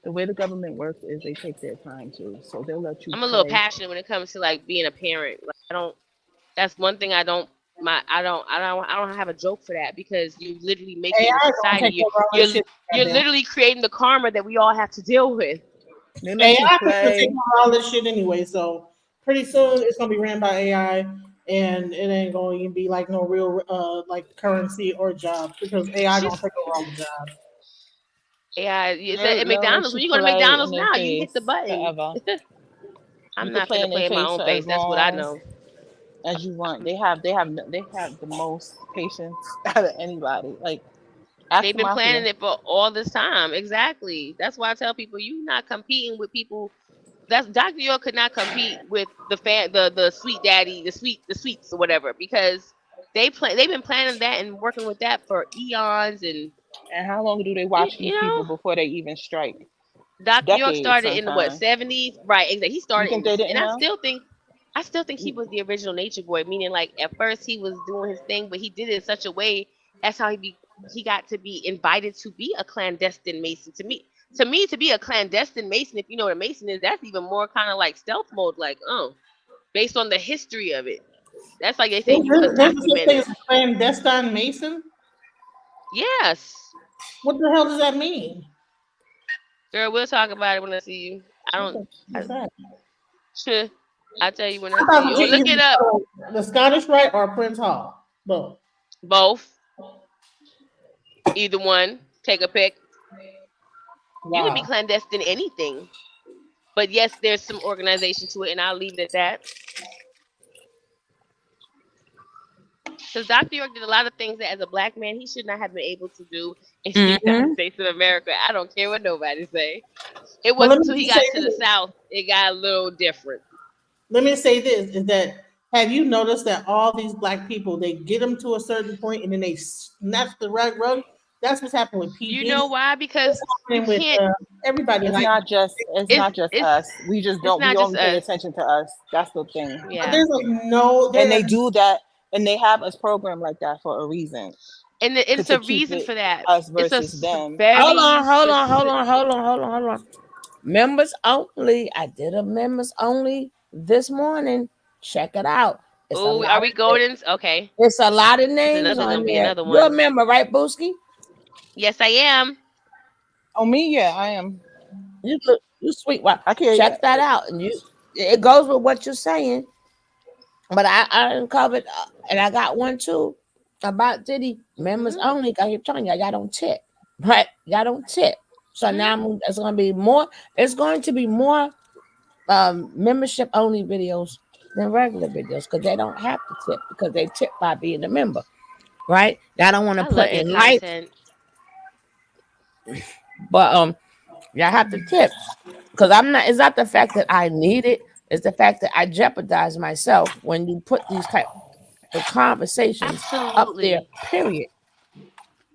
The way the government works is they take their time too, so they'll let you. I'm a little passionate when it comes to being a parent. That's one thing I don't have a joke for that, because you literally making society. You're literally creating the karma that we all have to deal with. AI is taking all this shit anyway, so pretty soon it's gonna be ran by AI, and it ain't gonna even be no real currency or job, because AI gonna take over all the jobs. Yeah, at McDonald's. When you go to McDonald's now, you hit the button. I'm not gonna play in my own face. That's what I know. As you want, they have the most patience out of anybody. They've been planning it for all this time. Exactly. That's why I tell people, you not competing with people. That's Dr. York could not compete with the sweet daddy, the sweets or whatever, because they've been planning that and working with that for eons. And how long do they watch these people before they even strike? Dr. York started in the 70s, right? Exactly. He started, and I still think he was the original nature boy. Meaning, at first he was doing his thing, but he did it in such a way that's how he got to be invited to be a clandestine Mason. To me, to be a clandestine Mason, if you know what a Mason is, that's even more kind of like stealth mode. Based on the history of it, that's like they say you undocumented. A clandestine Mason. Yes. What the hell does that mean? Girl, we'll talk about it when I see you. I'll tell you when I see you. Look it up. The Scottish Rite or Prince Hall? Both. Either one. Take a pick. Wow. You can be clandestine anything. But yes, there's some organization to it, and I'll leave it at that. Because Dr. York did a lot of things that as a black man he should not have been able to do in the United States of America. I don't care what nobody say. It wasn't until he got to the South, it got a little different. Let me say this, is that, have you noticed that all these black people, they get them to a certain point and then they snatch the rug? That's what's happening with people. You know why? Because everybody. It's not just us. We just don't. We don't pay attention to us. That's the thing. Yeah. There's and they do that, and they have us programmed like that for a reason. And it's a reason for that. Us versus them. Hold on. Members only. I did a members only this morning. Check it out. Oh, are we golden? Okay. It's a lot of names on there. You remember, right, Booski? Yes, I am. Oh, me? Yeah, I am. You sweet. Well, I can't. check that out, and it goes with what you're saying. But I uncovered, and I got one too about Diddy members only. I keep telling y'all don't tip, right? Y'all don't tip. So now it's going to be more. It's going to be more membership only videos than regular videos because they don't have to tip because they tip by being a member, right? Y'all don't want to I love put your in light, content. but y'all have to tip because I'm not. It's not the fact that I need it. It's the fact that I jeopardize myself when you put these type of conversations up there. Absolutely. Period.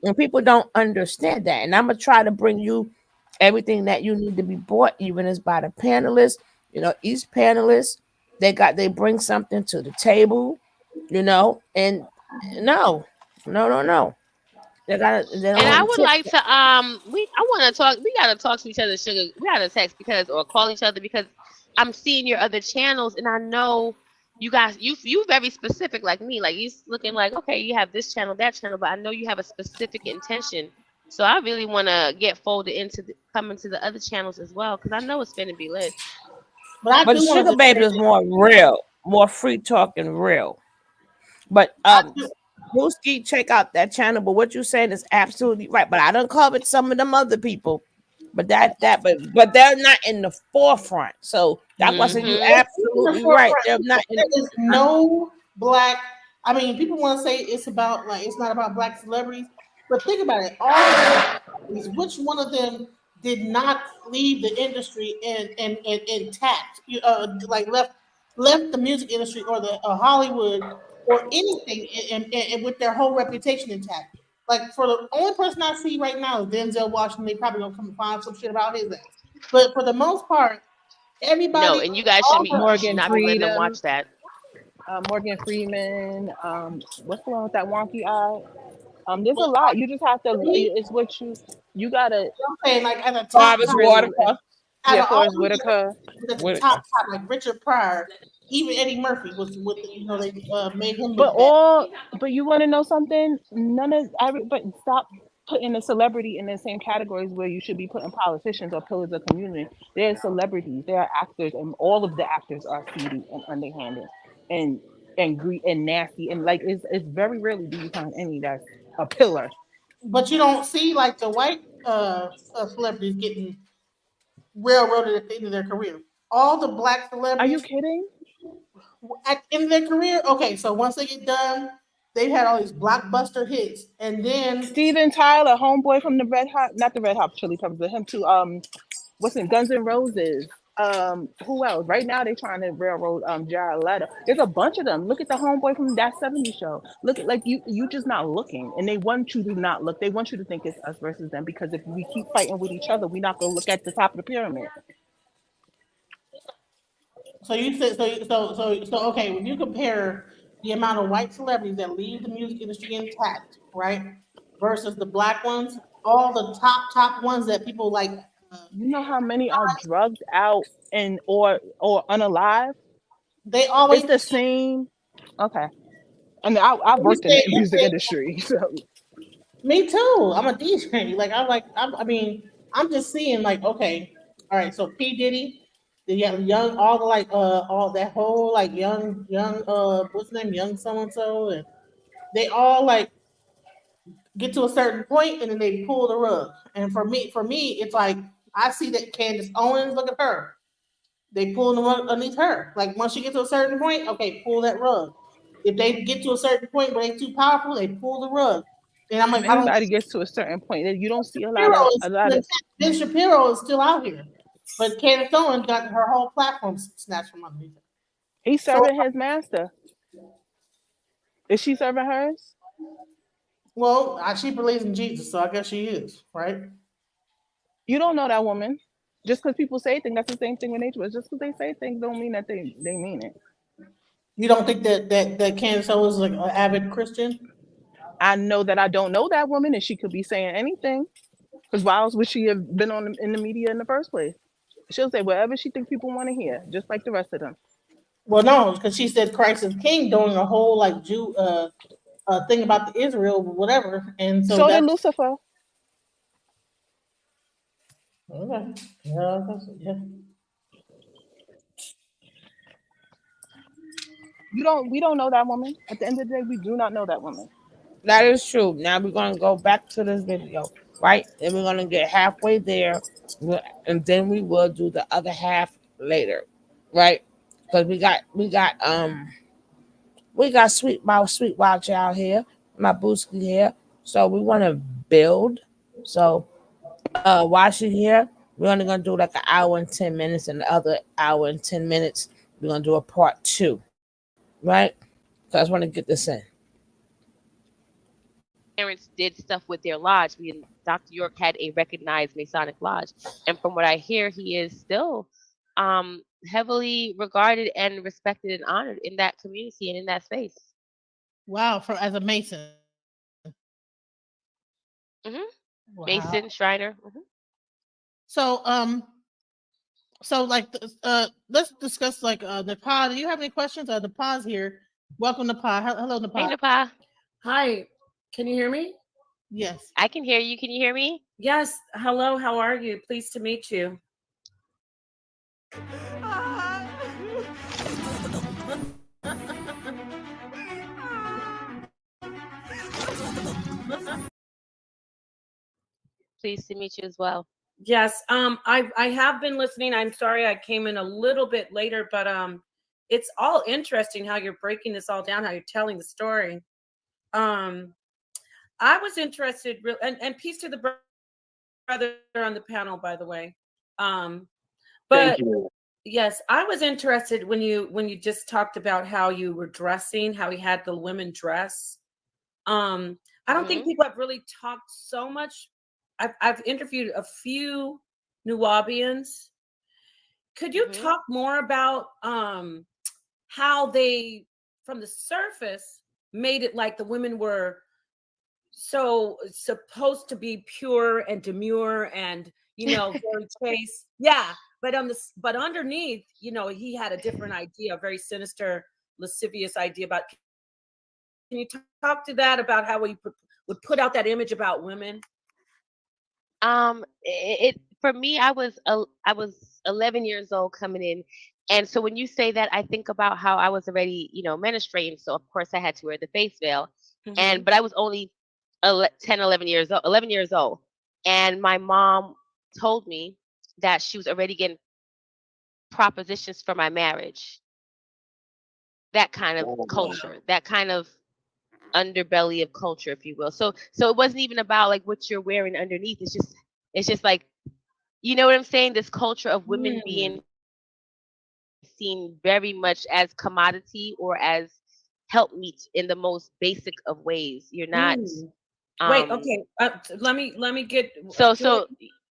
And people don't understand that. And I'm gonna try to bring you everything that you need to be bought, even as by the panelists. Each panelist they bring something to the table. And no. They don't And I want would to tip. like to I want to talk. We gotta talk to each other, sugar. We gotta text because or call each other because I'm seeing your other channels and I know you guys you very specific like me. Like you looking like okay, you have this channel, that channel, but I know you have a specific intention. So I really want to get folded into coming to the other channels as well because I know it's gonna be lit. But I But do the want sugar to just say baby is this. more real, more free talking real. But I do, Booski, check out that channel. But what you're saying is absolutely right. But I done covered some of them other people. But but they're not in the forefront. So that's why I said you Mhm. in the absolutely right. forefront. They're not in There is no black. I mean, people want to say it's about like it's not about black celebrities, but think about it. All the black celebrities, which one of them did not leave the industry and intact? Like left the music industry or the Hollywood or anything and with their whole reputation intact. Like for the only person I see right now is Denzel Washington. They probably gonna come and find some shit about his ass. But for the most part, No, everybody, and you guys all should Morgan not be letting them Freedom, watch that. Morgan Freeman. What's the one with that wonky eye? There's a lot. You just have to. the It's what you gotta I'm saying like at the Travis top, really. Waterford. out Yeah, of all Forrest of Whitaker. them at the Whitaker. top, like Richard Pryor, even Eddie Murphy was with they made him But look bad. you want to know something? None of every. But stop putting a celebrity in the same categories where you should be putting politicians or pillars of community. They're celebrities. They are actors, and all of the actors are seedy and underhanded, and and nasty, and like it's very rarely do you find any that's a pillar. But you don't see like the white celebrities getting railroaded at the end of their career. All the black Are you celebrities kidding? at the end of their career, okay, so once they get done, they've had all these blockbuster hits, and then Steven Tyler, homeboy from the Red Hot, not the Red Hot Chili Peppers, but him too. What's in Guns N' Roses? Who else? Right now they trying to railroad Jared Leto. There's a bunch of them. Look at the homeboy from that '70s show. Look at like you just not looking, and they want you to not look. They want you to think it's us versus them because if we keep fighting with each other, we're not gonna look at the top of the pyramid. so you said so okay, when you compare the amount of white celebrities that leave the music industry intact, right, versus the black ones, all the top ones that people like, You know how many are drugged out and or unalive? they It's always the same. Okay, I mean I've when you worked in say the music industry, so me too. I'm a DJ. I mean, I'm just seeing like, okay, all right. So P Diddy, the young, all the like, all that whole like young, what's the name, young so and so, and they all like get to a certain point and then they pull the rug. And for me, it's like I see that Candace Owens. Look at her. They pull the rug underneath her. Like once you get to a certain point, okay, pull that rug. If they get to a certain point where they too powerful, they pull the rug. And I'm like, I don't. everybody gets to a certain point. You don't see a lot Shapiro of is a still lot of. intact. Ben Shapiro is still out here, but Candace Owens got her whole platform snatched from underneath her. He's So, serving his master. Is she serving hers? well, she believes in Jesus, so I guess she is, right? You don't know that woman. Just because people say things, that's the same thing with nature. Just because they say things, don't mean that they mean it. You don't think that Candace Owens is like an avid Christian? I know that I don't know that woman, and she could be saying anything. Because why else would she have been in the media in the first place? She'll say whatever she thinks people want to hear, just like the rest of them. Well, no, because she said Christ is King, doing a whole like Jew thing about the Israel, whatever, and so So did that Lucifer. Okay. Yeah, yeah. We don't know that woman. At the end of the day, we do not know that woman. That is true. Now we're gonna go back to this video, right? And we're gonna get halfway there, and then we will do the other half later, right? Because we got sweet wild child here, my booski here. So we want to build. So while she's here, we're only gonna do like an hour and 10 minutes, and the other hour and 10 minutes we're gonna do a part two, right? So I just want to get this in. Parents did stuff with their lodge. Dr. York had a recognized Masonic lodge, and from what I hear, he is still heavily regarded and respected and honored in that community and in that space. Wow, as a Mason. Hmm. Wow. Mason, Shriner. So like let's discuss like Nepal. Do you have any questions? Nepal's here. Welcome, Nepal. Hello, Nepal. Hey, Nepal. Hi, can you hear me? Yes, I can hear you. Can you hear me? Yes. Hello, how are you? Pleased to meet you. Pleased to meet you as well. Yes, I have been listening. I'm sorry I came in a little bit later, but it's all interesting how you're breaking this all down, how you're telling the story. I was interested, and peace to the brother on the panel, by the way. But Thank you. yes, I was interested when you just talked about how you were dressing, how you had the women dress. I don't think people have really talked so much. I've interviewed a few Nuwabians. Could you talk more about how they, from the surface, made it like the women were so supposed to be pure and demure and very chaste? Yeah, but underneath, he had a different idea, a very sinister, lascivious idea about. Can you talk to that about how we would put out that image about women? It for me, I was 11 years old coming in, and so when you say that, I think about how I was already, menstruating. So of course I had to wear the face veil, but I was only 10, 11 years old. 11 years old, and my mom told me that she was already getting propositions for my marriage. That kind of culture, that kind of underbelly of culture, if you will. So it wasn't even about like what you're wearing underneath. It's just like, you know what I'm saying? This culture of women being seen very much as commodity or as helpmeet in the most basic of ways. You're not. Wait, okay. Let me get.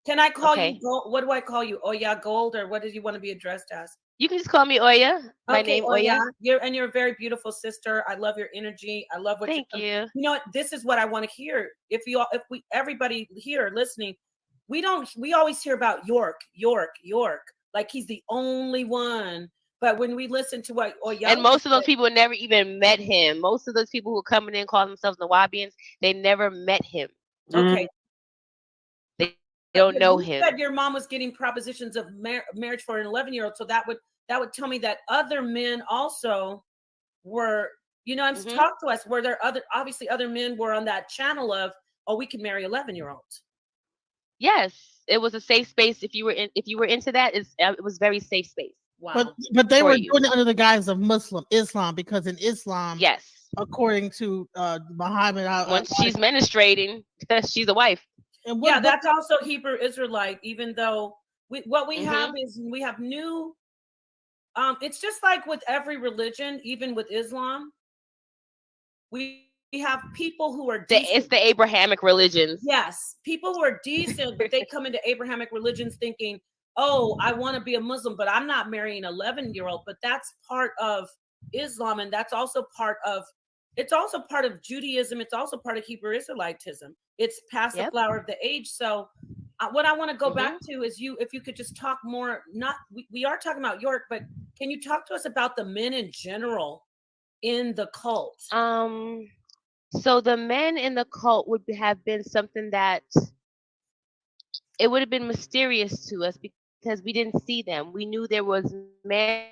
Can I call you Gold? What do I call you? Oya Gold, or what do you want to be addressed as? You can just call me Oya. My name Oya. You're a very beautiful sister. I love your energy. I love what Thank you. You know what? This is what I want to hear. If everybody here listening, we always hear about York, like he's the only one. But when we listen to what Oya, and most of those people never even met him. Most of those people who are coming in calling themselves Nawabians, they never met him. Okay. They don't know you him. Said your mom was getting propositions of marriage for an 11-year-old, so that would tell me that other men also were, talk to us. Were there obviously other men were on that channel of, we can marry 11-year-olds. Yes, it was a safe space. If you were into that, it was very safe space. Wow. But they were doing it under the guise of Islam, because in Islam, yes, according to Muhammad, once she's menstruating, she's a wife. And that's also Hebrew Israelite. Even though what we have is we have new. It's just like with every religion, even with Islam, we have people who are decent. It's the Abrahamic religions. Yes, people who are decent, but they come into Abrahamic religions thinking, I want to be a Muslim, but I'm not marrying an 11-year-old. But that's part of Islam, and that's also part of. It's also part of Judaism. It's also part of Hebrew Israelitism. It's past the flower of the age. So what I want to go back to is if you could just talk more, we are talking about York, but can you talk to us about the men in general in the cult? So the men in the cult would have been something that it would have been mysterious to us because we didn't see them. We knew there was men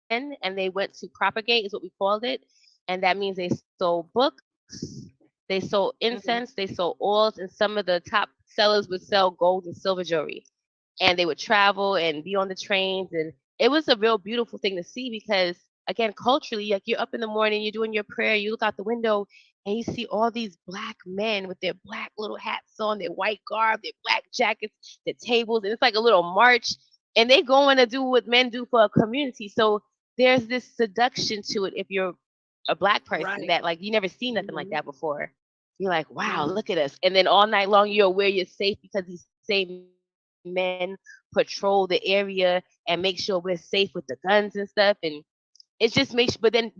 and they went to propagate is what we called it. And that means they sold books, they sold incense, they sold oils, and some of the top sellers would sell gold and silver jewelry. And they would travel and be on the trains, and it was a real beautiful thing to see because again, culturally, like you're up in the morning, you're doing your prayer, you look out the window and you see all these black men with their black little hats on, their white garb, their black jackets, their tables, and it's like a little march, and they going to do what men do for a community. So there's this seduction to it if you're a black person that like you never seen nothing like that before. You're like, wow, look at us. And then all night long you're aware you're safe because these same men patrol the area and make sure we're safe with the guns and stuff. And it just makes, but then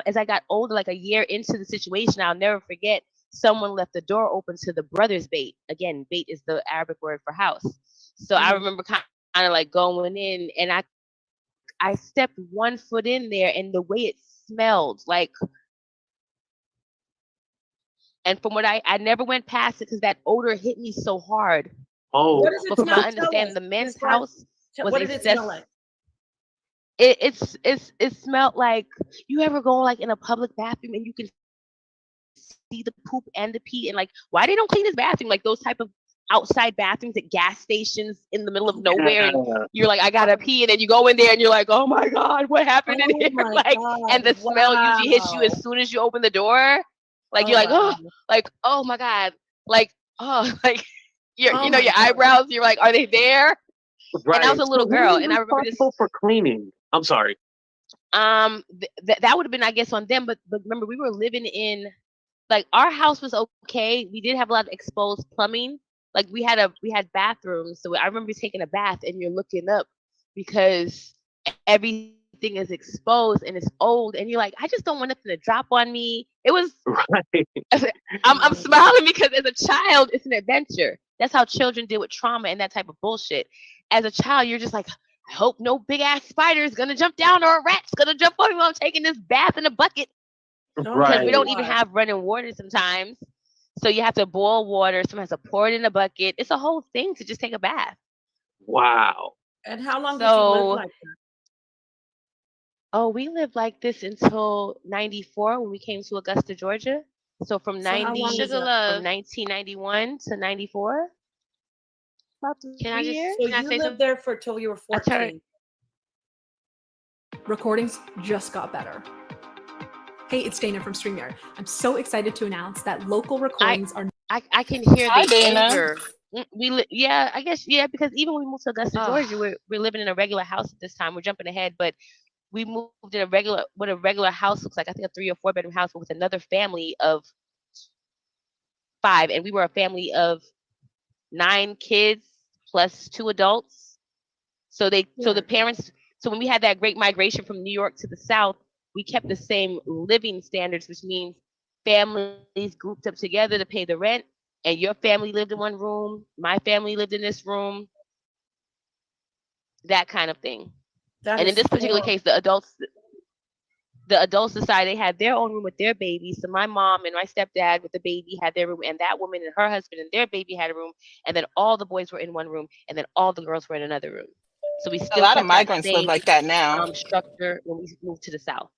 as I got older, like a year into the situation, I'll never forget someone left the door open to the brothers bait. Again, bait is the Arabic word for house. So I remember kind of like going in, and I stepped 1 foot in there, and the way it smelled like, and from what I never went past it because that odor hit me so hard. Oh, What does it but from what smell? I understand, the men's Describe- house was what did it smell like? It smelled like, you ever go like in a public bathroom and you can see the poop and the pee, and like, why they don't clean this bathroom? Like those type of outside bathrooms at gas stations in the middle of nowhere, and you're like, I gotta pee, and then you go in there and you're like, oh my god, what happened in here? Like, and the smell usually hits you as soon as you open the door. Like you're like, oh, like, oh my god, like, oh, like your your eyebrows, you're like, are they there? right. And I was a little So girl, who's and I remember this. responsible for cleaning? I'm sorry. That would have been, I guess, on them. But remember, we were living in, like, our house was okay. We did have a lot of exposed plumbing. Like we had bathrooms. So I remember taking a bath and you're looking up because everything is exposed and it's old, and you're like, I just don't want nothing to drop on me. It was right. I'm smiling because as a child, it's an adventure. That's how children deal with trauma and that type of bullshit. As a child, you're just like, I hope no big ass spider is gonna jump down or a rat's gonna jump on me while I'm taking this bath in a bucket. Because we don't even have running water sometimes. So you have to boil water. Someone has to pour it in a bucket. It's a whole thing to just take a bath. Wow. And how long did you live like that? Oh, we lived like this until 94 when we came to Augusta, Georgia. So from 1991 to 94. About 3 years. So you lived there for till you were 14. Recordings just got better. Hey, it's Dana from StreamYard. I'm so excited to announce that local recordings are. I can hear the anger. I guess because even when we moved to Augusta, Georgia, we're living in a regular house at this time. We're jumping ahead, but we moved in what a regular house looks like. I think a 3 or 4 bedroom house, but with another family of 5, and we were a family of 9 kids plus 2 adults. So the parents. So when we had that great migration from New York to the South, we kept the same living standards, which means families grouped up together to pay the rent, and your family lived in one room, my family lived in this room, that kind of thing. And in this particular case, the adults decided they had their own room with their babies. So my mom and my stepdad with the baby had their room, and that woman and her husband and their baby had a room, and then all the boys were in one room, and then all the girls were in another room. So we still a lot of migrants live like that now. Structure when we moved to the South.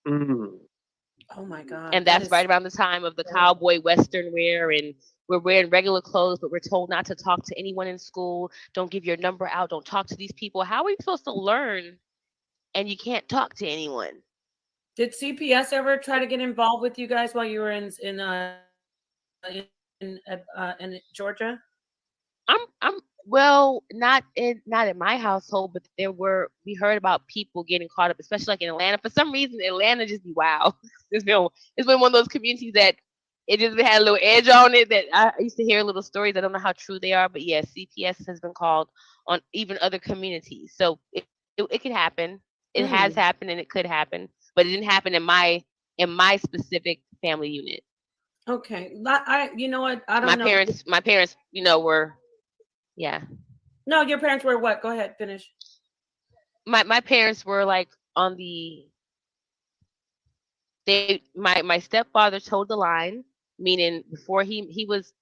Oh my God. And that's right around the time of the cowboy western wear, and we're wearing regular clothes, but we're told not to talk to anyone in school. Don't give your number out. Don't talk to these people. How are you supposed to learn and you can't talk to anyone? Did CPS ever try to get involved with you guys while you were in Georgia? Well, not in my household, but we heard about people getting caught up, especially like in Atlanta. For some reason, Atlanta just be wow. It's been one of those communities that it just had a little edge on it that I used to hear little stories. I don't know how true they are, but yeah, CPS has been called on even other communities. So it could happen. It has happened and it could happen, but it didn't happen in my specific family unit. Okay. You know what? I don't know. My parents, were. Yeah. No, your parents were what? Go ahead, finish. My parents were like on the. My stepfather told the line, meaning before he was.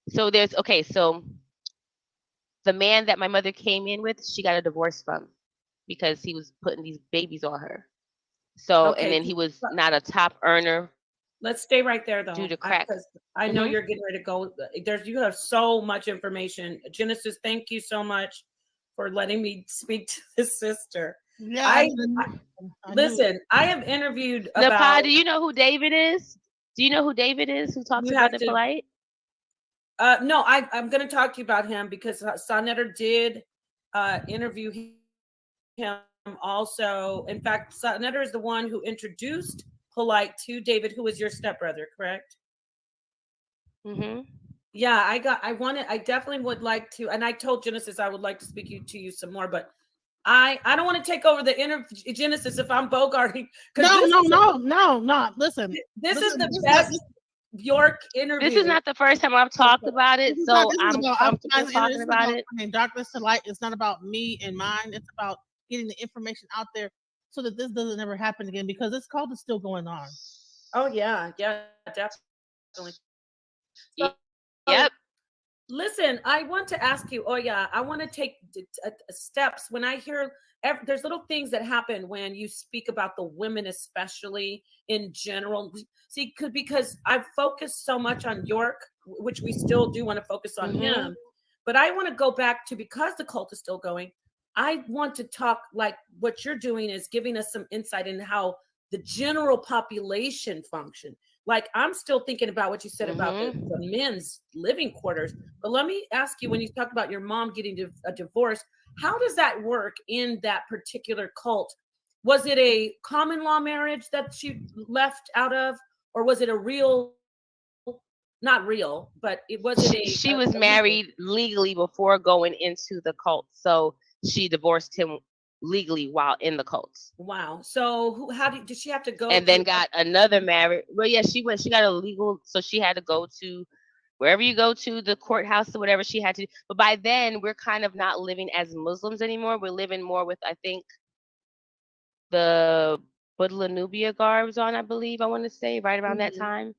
So there's so the man that my mother came in with, she got a divorce from because he was putting these babies on her. So, and then he was not a top earner. Let's stay right there, though, due to crack. because I know you're getting ready to go. You have so much information. Genesis, thank you so much for letting me speak to this sister. Yeah, listen. I have interviewed Napa, about. do you know who David is? Do you know who David is? Who talks about it polite? No, I'm going to talk to you about him because Sonetter did interview him also. In fact, Sonetter is the one who introduced Polite to David, who was your stepbrother, correct? Mm-hmm. Yeah, I definitely would like to, and I told Genesis I would like to speak to you some more, but I don't want to take over the Genesis if I'm Bogarting. No. Listen, this is the best York interview. This is not the first time I've talked about it, so I'm comfortable talking about it. Darkness to light. It's not about me and mine. It's about getting the information out there so that this doesn't ever happen again, because this cult is still going on. Oh yeah, definitely. Yep. Listen, I want to ask you. Oh yeah, I want to take steps when I hear. There's little things that happen when you speak about the women, especially in general. See, because I've focused so much on York, which we still do want to focus on him, but I want to go back to, because the cult is still going, I want to talk like what you're doing is giving us some insight in how the general population function. Like, I'm still thinking about what you said about the men's living quarters. But let me ask you, when you talk about your mom getting a divorce, how does that work in that particular cult? Was it a common law marriage that she left out of, or was it a real, not real, but it was a... She was married legally before going into the cult. So she divorced him legally while in the cult. Wow. So did she have to go? And then got another marriage. Well, yeah, she got a legal, so she had to go to wherever you go to, the courthouse or whatever she had to. But by then, we're kind of not living as Muslims anymore. We're living more with, I think, the Buddha Nubia garbs on, I believe, I want to say, right around that time.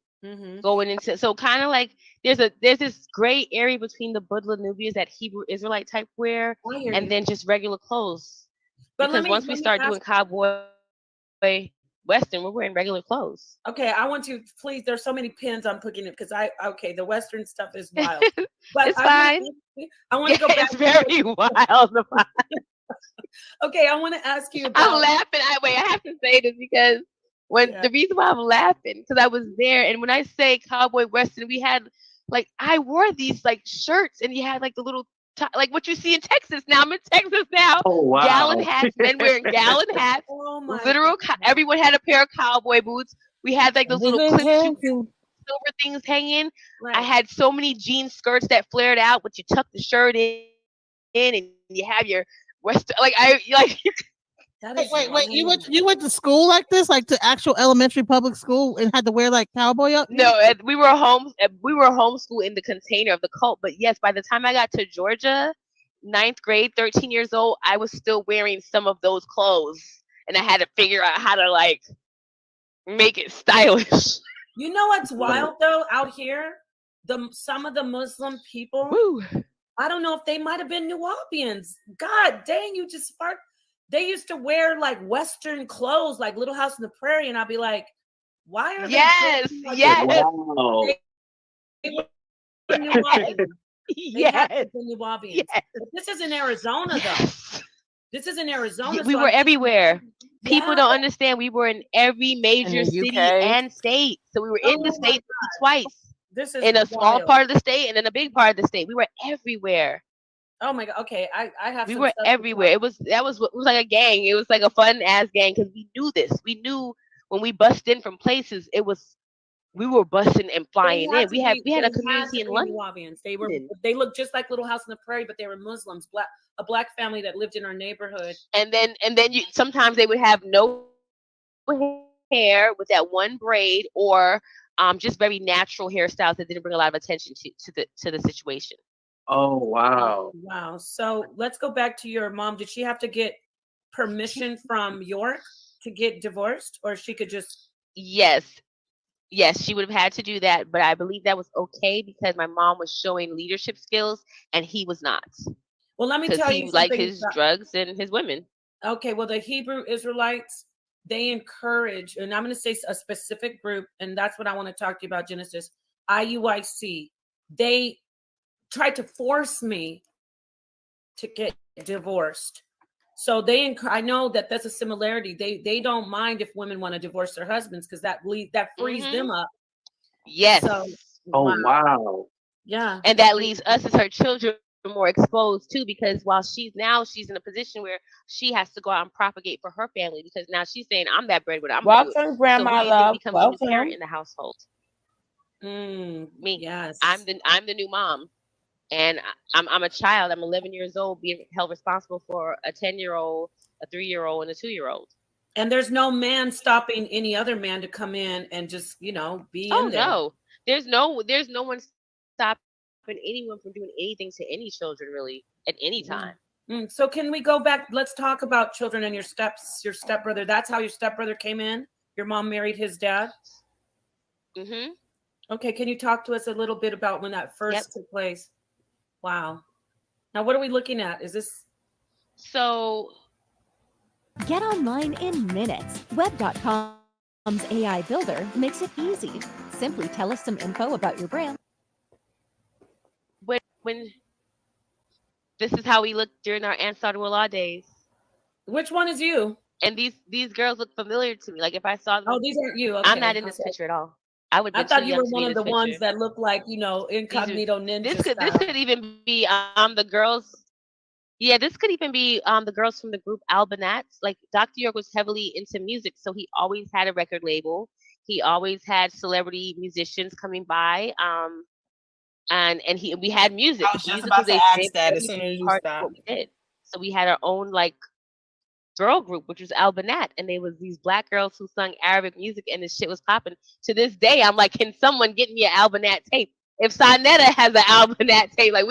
Going into, so kind of like there's this gray area between the Buddha Nubias, that Hebrew Israelite type wear, and then just regular clothes. But because once we start doing cowboy Western, we're wearing regular clothes. Okay, I want to please. There's so many pins I'm putting it because the Western stuff is wild. But it's fine. I want to go back. It's very wild. Okay, I want to ask you about. I'm laughing. I have to say this because the reason why I'm laughing, because I was there, and when I say cowboy Western, we had I wore these shirts, and you had the little like what you see in Texas now. I'm in Texas now. Oh, wow. Gallon hats, men wearing gallon hats. Literal. Everyone had a pair of cowboy boots. We had those little clip silver things hanging. Right. I had so many jean skirts that flared out, but you tuck the shirt in, and you have your Western. Wait. You went to school like this, to actual elementary public school, and had to wear cowboy up? No, we were homeschooled in the container of the cult. But yes, by the time I got to Georgia, 9th grade, 13 years old, I was still wearing some of those clothes, and I had to figure out how to make it stylish. You know what's wild though? Out here, some of the Muslim people. Woo. I don't know if they might have been Nubians. God dang, you just sparked. They used to wear Western clothes, like Little House on the Prairie, and I'd be like, "Why are they?" Yes. Wow. Yes. This is in Arizona, though. This is in Arizona. We were everywhere. People don't understand. We were in every major city and state. So we were in the state twice. This is in a small part of the state and then a big part of the state. We were everywhere. Oh my God. Okay. I have. We were everywhere. It was like a gang. It was like a fun ass gang because we knew this. We knew when we bust in from places, we were busting and flying in. We had a community in London. They looked just like Little House on the Prairie, but they were Muslims. A black family that lived in our neighborhood. And then sometimes they would have no hair with that one braid, or just very natural hairstyles that didn't bring a lot of attention to the situation. Oh wow. Wow. So let's go back to your mom. Did she have to get permission from York to get divorced, or she could just? Yes, she would have had to do that, but I believe that was okay because my mom was showing leadership skills and he was not. Well, let me because tell you he liked something. his drugs and his women. Okay, well, the Hebrew Israelites, they encourage, and I'm going to say a specific group, and that's what I want to talk to you about, Genesis. IUIC. They tried to force me to get divorced. So I know that that's a similarity. They don't mind if women want to divorce their husbands because that frees them up. Yes. So, Oh wow. Yeah. And that leaves us as her children more exposed too, because while she's in a position where she has to go out and propagate for her family, because now she's saying, I'm that breadwinner, I'm gonna do it. Welcome, So Grandma who do you Love. think becomes the new Welcome. parent in the household? Me. Yes. I'm the new mom. And I'm a child. I'm 11 years old, being held responsible for a 10-year-old, a 3-year-old, and a 2-year-old. And there's no man stopping any other man to come in and just, be in there. No. There's no one stopping anyone from doing anything to any children really at any time. So can we go back? Let's talk about children and your stepbrother. That's how your stepbrother came in. Your mom married his dad. Mm-hmm. Okay, can you talk to us a little bit about when that first took place? Wow. Now, what are we looking at? Is this? So. Get online in minutes. Web.com's AI builder makes it easy. Simply tell us some info about your brand. When this is how we looked during our Ansar Wallah days. Which one is you? And these girls look familiar to me. Like if I saw them. Oh, these aren't you. Okay. I'm not in this picture at all. I thought you were one of the ones that look like, incognito ninja. This could even be the girls. Yeah, this could even be the girls from the group Albanats. Like Dr. York was heavily into music, so he always had a record label. He always had celebrity musicians coming by. And we had music. I was just about to ask that as soon as you stopped. What we did. So we had our own like girl group, which was Albanat, and they was these black girls who sung Arabic music, and this shit was popping. To this day, I'm like, can someone get me an Albanat tape? If Sinetta has an Albanat tape, like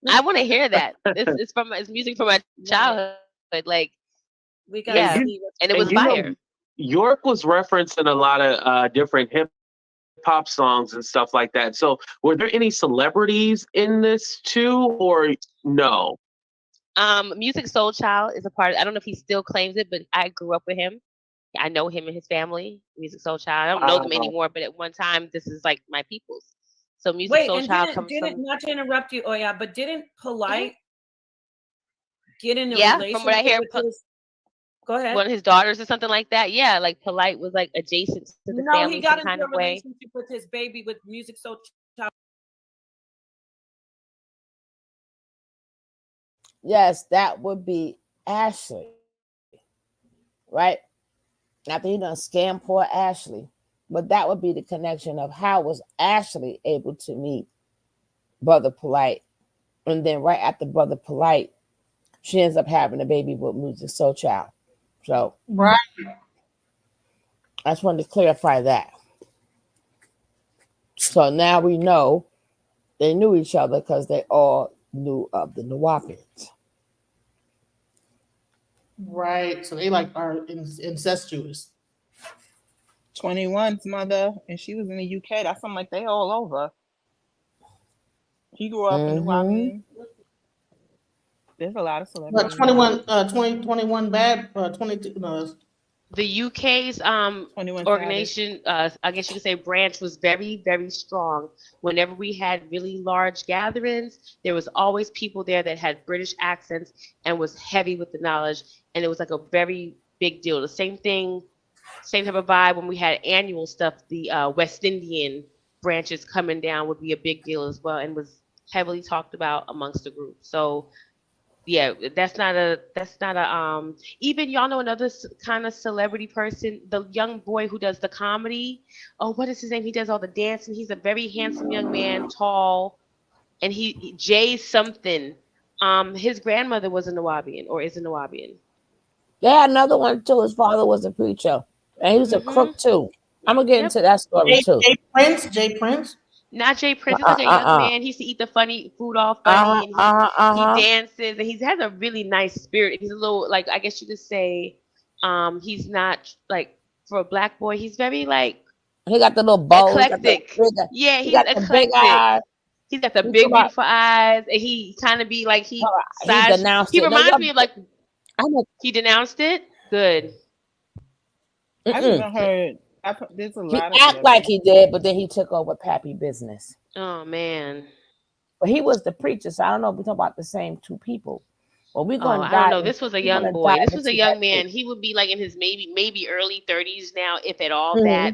I want to hear that. It's music from my childhood. Like we got see and it was fire. York was referenced in a lot of different hip hop songs and stuff like that. So were there any celebrities in this too, or no? Music Soul Child is a part of, I don't know if he still claims it, but I grew up with him. I know him and his family. Music Soul Child. I don't know them anymore, but at one time this is like my people's. So Music Soul Child comes from. Not to interrupt you, but didn't Polite get in a relationship from what I hear, with go ahead. One of his daughters or something like that. Yeah, like Polite was like adjacent to the family. He got into a relationship with his baby with Music Soul Child. Yes, that would be Ashley, right? After he done scam poor Ashley, but that would be the connection of how was Ashley able to meet Brother Polite, and then right after Brother Polite, she ends up having a baby with Music Soul Child. So right, I just wanted to clarify that. So now we know they knew each other because they all knew of the Nawapians. Right. So they like are incestuous. 21's mother, and she was in the UK. That's something like they all over. He grew up in New Orleans. There's a lot of celebrities. But 21 bad, 22. No. The UK's organization, I guess you could say branch, was very, very strong. Whenever we had really large gatherings, there was always people there that had British accents and was heavy with the knowledge, and it was like a very big deal. The same type of vibe when we had annual stuff. The West Indian branches coming down would be a big deal as well, and was heavily talked about amongst the group. So. Yeah, that's not a even y'all know another kind of celebrity person, the young boy who does the comedy. Oh, what is his name? He does all the dancing. He's a very handsome young man, tall, and he Jay something. His grandmother was a Nawabian or is a Nawabian. Yeah, another one too. His father was a preacher, and he was a crook too. I'm gonna get into that story too. Jay Prince. Not Jay Prince. He's like a young man. He used to eat the food all funny, and he dances, and he has a really nice spirit. He's a little, like, I guess you could say, he's not like, for a black boy, he's very like he got the little bow, eclectic. He's eclectic. He's got the He big, talking about, beautiful eyes, and he kind of be like he denounced He it. No, reminds me of like I know. he denounced it. Good. I Mm-mm. even heard. There's a He lot of act like celebrities. he did, but then he took over Pappy business. Oh man. But he was the preacher, so I don't know if we're talking about the same two people. Well, we're Oh, going to I don't dive. know. This was a We're young going to boy. dive This was a into that young too. man. He would be like in his maybe early 30s now, if at all that.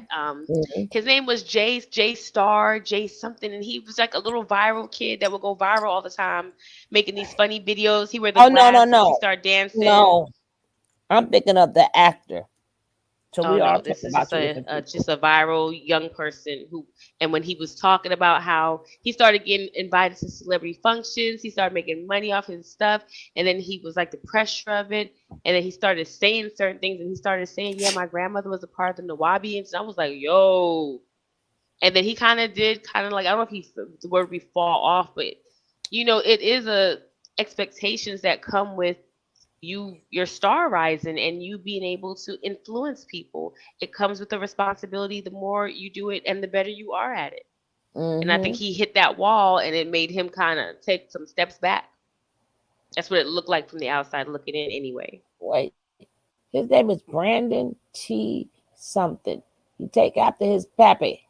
Mm-hmm. His name was Jay Star, Jay something, and he was like a little viral kid that would go viral all the time, making these funny videos. He wear the Oh no, glasses, he started dancing. no! I'm thinking of the actor. So Oh we are no, this talking is about two different just people. a viral young person who, and when he was talking about how he started getting invited to celebrity functions, he started making money off his stuff, and then he was like the pressure of it, and then he started saying certain things, and he started saying, "Yeah, my grandmother was a part of the Nawabians," and I was like, "Yo," and then he kind of like I don't know if the word be fall off, but it is a expectations that come with your star rising and you being able to influence people. It comes with the responsibility. The more you do it and the better you are at it. And I think Mm-hmm. he hit that wall and it made him kind of take some steps back. That's what it looked like from the outside looking in anyway. Wait, his name is Brandon T. something. He take after his pappy.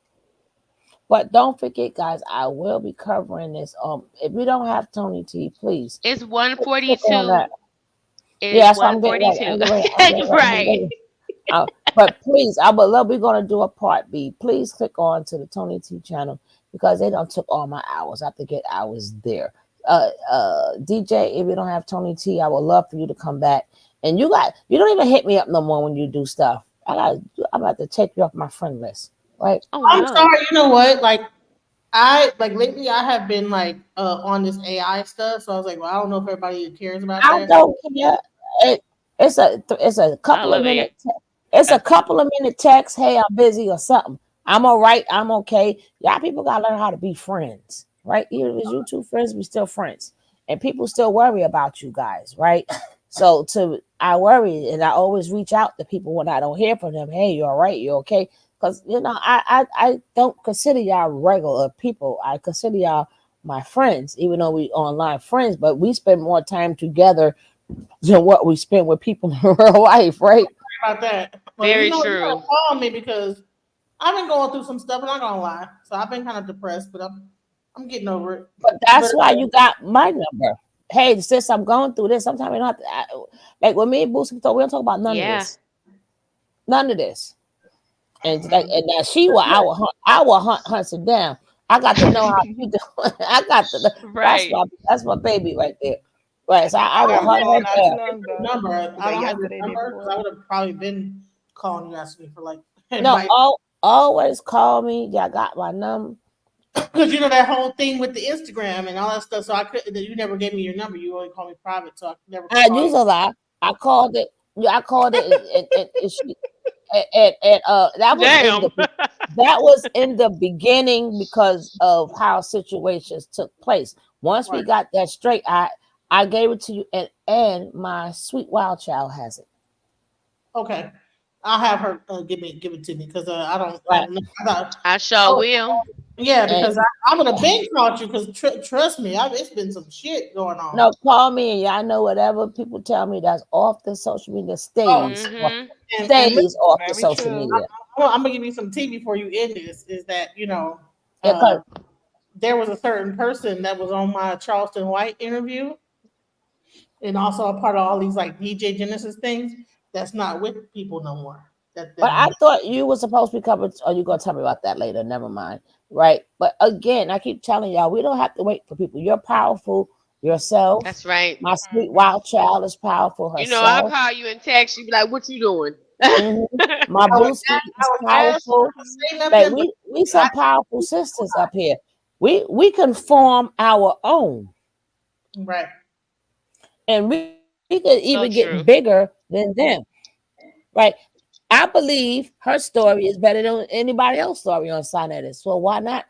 But don't forget, guys, I will be covering this. If you don't have Tony T, please It's click on 142. that. It's Yeah, that's what I'm getting ready. 142. I'm getting Right. ready. But please, I would love. We're gonna do a part B. Please click on to the Tony T channel because they don't took all my hours. I have to get hours there. DJ, if you don't have Tony T, I would love for you to come back. And you don't even hit me up no more when you do stuff. I'm about to take you off my friend list, right? Oh I'm no. sorry. You know what? Like lately, I have been like on this AI stuff. So I was like, well, I don't know if everybody cares about I that. don't care. It's a I couple of love it. minutes. It's a couple of minute text. Hey, I'm busy or something. I'm all right. I'm okay. Y'all people gotta learn how to be friends, right? Even if it's you two friends, we still friends, and people still worry about you guys, right? So I worry, and I always reach out to people when I don't hear from them. Hey, you all right? You okay? Because I don't consider y'all regular people. I consider y'all my friends, even though we online friends, but we spend more time together than what we spend with people in real life, right? About that. Well, Very you gotta true. call me because I've been going through some stuff, and I'm not gonna lie. So I've been kind of depressed, but I'm getting over it. But But that's why you got my number. Hey, sis, I'm going through this. Sometimes you don't have to, like when me and Boosie talk, we don't talk about none of Yeah. this. None of this. And now she will, I will hunt her down. I got to know how she doing. I got to know. Right. That's my baby right there. Right. So I will I hunt called her not too down. long ago. number. I Was don't it have your yesterday, day number because I before? would have probably been calling you asking for like No, advice. always call me. Y'all got my number. Because you know that whole thing with the Instagram and all that stuff. So I couldn't. You never gave me your number. You only called me private, so I never could I call use you. a lie. I called it. Yeah, I called it, and she, that was in Damn. the beginning because of how situations took place. Once we Right. got that straight, I gave it to you, and my sweet wild child has it. Okay. I'll have her give it to me because I don't Right, have enough. I thought, I sure oh, will. yeah, and because I would have been called you because trust me, it's been some shit going on. no, call me, and y'all know whatever people tell me that's off the social media Oh, Mm-hmm. and stays off the Very social true. media. I'm gonna give you some tea before you end this. Is that Yeah, uh, there was a certain person that was on my Charleston White interview, and also a part of all these like DJ Genesis things. That's not with people no more. but I thought you were supposed to be covered. Oh, you're gonna tell me about that later. Never mind. Right. But again, I keep telling y'all, we don't have to wait for people. You're powerful yourself. That's right. My sweet wild child is powerful I'll herself. call you and text you, be like, "What you doing?" Mhm. My Booski I is was asked powerful. not to say Like nothing, but we some powerful sisters up here. We can form our own, right. and we could So even true. get bigger than them. Right. I believe her story is better than anybody else's story on Sonetti. So why not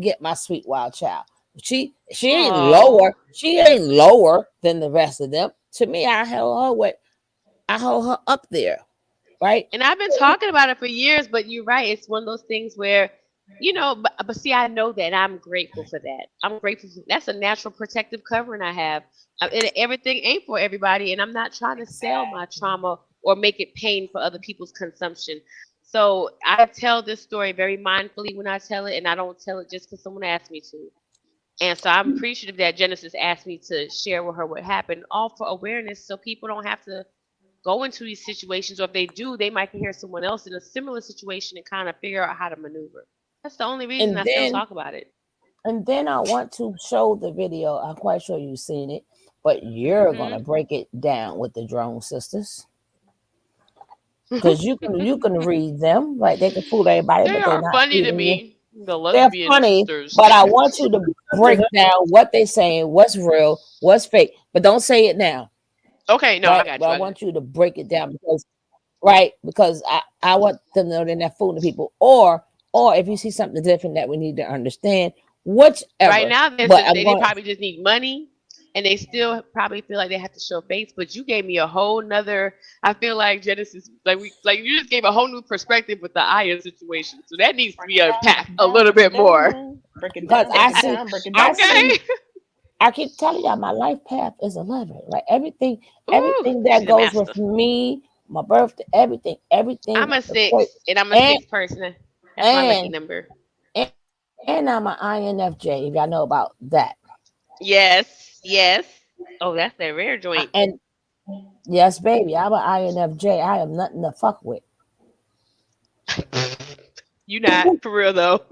get my sweet wild child? She ain't Oh. lower. She ain't lower than the rest of them. To me, I hold her up there, right? And I've been talking about it for years, but you're right. It's one of those things where you know, but see, I know that, and I'm grateful for that. I'm grateful. That's a natural protective covering I have. And everything ain't for everybody, and I'm not trying to sell my trauma or make it pain for other people's consumption. So I tell this story very mindfully when I tell it, and I don't tell it just because someone asked me to. And so I'm appreciative that Genesis asked me to share with her what happened, all for awareness, so people don't have to go into these situations, or if they do, they might hear someone else in a similar situation and kind of figure out how to maneuver. That's the only reason And I still then talk about it. and then I want to show the video. I'm quite sure you've seen it, but you're gonna break it down with the drone sisters. Because you can read them, right? They can fool everybody, They but they're are not funny to feeding you. me, the They're lesbian funny, sisters. but I want you to break down what they're saying, what's real, what's fake. But don't say it now, Okay, no, I right? got But you. I want you to break it down because I want them to know they're not fooling people. Or if you see something different that we need to understand, Right whichever. now, But I'm they going. probably just need money, and they still probably feel like they have to show face. But you gave me a whole nother. I feel like Genesis, like you just gave a whole new perspective with the Aya situation. So that needs to be unpacked a little bit more. Break it Because down, break it down, break it down. Okay. I keep telling y'all my life path is 11, right? Everything Ooh, that she's a goes with master. me, my birthday, everything I'm a equate. 6, and I'm a And 6 person. That's my lucky and number. and I'm an INFJ, if y'all know about that. Yes, yes. Oh, that's that rare joint. And yes, baby, I'm an INFJ. I am nothing to fuck with. You not for real though.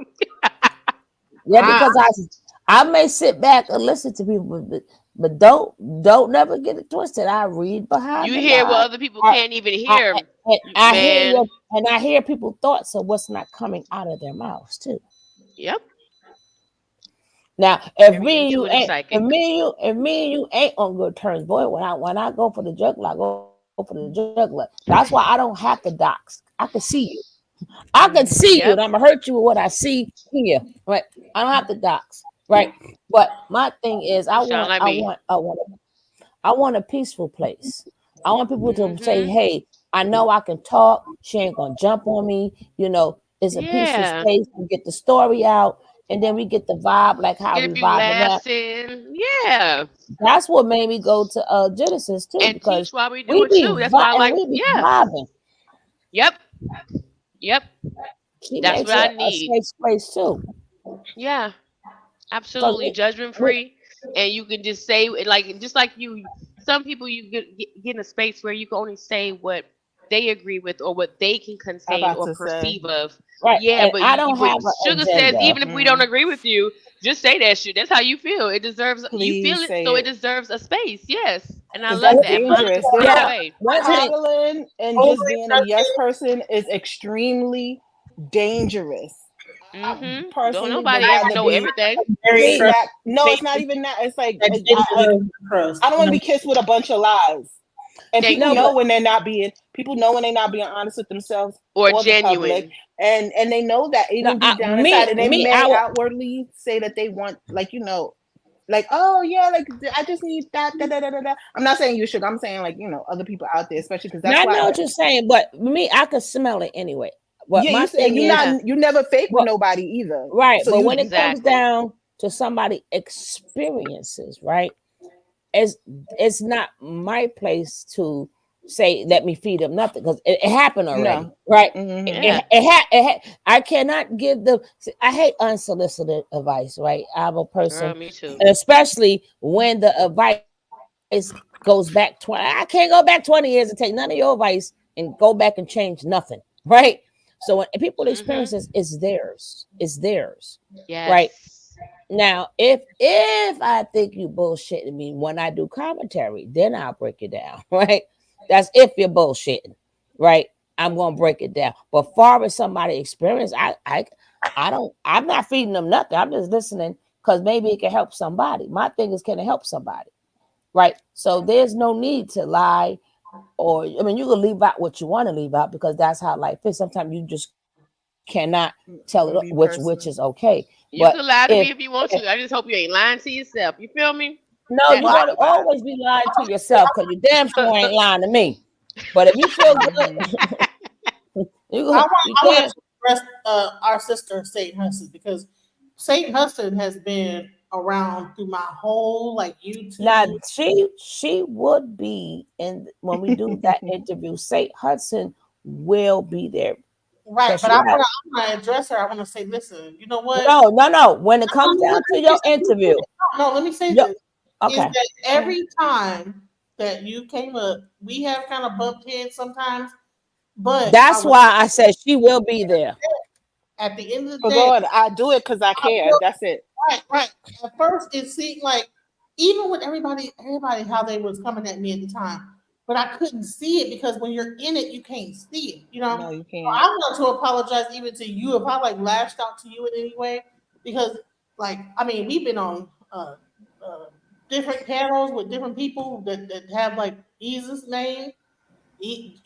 Yeah, because I may sit back and listen to people, but don't never get it twisted. I read behind You the hear what line. other people can't even I, hear, I hear man. you, and I hear people's thoughts of what's not coming out of their mouths too. Yep. Now, if Very me and you intuitive ain't, psychic. if me and you ain't on good terms, boy, when I go for the juggler, I go for the juggler. That's why I don't have to dox. I can see you. I can see you, and I'm Yep. gonna hurt you with what I see here, right? I don't have to dox, right? But my thing is, You sound like me. I want a peaceful place. I want people to say, Mhm. "Hey, I know I can talk. She ain't gonna jump on me. You know, it's a peaceful Yeah. space. We get the story out, and then we get the vibe like how Get a we few vibing now." laughs in. Yeah. That's what made me go to Genesis too, And because teach while we do it too. That's why I like. we be Yeah. vibing. Yep. Yep. She That's makes what I a need. safe space too, Yeah. because Absolutely judgment free, and you can just say like just like you. Some people you get in a space where you can only say what they agree with or what they can I'm contain about or to say. perceive of. right? Yeah, And but I don't but have an Sugar says agenda. even if we don't agree with you, just say that shit. That's how you feel. It deserves you feel Please it, say so it it. deserves a space. Yes, and I Because love that's that. Monica dangerous. feel There's that Yeah, way. one thing. coddling and just being a yes person is extremely dangerous. I Don't personally would nobody ever rather know be everything. Very sit See, back. No, it's not trusting even that. It's like that genuine trust. I don't want to be kissed with a bunch of lies. And Thank people no, you. know but when they're not being honest with themselves Or or the public. genuine. And they know that no, even deep down inside. And they me, may outwardly say that they want, like, like, oh yeah, like I just need that, da, da, da, da, da. I'm not saying you should. I'm saying, like, other people out there, especially because now that's I why. know what you're saying, but me, I can smell it anyway. But Yeah, my you said thing is, you never fake with but nobody either. right, So but you when it comes Exactly. down to somebody experiences, right? it's it's not my place to say let me feed them nothing, because it happened already, no. right? Mm-hmm. Yeah. I cannot give them. I hate unsolicited advice, right? I'm a person, Girl, me too. and especially when the advice goes back 20. I can't go back 20 years and take none of your advice and go back and change nothing, right? So when people Mhm. experiences, it's theirs, right? Yes. Now, if I think you bullshitting me when I do commentary, then I'll break it down, right? That's if you're bullshitting, right? I'm gonna break it down. But far as somebody experience, I don't. I'm not feeding them nothing. I'm just listening because maybe it can help somebody. My thing is, can it help somebody, right? So there's no need to lie, or I mean, you can leave out what you want to leave out because that's how life is. Sometimes you just cannot tell it Gonna be which is personal. okay. But You can lie to if me if you want to. I just hope you ain't lying to yourself. You feel me? no, That you're part gonna about always be lying to yourself because you damn sure ain't lying to me. But if you feel Mm-hmm. good, you I go. want You I want can. to address our sister Satan Hudson, because Satan Hudson has been around through my whole like YouTube. Now she would be in when we do that interview. Saint Hudson will be there. Right, but I I'm gonna address her. I want to say, listen, you know what? No. When it comes down to your interview, no, let me say this. Okay. Is that every time that you came up, we have kind of bumped heads sometimes, but that's why I said she will be there. At the end of the But day, go on, I do it because I care. That's it. Right. At first, it seemed like even with everybody how they was coming at me at the time, but I couldn't see it because when you're in it, you can't see it. You know. No, you So can't. I want to apologize even to you if I like lashed out to you in any way, because like I mean we've been on different panels with different people that have like Jesus name. Reezus,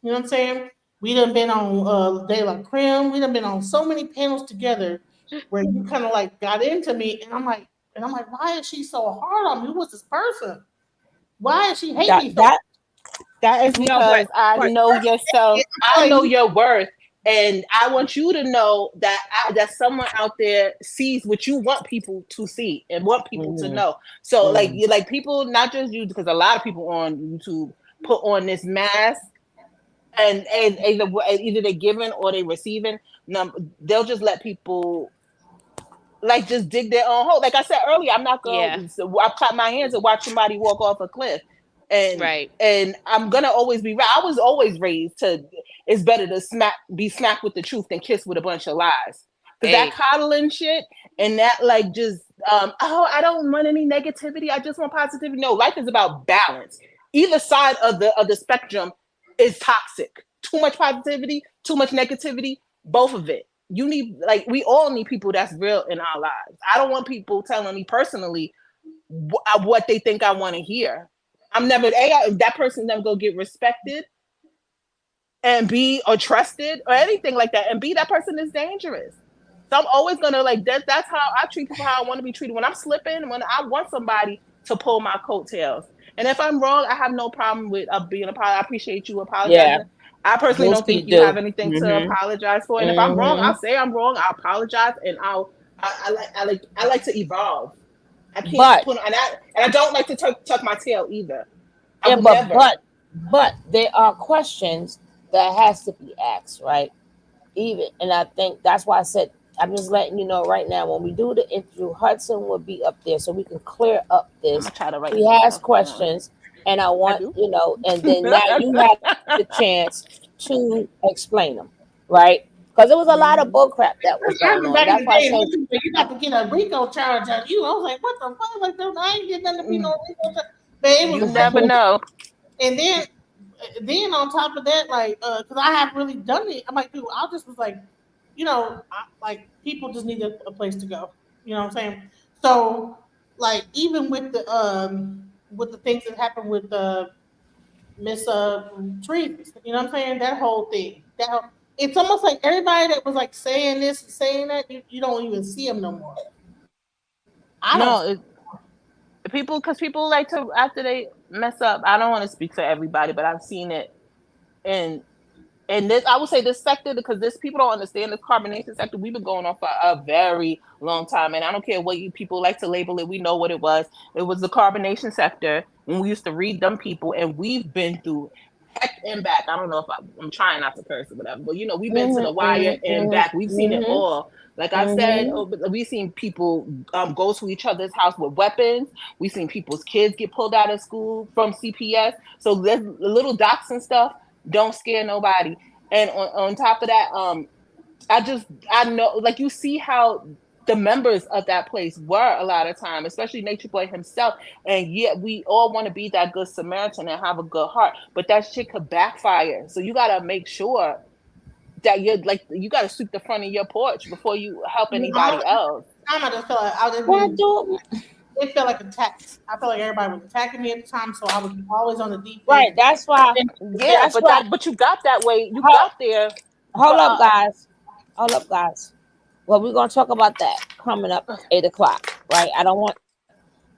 you know what I'm saying? We done been on De La Creme. We done been on so many panels together where you kind of like got into me, and I'm like, why is she so hard on me? Who was this person? Why is she hate me so? That is because I know yourself. I know your worth, and I want you to know that that someone out there sees what you want people to see and want people to know. So, like you, like people, not just you, because a lot of people on YouTube put on this mask, and either they're giving or they receiving. They'll just let people like just dig their own hole. Like I said earlier, I'm not going. So I clap my hands and watch somebody walk off a cliff. And I'm gonna always be right. I was always raised to it's better to be smacked with the truth than kissed with a bunch of lies. Because that coddling shit and that like just I don't want any negativity. I just want positivity. No, life is about balance. Either side of the spectrum is toxic. Too much positivity, too much negativity, both of it. You need like we all need people that's real in our lives. I don't want people telling me personally what they think I want to hear. I'm never that person never go get respected and B or trusted or anything like that. And B, that person is dangerous. So I'm always gonna like that's how I treat people how I want to be treated. When I'm slipping, when I want somebody to pull my coattails. And if I'm wrong, I have no problem with being I appreciate you apologizing. Yeah. I personally don't think you have anything to apologize for. And if I'm wrong, I'll say I'm wrong. I'll apologize, and I like to evolve. I can't put and I don't like to tuck my tail either. But there are questions that has to be asked, right? Even and I think that's why I said I'm just letting you know right now when we do the interview, Hudson will be up there so we can clear up this. He has questions, and I want and then now you have the chance to explain them, right? Because there was a lot of bull crap that was going on. That's why I said you got to get a RICO charge on you. I was like, what the fuck? Like, I ain't getting nothing to be no RICO charge. But it was you never know. And then on top of that, like, because I haven't really done it, I'm like, dude, I just was like, like people just need a place to go. You know what I'm saying? So, like, even with the things that happened with Miss Trees, you know what I'm saying? That whole thing. It's almost like everybody that was like saying this and saying that, you don't even see them no more. Because people like to after they mess up. I don't want to speak for everybody, but I've seen it and this, I would say this sector, because this people don't understand this carbonation sector. We've been going on for a very long time, and I don't care what you people like to label it. We know what it was. It was the carbonation sector when we used to read them people, and we've been through heck and back. I don't know if I'm trying not to curse or whatever, but we've been to the wire and back. We've seen it all. Like I said, we've seen people go to each other's house with weapons. We've seen people's kids get pulled out of school from CPS. So there's little docs and stuff. Don't scare nobody. And on top of that, I know, like you see how the members of that place were a lot of time, especially Nature Boy himself. And yet we all want to be that good Samaritan and have a good heart, but that shit could backfire. So you got to make sure that you got to sweep the front of your porch before you help anybody else. I just felt like it felt like attacks. I felt like everybody was attacking me at the time, so I was always on the defense. Right, that's why. But you got that way. You got there. Hold up, guys. Well, we're gonna talk about that coming up 8:00, right? I don't want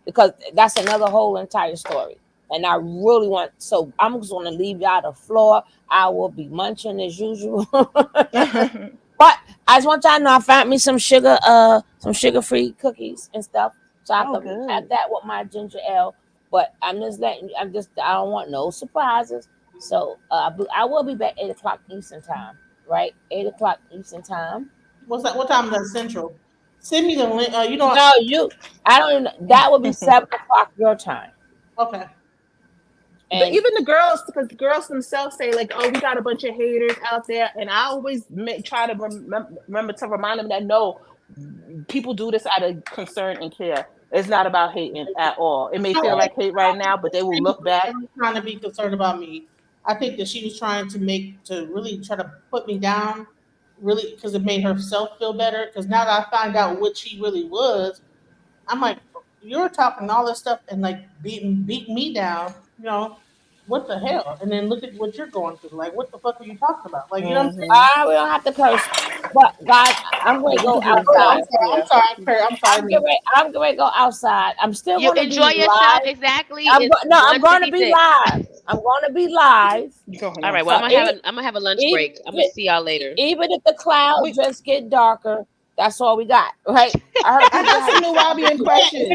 because that's another whole entire story. and I really want. So I'm just going to leave y'all the floor. I will be munching as usual. But I just want y'all to know I found me some sugar-free cookies and stuff, so I Oh, can have good. that with my ginger ale. But I don't want no surprises. So I will be back 8 o'clock Eastern time, right? 8 o'clock Eastern time. What's that? What time is that Central? Send me the link. You know what? No, I don't even. That will be 7 o'clock your time, Okay. But and even the girls, because the girls themselves say like, "Oh, we got a bunch of haters out there," and I always try to remember to remind them that no, people do this out of concern and care. It's not about hating at all. It may feel like hate right now, but they will look back. Trying to be concerned about me. I think that she was trying to really try to put me down, really, because it made herself feel better. Because now that I find out what she really was, I'm like, you're talking all this stuff and like beating me down. You know, what the hell? And then look at what you're going through. Like, what the fuck are you talking about? Like, you know what I'm saying? we don't have to curse. But guys, I'm going Yeah, to you go can do this, Oh, outside. guys. Yeah. I'm sorry, Kurt. I'm sorry. I'm going to go outside. I'm still You going to be enjoy yourself. live. Exactly. It's No, I'm going to be 1:56. live. I'm going to be live. All right. Well, So I'm gonna have a lunch even, break. I'm gonna see y'all later. even if the clouds just get darker, that's all we got, right? I heard I got some new Wabian questions.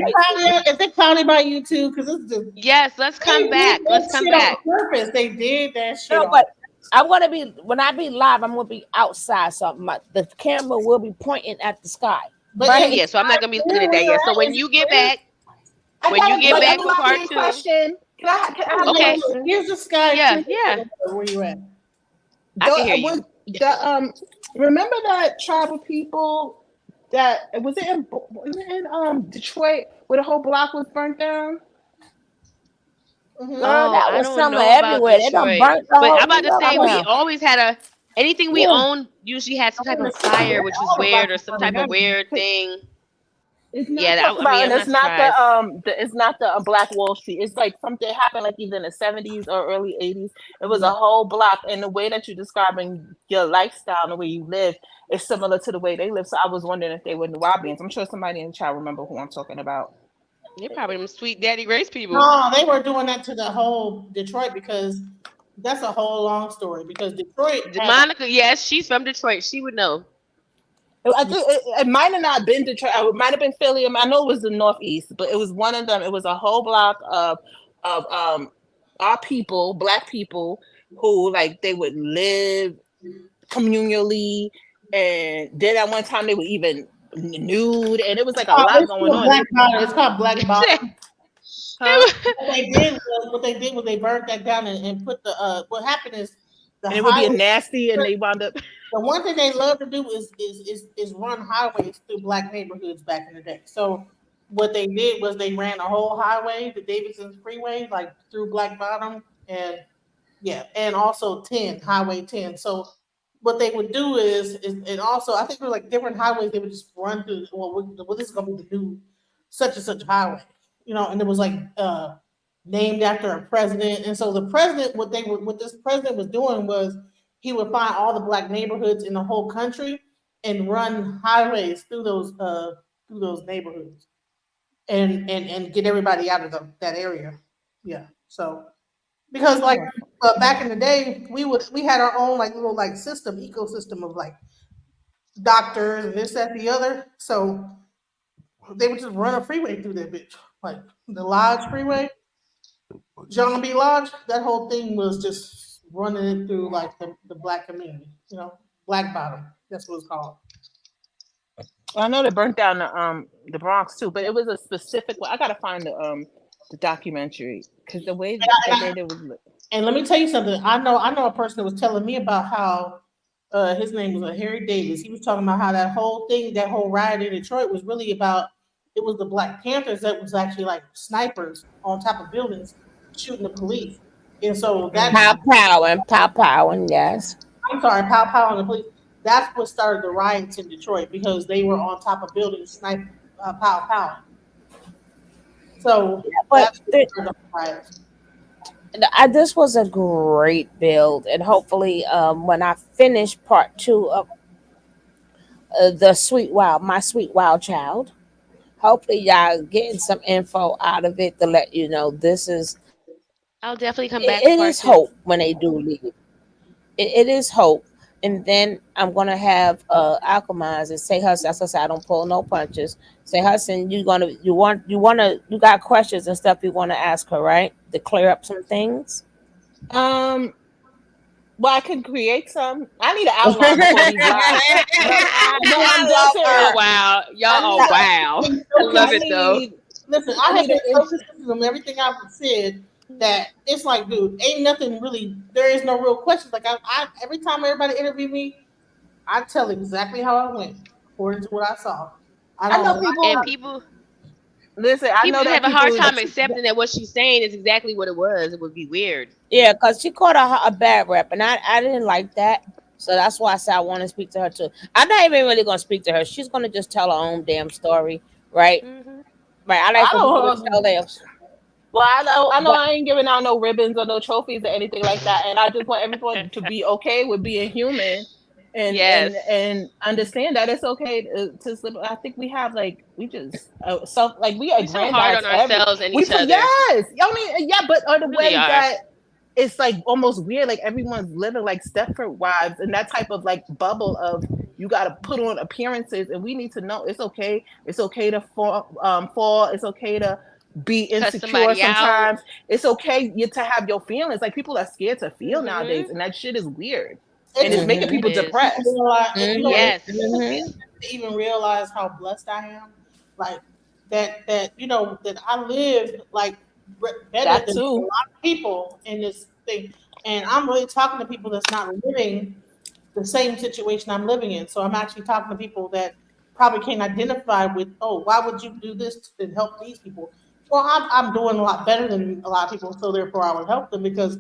Is it cloudy by you too? Because it's just Yes. Let's they come back. did Let's that come shit on back. purpose. They did that shit no, on. but I'm gonna be when I be live. I'm gonna be outside, so the camera will be pointing at the sky, But right? Yeah. So I'm not gonna be looking at that yet. So when you get back, I when got you a get good back for part Wabian 2, question. Can I have a okay. question? Here's the sky. Yeah. Yeah. Where you at? I can hear you. Remember that tribe of people that was it in Detroit where the whole block was burnt down? Girl, Oh, that I was don't summer know about everywhere. They done Detroit, burnt the but whole I'm New about to York say we down. always had anything we Yeah. owned usually had some type of fire, which was weird, or some type of weird thing. It's not Yeah. talking I mean, about, and I'm it's not not surprised. it's not the Black Wall Street. It's like something happened like either in the 70s or early 80s. It was a whole block, and the way that you're describing your lifestyle and the way you live is similar to the way they live. So I was wondering if they were Nubians. I'm sure somebody in the chat remember who I'm talking about. You're probably them sweet daddy race people. No, they were doing that to the whole Detroit because that's a whole long story. Because Detroit had Monica, yes, she's from Detroit. She would know. I think it might have not been Detroit. It might have been Philly. I know it was the Northeast, but it was one of them. It was a whole block of our people, Black people, who like they would live communally, and then at one time they were even nude, and it was like a lot it's going called on. Black Bottom. It's called Black Bottom. Huh? What they did was they burned that down and put the what happened is the And it would be a highway. nasty, and they wound up. The one thing they love to do is run highways through black neighborhoods back in the day. So what they did was they ran a whole highway, the Davidson's Freeway, like through Black Bottom, and yeah, and also 10, Highway 10. So what they would do is and also I think there were like different highways they would just run through. Well, this is gonna be the new such and such highway, and it was like named after a president. And so the president, what this president was doing was he would find all the black neighborhoods in the whole country and run highways through those neighborhoods and get everybody out of that area. Yeah. So because like back in the day, we had our own like little like ecosystem of like doctors and this, that, the other. So they would just run a freeway through that bitch. Like the Lodge Freeway, John B. Lodge, that whole thing was just running it through like the black community, Black Bottom. That's what it's called. I know they burnt down the Bronx too, but it was a specific one. I gotta find the documentary because the way that they was. And let me tell you something. I know a person that was telling me about how his name was Harry Davis. He was talking about how that whole thing, that whole riot in Detroit was really about it was the Black Panthers that was actually like snipers on top of buildings shooting the police. And so that's Pow pow, and yes. I'm sorry, pow pow on the police. That's what started the riots in Detroit because they were on top of buildings sniping pow pow. So But that's what started the riots. this was a great build, and hopefully, when I finish part 2 of my sweet wild child, hopefully y'all getting some info out of it to let you know this is I'll definitely come back for it part is two. hope when they do leave. It is hope. And then I'm gonna have alchemize and say, Hudson, as I said, I don't pull no punches. Say, Hudson, you got questions and stuff you want to ask her, right? To clear up some things. Um, well, I can create some. I need an outline before these lives. No, I'm dead I love Oh serious. her. wow, I y'all! need Oh a. wow, I love focused. I it though. need. Listen, I I have need been an. so consistent on everything I've said that it's like, dude, ain't nothing really. There is no real questions. Like I every time everybody interview me, I tell exactly how I went according to what I saw. I I don't know lie. And people. people, Listen, I people know just that have a hard people. time accepting that what she's saying is exactly what it was. It would be weird. Yeah, because she caught a bad rep, and I didn't like that. So that's why I said I want to speak to her too. I'm not even really gonna speak to her. She's gonna just tell her own damn story, right? Hmm. Right. I like I for people to tell don't. theirs. Well, I know, But I ain't giving out no ribbons or no trophies or anything like that, and I just want everyone to be okay with being human, and Yes, understand that it's okay to slip. I think we have like we just self like we we're so hard aggrandize on ourselves and we each put other. yes. I mean, yeah, but on the We really way are. that it's like almost weird, like everyone's living like Stepford wives and that type of like bubble of you got to put on appearances, and we need to know it's okay. It's okay to fall. It's okay to be Cuss insecure somebody out. sometimes. It's okay to have your feelings. Like people are scared to feel Hmm. nowadays, and that shit is weird, and It it's making It mhm, people is. depressed. mhm, Yes. It took me mhm. to even realize how blessed I am. Like that that I live like better That than a too. lot of people in this thing, and I'm really talking to people that's not living the same situation I'm living in. So I'm actually talking to people that probably can't identify with, oh, why would you do this to help these people? Well, I'm doing a lot better than a lot of people, so therefore I would help them because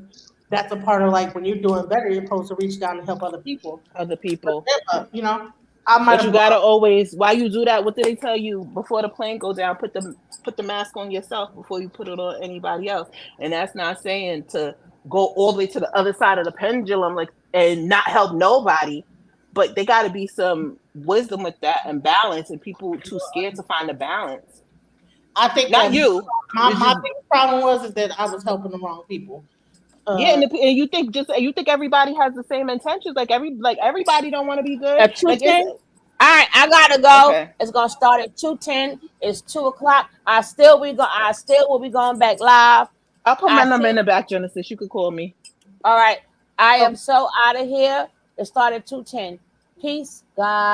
that's a part of like when you're doing better, you're supposed to reach down and help other people. Other But people. I might But you have gotta brought. always while you do that, what do they tell you before the plane go down? Put the mask on yourself before you put it on anybody else. And that's not saying to go all the way to the other side of the pendulum like and not help nobody. But there gotta be some wisdom with that and balance and people too scared to find the balance. I think Not that you. It's my just biggest problem was is that I was helping the wrong people. yeah, Uh, and you think everybody has the same intentions. Like everybody don't want to be good. At two Like it's ten. All right, I gotta go. okay. It's gonna start at 2:10. It's 2 o'clock. I still will be going back live. I'll put my I number see. in the back, Genesis. You could call me. All right. I okay. am so out of here. It started 2:10. Peace, God.